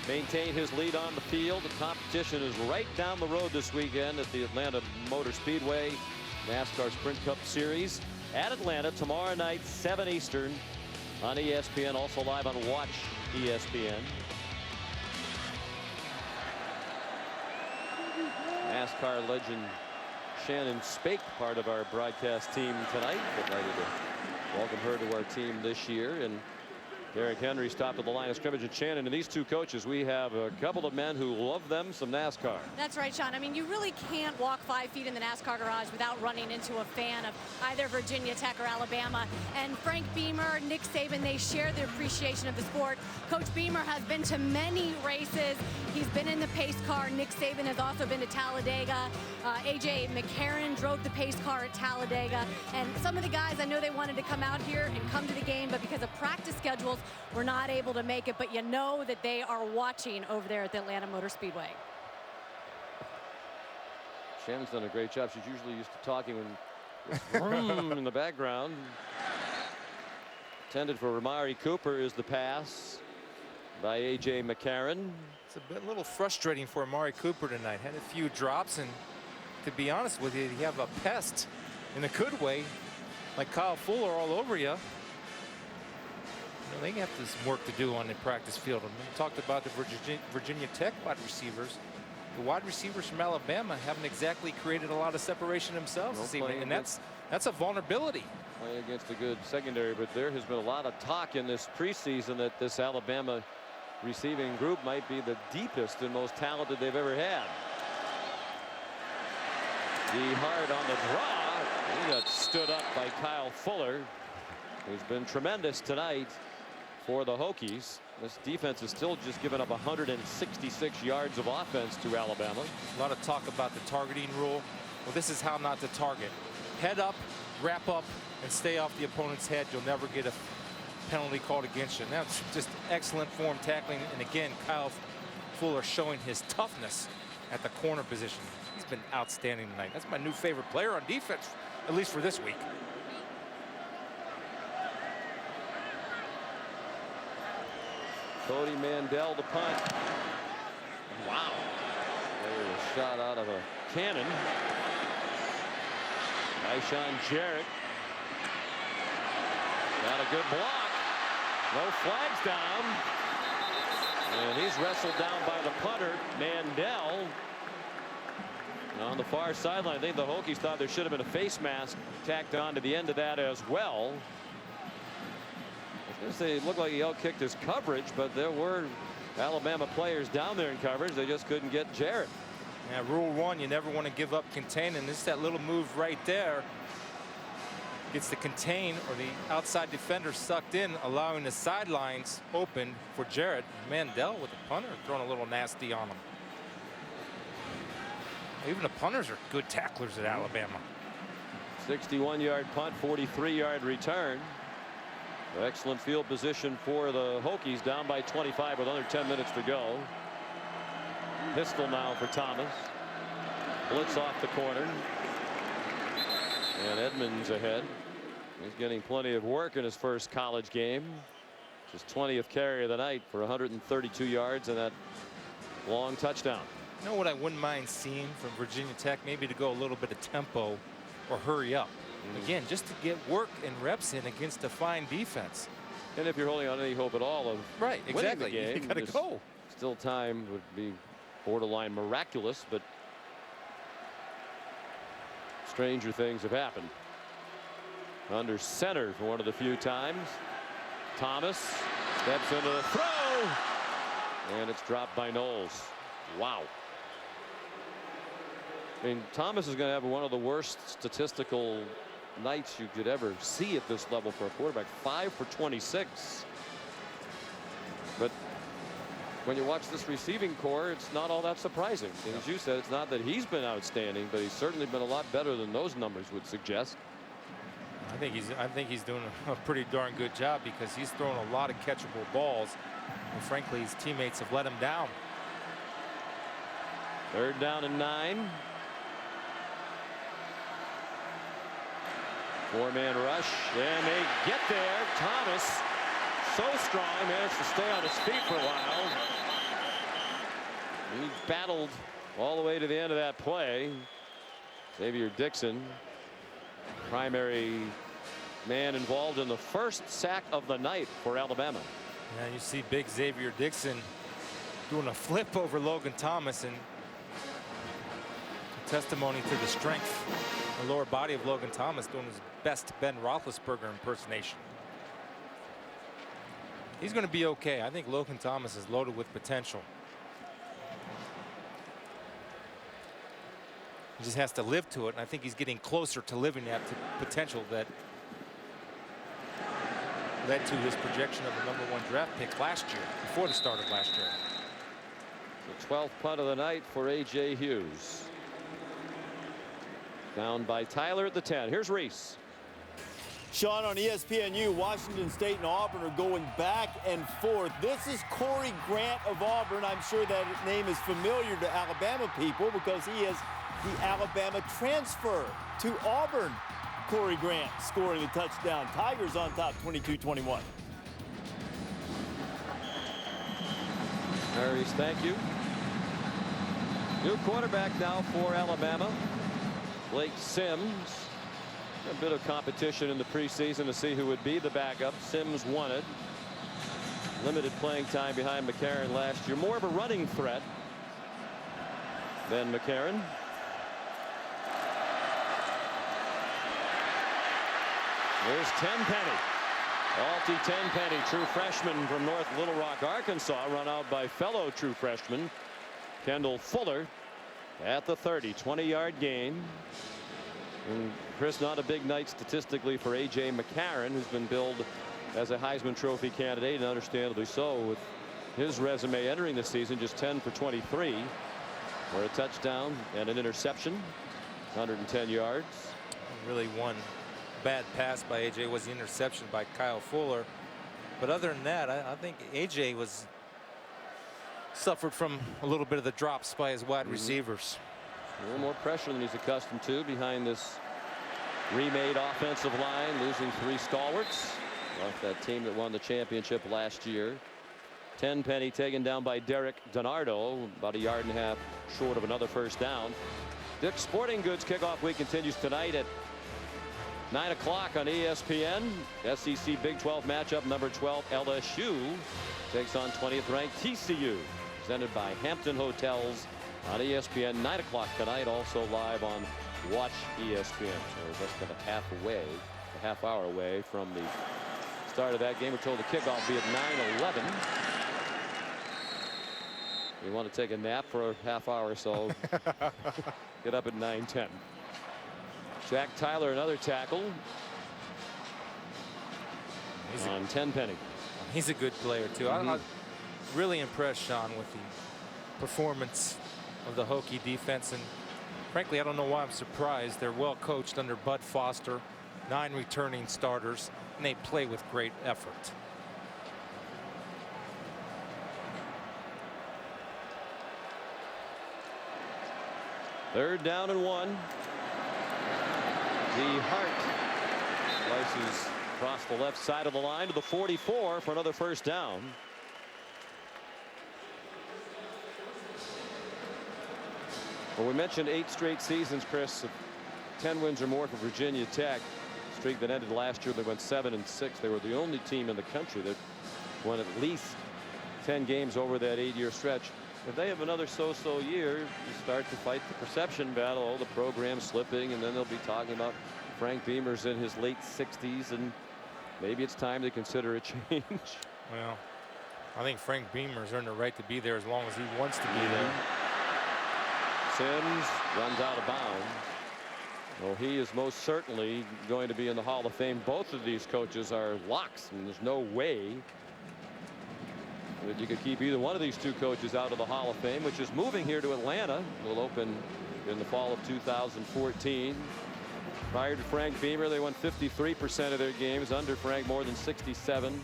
maintain his lead on the field. The competition is right down the road this weekend at the Atlanta Motor Speedway NASCAR Sprint Cup Series at Atlanta tomorrow night, 7 Eastern on ESPN, also live on Watch ESPN. NASCAR legend Shannon Spake, part of our broadcast team tonight. Delighted to welcome her to our team this year. And Derrick Henry stopped at the line of scrimmage at Shannon, and these 2 coaches, we have a couple of men who love them some NASCAR. That's right, Sean. I mean, you really can't walk 5 feet in the NASCAR garage without running into a fan of either Virginia Tech or Alabama. And Frank Beamer, Nick Saban, they share the appreciation of the sport. Coach Beamer has been to many races. He's been in the pace car. Nick Saban has also been to Talladega. A.J. McCarron drove the pace car at Talladega. And some of the guys, I know they wanted to come out here and come to the game, but because of practice schedules, were not able to make it. But you know that they are watching over there at the Atlanta Motor Speedway. Shannon's done a great job. She's usually used to talking when in the background. Intended for Ramari Cooper is the pass by A.J. McCarron. It's a little frustrating for Amari Cooper tonight. Had a few drops, and to be honest with you, you have a pest in a good way like Kyle Fuller all over you. They have some work to do on the practice field. And we talked about the Virginia Tech wide receivers. The wide receivers from Alabama haven't exactly created a lot of separation themselves this evening, and that's a vulnerability. Playing against a good secondary, but there has been a lot of talk in this preseason that this Alabama receiving group might be the deepest and most talented they've ever had. D. Hart on the draw. He got stood up by Kyle Fuller, who's been tremendous tonight for the Hokies. This defense is still just giving up 166 yards of offense to Alabama. A lot of talk about the targeting rule. Well, this is how not to target. Head up, wrap up, and stay off the opponent's head. You'll never get a penalty called against you. That's just excellent form tackling. And again, Kyle Fuller showing his toughness at the corner position. He's been outstanding tonight. That's my new favorite player on defense, at least for this week. Cody Mandel the punt. Wow. There's a shot out of a cannon. Tyshawn Jarrett. Got a good block. No flags down. And he's wrestled down by the punter, Mandel. On the far sideline, I think the Hokies thought there should have been a face mask tacked on to the end of that as well. I was going to say it looked like he outkicked his coverage, but there were Alabama players down there in coverage. They just couldn't get Jarrett. Yeah, rule 1, you never want to give up contain, and this that little move right there gets the contain or the outside defender sucked in, allowing the sidelines open for Jarrett. Mandel with the punter throwing a little nasty on him. Even the punters are good tacklers at Alabama. 61-yard punt, 43-yard return. Excellent field position for the Hokies, down by 25 with under 10 minutes to go. Pistol now for Thomas. Blitz off the corner. And Edmonds ahead. He's getting plenty of work in his first college game. Just 20th carry of the night for 132 yards and that long touchdown. You know what I wouldn't mind seeing from Virginia Tech? Maybe to go a little bit of tempo or hurry up. Again, just to get work and reps in against a fine defense. And if you're holding on any hope at all of winning the game, you gotta go. Still time would be borderline miraculous, but stranger things have happened. under center for one of the few times. Thomas steps into the throw, and it's dropped by Knowles. Wow. I mean, Thomas is going to have one of the worst statistical nights you could ever see at this level for a quarterback. 5 for 26. But when you watch this receiving core, it's not all that surprising. And as you said, it's not that he's been outstanding, but he's certainly been a lot better than those numbers would suggest. I think he's doing a pretty darn good job, because he's thrown a lot of catchable balls, and frankly his teammates have let him down. 3rd down and 9. 4-man rush, and they get there. Thomas, so strong, managed to stay on his feet for a while. He battled all the way to the end of that play. Xavier Dixon, primary man involved in the first sack of the night for Alabama. Yeah, you see big Xavier Dixon doing a flip over Logan Thomas, and testimony to the strength, the lower body of Logan Thomas, doing his best Ben Roethlisberger impersonation. He's going to be okay. I think Logan Thomas is loaded with potential. He just has to live to it, and I think he's getting closer to living that potential that led to his projection of the #1 draft pick last year, before the start of last year. The 12th punt of the night for A.J. Hughes. Down by Tyler at the 10. Here's Reese. Sean, on ESPNU, Washington State and Auburn are going back and forth. This is Corey Grant of Auburn. I'm sure that name is familiar to Alabama people, because he is the Alabama transfer to Auburn. Corey Grant scoring the touchdown. Tigers on top, 22-21. Harris, thank you. New quarterback now for Alabama, Blake Sims. A bit of competition in the preseason to see who would be the backup. Sims won it. Limited playing time behind McCarron last year. More of a running threat than McCarron. There's Tenpenny. Alty Tenpenny, true freshman from North Little Rock, Arkansas, run out by fellow true freshman Kendall Fuller at the 30. 20-yard gain. And Chris, not a big night statistically for A.J. McCarron, who's been billed as a Heisman Trophy candidate, and understandably so, with his resume entering the season. Just 10 for 23 for a touchdown and an interception. 110 yards. Really one bad pass by A.J. was the interception by Kyle Fuller. But other than that, I think A.J. suffered from a little bit of the drops by his wide receivers. A little more pressure than he's accustomed to behind this remade offensive line, losing 3 stalwarts off that team that won the championship last year. Tenpenny taken down by Derek DiNardo, about 1.5 yards short of another first down. Dick's Sporting Goods kickoff week continues tonight at 9 o'clock on ESPN. SEC Big 12 matchup, number 12 LSU takes on 20th ranked TCU, presented by Hampton Hotels on ESPN. 9 o'clock tonight, also live on Watch ESPN. So less than a half hour away from the start of that game. We're told the kickoff will be at 9:11. You want to take a nap for a half hour or so, get up at 9:10. Jack Tyler, another tackle on Tenpenny. He's a good player too. I'm really impressed, Sean, with the performance of the Hokie defense, and frankly I don't know why I'm surprised. They're well coached under Bud Foster, 9 returning starters, and they play with great effort. Third down and 1. The Hart slices across the left side of the line to the 44 for another first down. Well, we mentioned 8 straight seasons, Chris, of 10 wins or more for Virginia Tech. Streak that ended last year. They went 7-6. They were the only team in the country that won at least 10 games over that 8-year stretch. If they have another so-so year, you start to fight the perception battle. Oh, the program's slipping, and then they'll be talking about Frank Beamer's in his late 60s, and maybe it's time to consider a change. Well, I think Frank Beamer's earned the right to be there as long as he wants to be there. Sims runs out of bounds. Well, he is most certainly going to be in the Hall of Fame. Both of these coaches are locks, and there's no way that you could keep either one of these two coaches out of the Hall of Fame, which is moving here to Atlanta. Will open in the fall of 2014. Prior to Frank Beamer, they won 53% of their games. Under Frank, more than 67.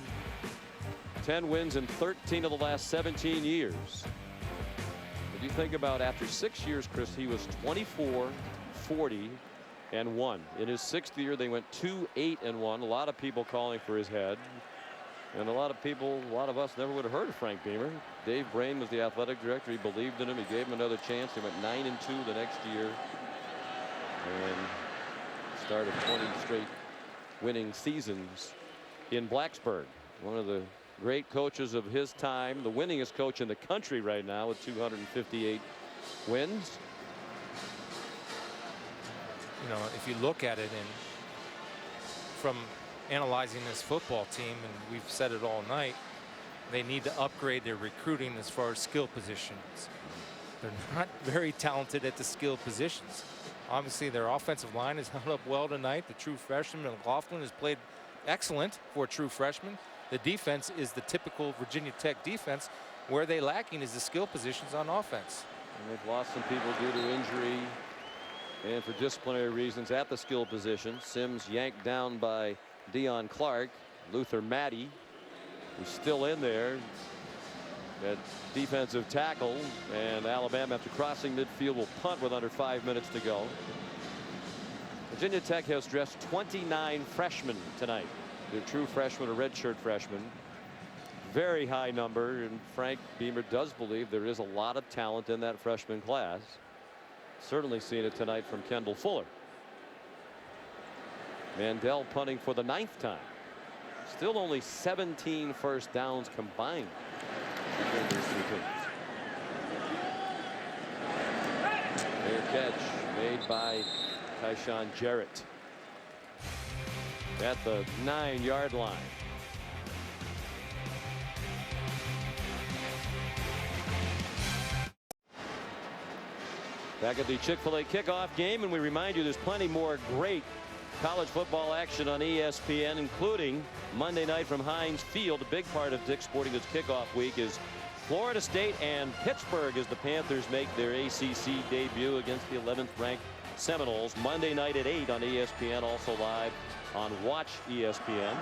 10 wins in 13 of the last 17 years. If you think about after 6 years, Chris, he was 24, 40, and 1. In his 6th year, they went 2-8-1. A lot of people calling for his head. And a lot of us never would have heard of Frank Beamer. Dave Brain was the athletic director. He believed in him. He gave him another chance. He went 9-2 the next year. And started 20 straight winning seasons in Blacksburg. One of the great coaches of his time, the winningest coach in the country right now with 258 wins. You know, if you look at it from analyzing this football team, and we've said it all night, they need to upgrade their recruiting as far as skill positions. They're not very talented at the skill positions. Obviously, their offensive line has held up well tonight. The true freshman McLaughlin has played excellent for a true freshman. The defense is the typical Virginia Tech defense. Where they lacking is the skill positions on offense. And they've lost some people due to injury and for disciplinary reasons at the skill position. Sims yanked down by Deion Clark. Luther Maddie, who's still in there at defensive tackle, and Alabama, after crossing midfield, will punt with under 5 minutes to go. Virginia Tech has dressed 29 freshmen tonight. They're true freshmen or redshirt freshmen. Very high number, and Frank Beamer does believe there is a lot of talent in that freshman class. Certainly seen it tonight from Kendall Fuller. Mandel punting for the 9th time. Still only 17 first downs combined between these two teams. Fair catch made by Tyshawn Jarrett at the 9-yard line. Back at the Chick-fil-A kickoff game, and we remind you there's plenty more great college football action on ESPN, including Monday night from Heinz Field. A big part of Dick's Sporting Goods kickoff week is Florida State and Pittsburgh as the Panthers make their ACC debut against the 11th ranked Seminoles. Monday night at 8 on ESPN, also live on Watch ESPN.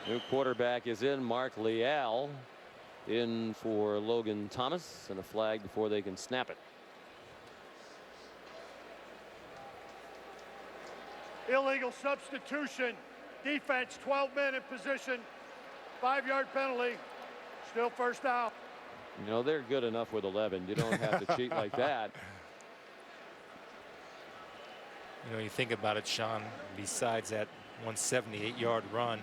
New quarterback is in, Mark Leal in for Logan Thomas, and a flag before they can snap it. Illegal substitution. Defense 12 men in position. 5-yard penalty. Still first down. You know, they're good enough with 11. You don't have to cheat like that. You know, you think about it, Sean, besides that 178-yard run,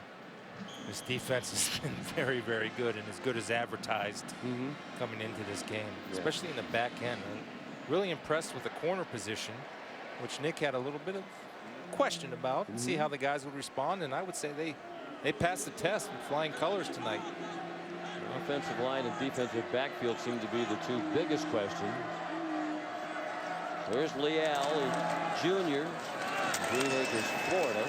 this defense has been very, very good, and as good as advertised coming into this game, especially in the back end. I'm really impressed with the corner position, which Nick had a little bit of question about, and see how the guys would respond, and I would say they passed the test with flying colors tonight. The offensive line and defensive backfield seem to be the two biggest questions. There's Leal, Jr., Green Acres, Florida.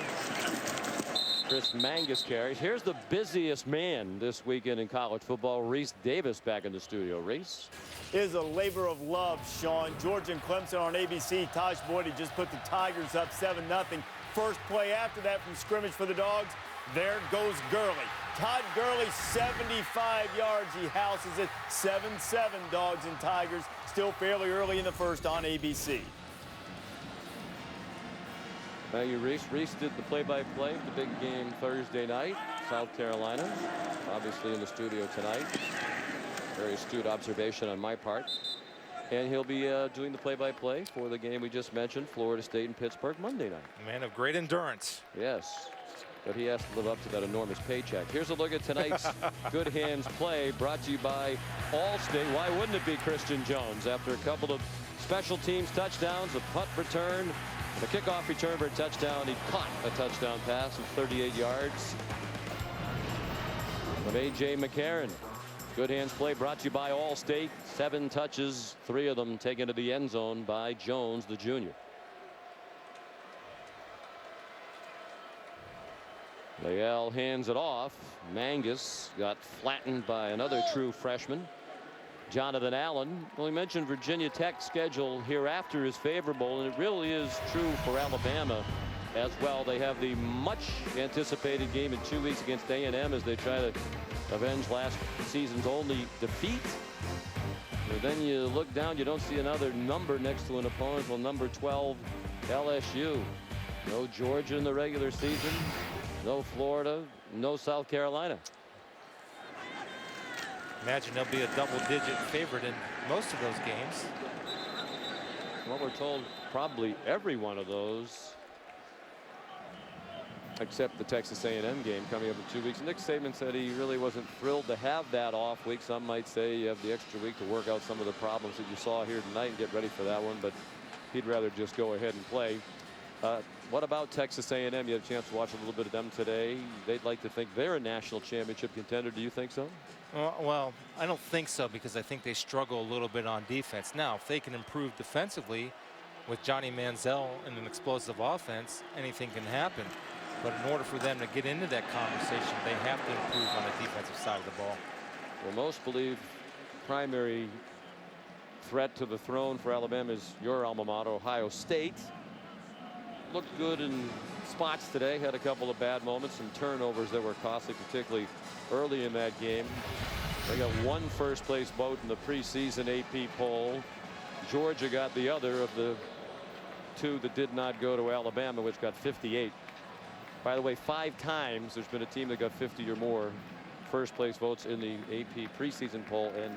Chris Mangus carries. Here's the busiest man this weekend in college football, Reese Davis, back in the studio. Reese. It is a labor of love, Sean. Georgia and Clemson on ABC. Taj Boyd just put the Tigers up 7-0. First play after that from scrimmage for the Dogs. There goes Gurley. Todd Gurley, 75 yards. He houses it. 7-7 Dogs and Tigers. Still fairly early in the first on ABC. Thank you, Reese. Reese did the play-by-play of the big game Thursday night. South Carolina, obviously in the studio tonight. Very astute observation on my part. And he'll be doing the play-by-play for the game we just mentioned, Florida State and Pittsburgh, Monday night. A man of great endurance. Yes, but he has to live up to that enormous paycheck. Here's a look at tonight's Good Hands play, brought to you by Allstate. Why wouldn't it be Christian Jones? After a couple of special teams touchdowns, a punt return, the kickoff return for a touchdown. He caught a touchdown pass of 38 yards from A.J. McCarron. Good hands play brought to you by Allstate. 7 touches, 3 of them taken to the end zone by Jones, the junior. Leal hands it off. Mangus got flattened by another true freshman, Jonathan Allen. Well, we mentioned Virginia Tech's schedule hereafter is favorable, and it really is true for Alabama as well. They have the much anticipated game in 2 weeks against A&M as they try to avenge last season's only defeat. But then you look down, you don't see another number next to an opponent. Well, number 12 LSU. No Georgia in the regular season. No Florida, no South Carolina. Imagine they'll be a double-digit favorite in most of those games. Well, we're told probably every one of those, except the Texas A&M game coming up in 2 weeks. Nick Saban said he really wasn't thrilled to have that off week. Some might say you have the extra week to work out some of the problems that you saw here tonight and get ready for that one, but he'd rather just go ahead and play. What about Texas A&M? You had a chance to watch a little bit of them today. They'd like to think they're a national championship contender. Do you think so? Well, I don't think so, because I think they struggle a little bit on defense. Now, if they can improve defensively with Johnny Manziel and an explosive offense, anything can happen. But in order for them to get into that conversation, they have to improve on the defensive side of the ball. Well, most believe primary threat to the throne for Alabama is your alma mater, Ohio State. Looked good in spots today, had a couple of bad moments, some turnovers that were costly, particularly early in that game. They got 1 first-place vote in the preseason AP poll. Georgia got the other of the 2 that did not go to Alabama, which got 58. By the way, 5 times there's been a team that got 50 or more first-place votes in the AP preseason poll, and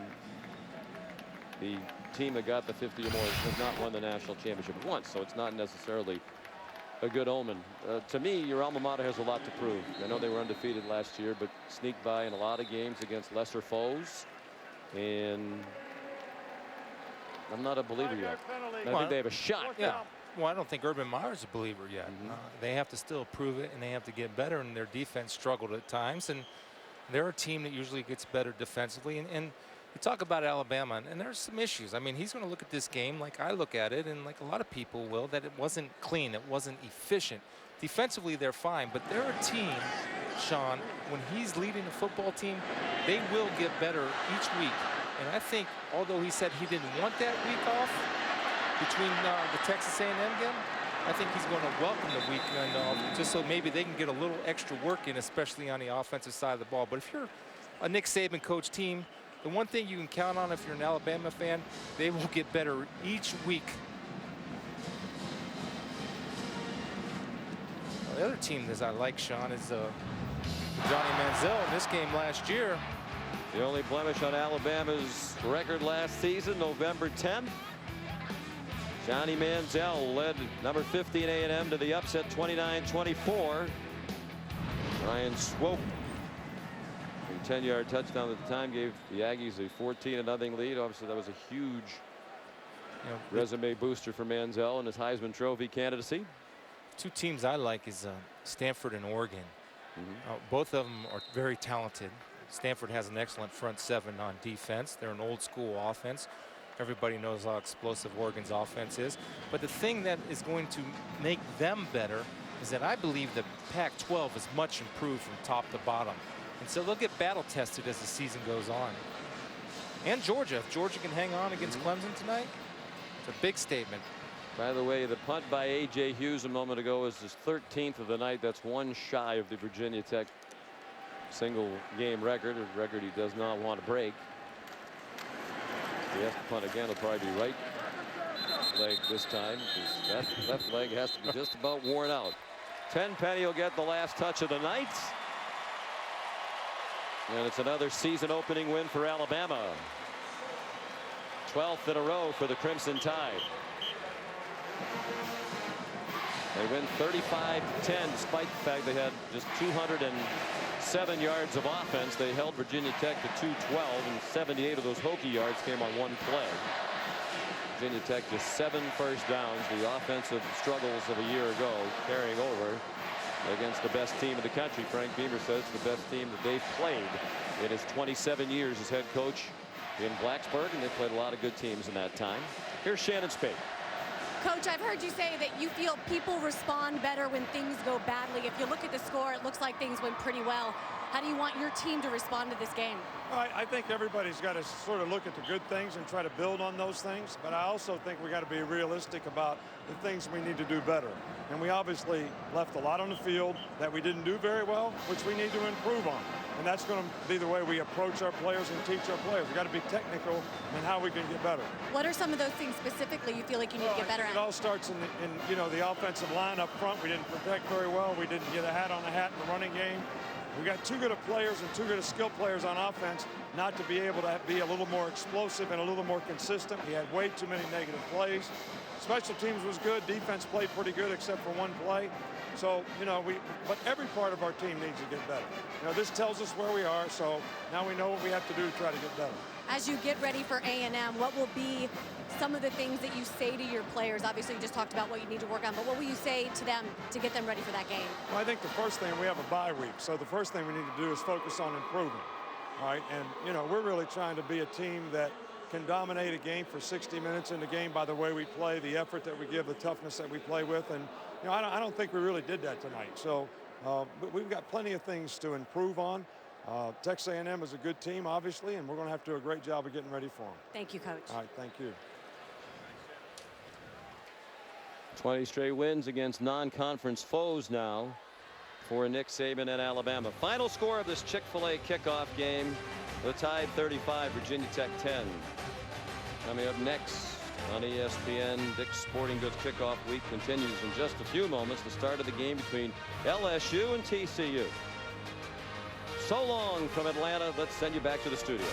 the team that got the 50 or more has not won the national championship once, so it's not necessarily a good omen. To me, your alma mater has a lot to prove. I know they were undefeated last year, but sneaked by in a lot of games against lesser foes, and I'm not a believer yet. I think they have a shot. Yeah. Well, I don't think Urban Meyer's a believer yet. They have to still prove it, and they have to get better, and their defense struggled at times, and they're a team that usually gets better defensively. And you talk about Alabama, and there's some issues. I mean, he's going to look at this game like I look at it, and like a lot of people will, that it wasn't clean, it wasn't efficient. Defensively, they're fine, but they're a team, Sean, when he's leading the football team, they will get better each week. And I think, although he said he didn't want that week off between the Texas A&M game, I think he's going to welcome the weekend off, just so maybe they can get a little extra work in, especially on the offensive side of the ball. But if you're a Nick Saban coach team, the one thing you can count on if you're an Alabama fan, they will get better each week. Well, the other team that I like, Sean, is Johnny Manziel in this game last year. The only blemish on Alabama's record last season, November 10th. Johnny Manziel led number 50 in A&M to the upset 29-24. Ryan Swope, a 10-yard touchdown at the time, gave the Aggies a 14-0 lead. Obviously, that was a huge resume booster for Manziel and his Heisman Trophy candidacy. 2 teams I like is Stanford and Oregon. Both of them are very talented. Stanford has an excellent front 7 on defense. They're an old school offense. Everybody knows how explosive Oregon's offense is. But the thing that is going to make them better is that I believe the Pac-12 is much improved from top to bottom. And so they'll get battle tested as the season goes on. And Georgia, if Georgia can hang on against Clemson tonight, it's a big statement. By the way, the punt by A.J. Hughes a moment ago is his 13th of the night. That's 1 shy of the Virginia Tech single game record, a record he does not want to break. He has to punt again. It'll probably be right leg this time, because that left leg has to be just about worn out. Tenpenny will get the last touch of the night. And it's another season opening win for Alabama. 12th in a row for the Crimson Tide. They win 35-10 despite the fact they had just 207 yards of offense. They held Virginia Tech to 212, and 78 of those Hokie yards came on 1 play. Virginia Tech just 7 first downs. The offensive struggles of a year ago carrying over against the best team in the country. Frank Beamer says the best team that they've played in his 27 years as head coach in Blacksburg, and they've played a lot of good teams in that time. Here's Shannon Spade. Coach, I've heard you say that you feel people respond better when things go badly. If you look at the score, it looks like things went pretty well. How do you want your team to respond to this game? I think everybody's got to sort of look at the good things and try to build on those things. But I also think we got to be realistic about the things we need to do better. And we obviously left a lot on the field that we didn't do very well, which we need to improve on. And that's going to be the way we approach our players and teach our players. We've got to be technical in how we can get better. What are some of those things specifically you feel like you need to get better at? It all starts in the offensive line up front. We didn't protect very well. We didn't get a hat on the hat in the running game. We got too good of players and too good of skilled players on offense not to be able to be a little more explosive and a little more consistent. We had way too many negative plays. Special teams was good. Defense played pretty good except for one play. So, but every part of our team needs to get better. This tells us where we are, so now we know what we have to do to try to get better. As you get ready for A&M, what will be some of the things that you say to your players? Obviously, you just talked about what you need to work on, but what will you say to them to get them ready for that game? Well, I think the first thing, we have a bye week, so the first thing we need to do is focus on improving. All right, and, we're really trying to be a team that can dominate a game for 60 minutes in the game by the way we play, the effort that we give, the toughness that we play with, and I don't think we really did that tonight. So we've got plenty of things to improve on. Texas A&M is a good team, obviously, and we're going to have to do a great job of getting ready for them. Thank you, Coach. All right, thank you. 20 straight wins against non-conference foes now for Nick Saban and Alabama. Final score of this Chick-fil-A kickoff game, the Tide 35, Virginia Tech 10. Coming up next on ESPN, Dick's Sporting Goods Kickoff Week continues in just a few moments. The start of the game between LSU and TCU. So long from Atlanta. Let's send you back to the studio.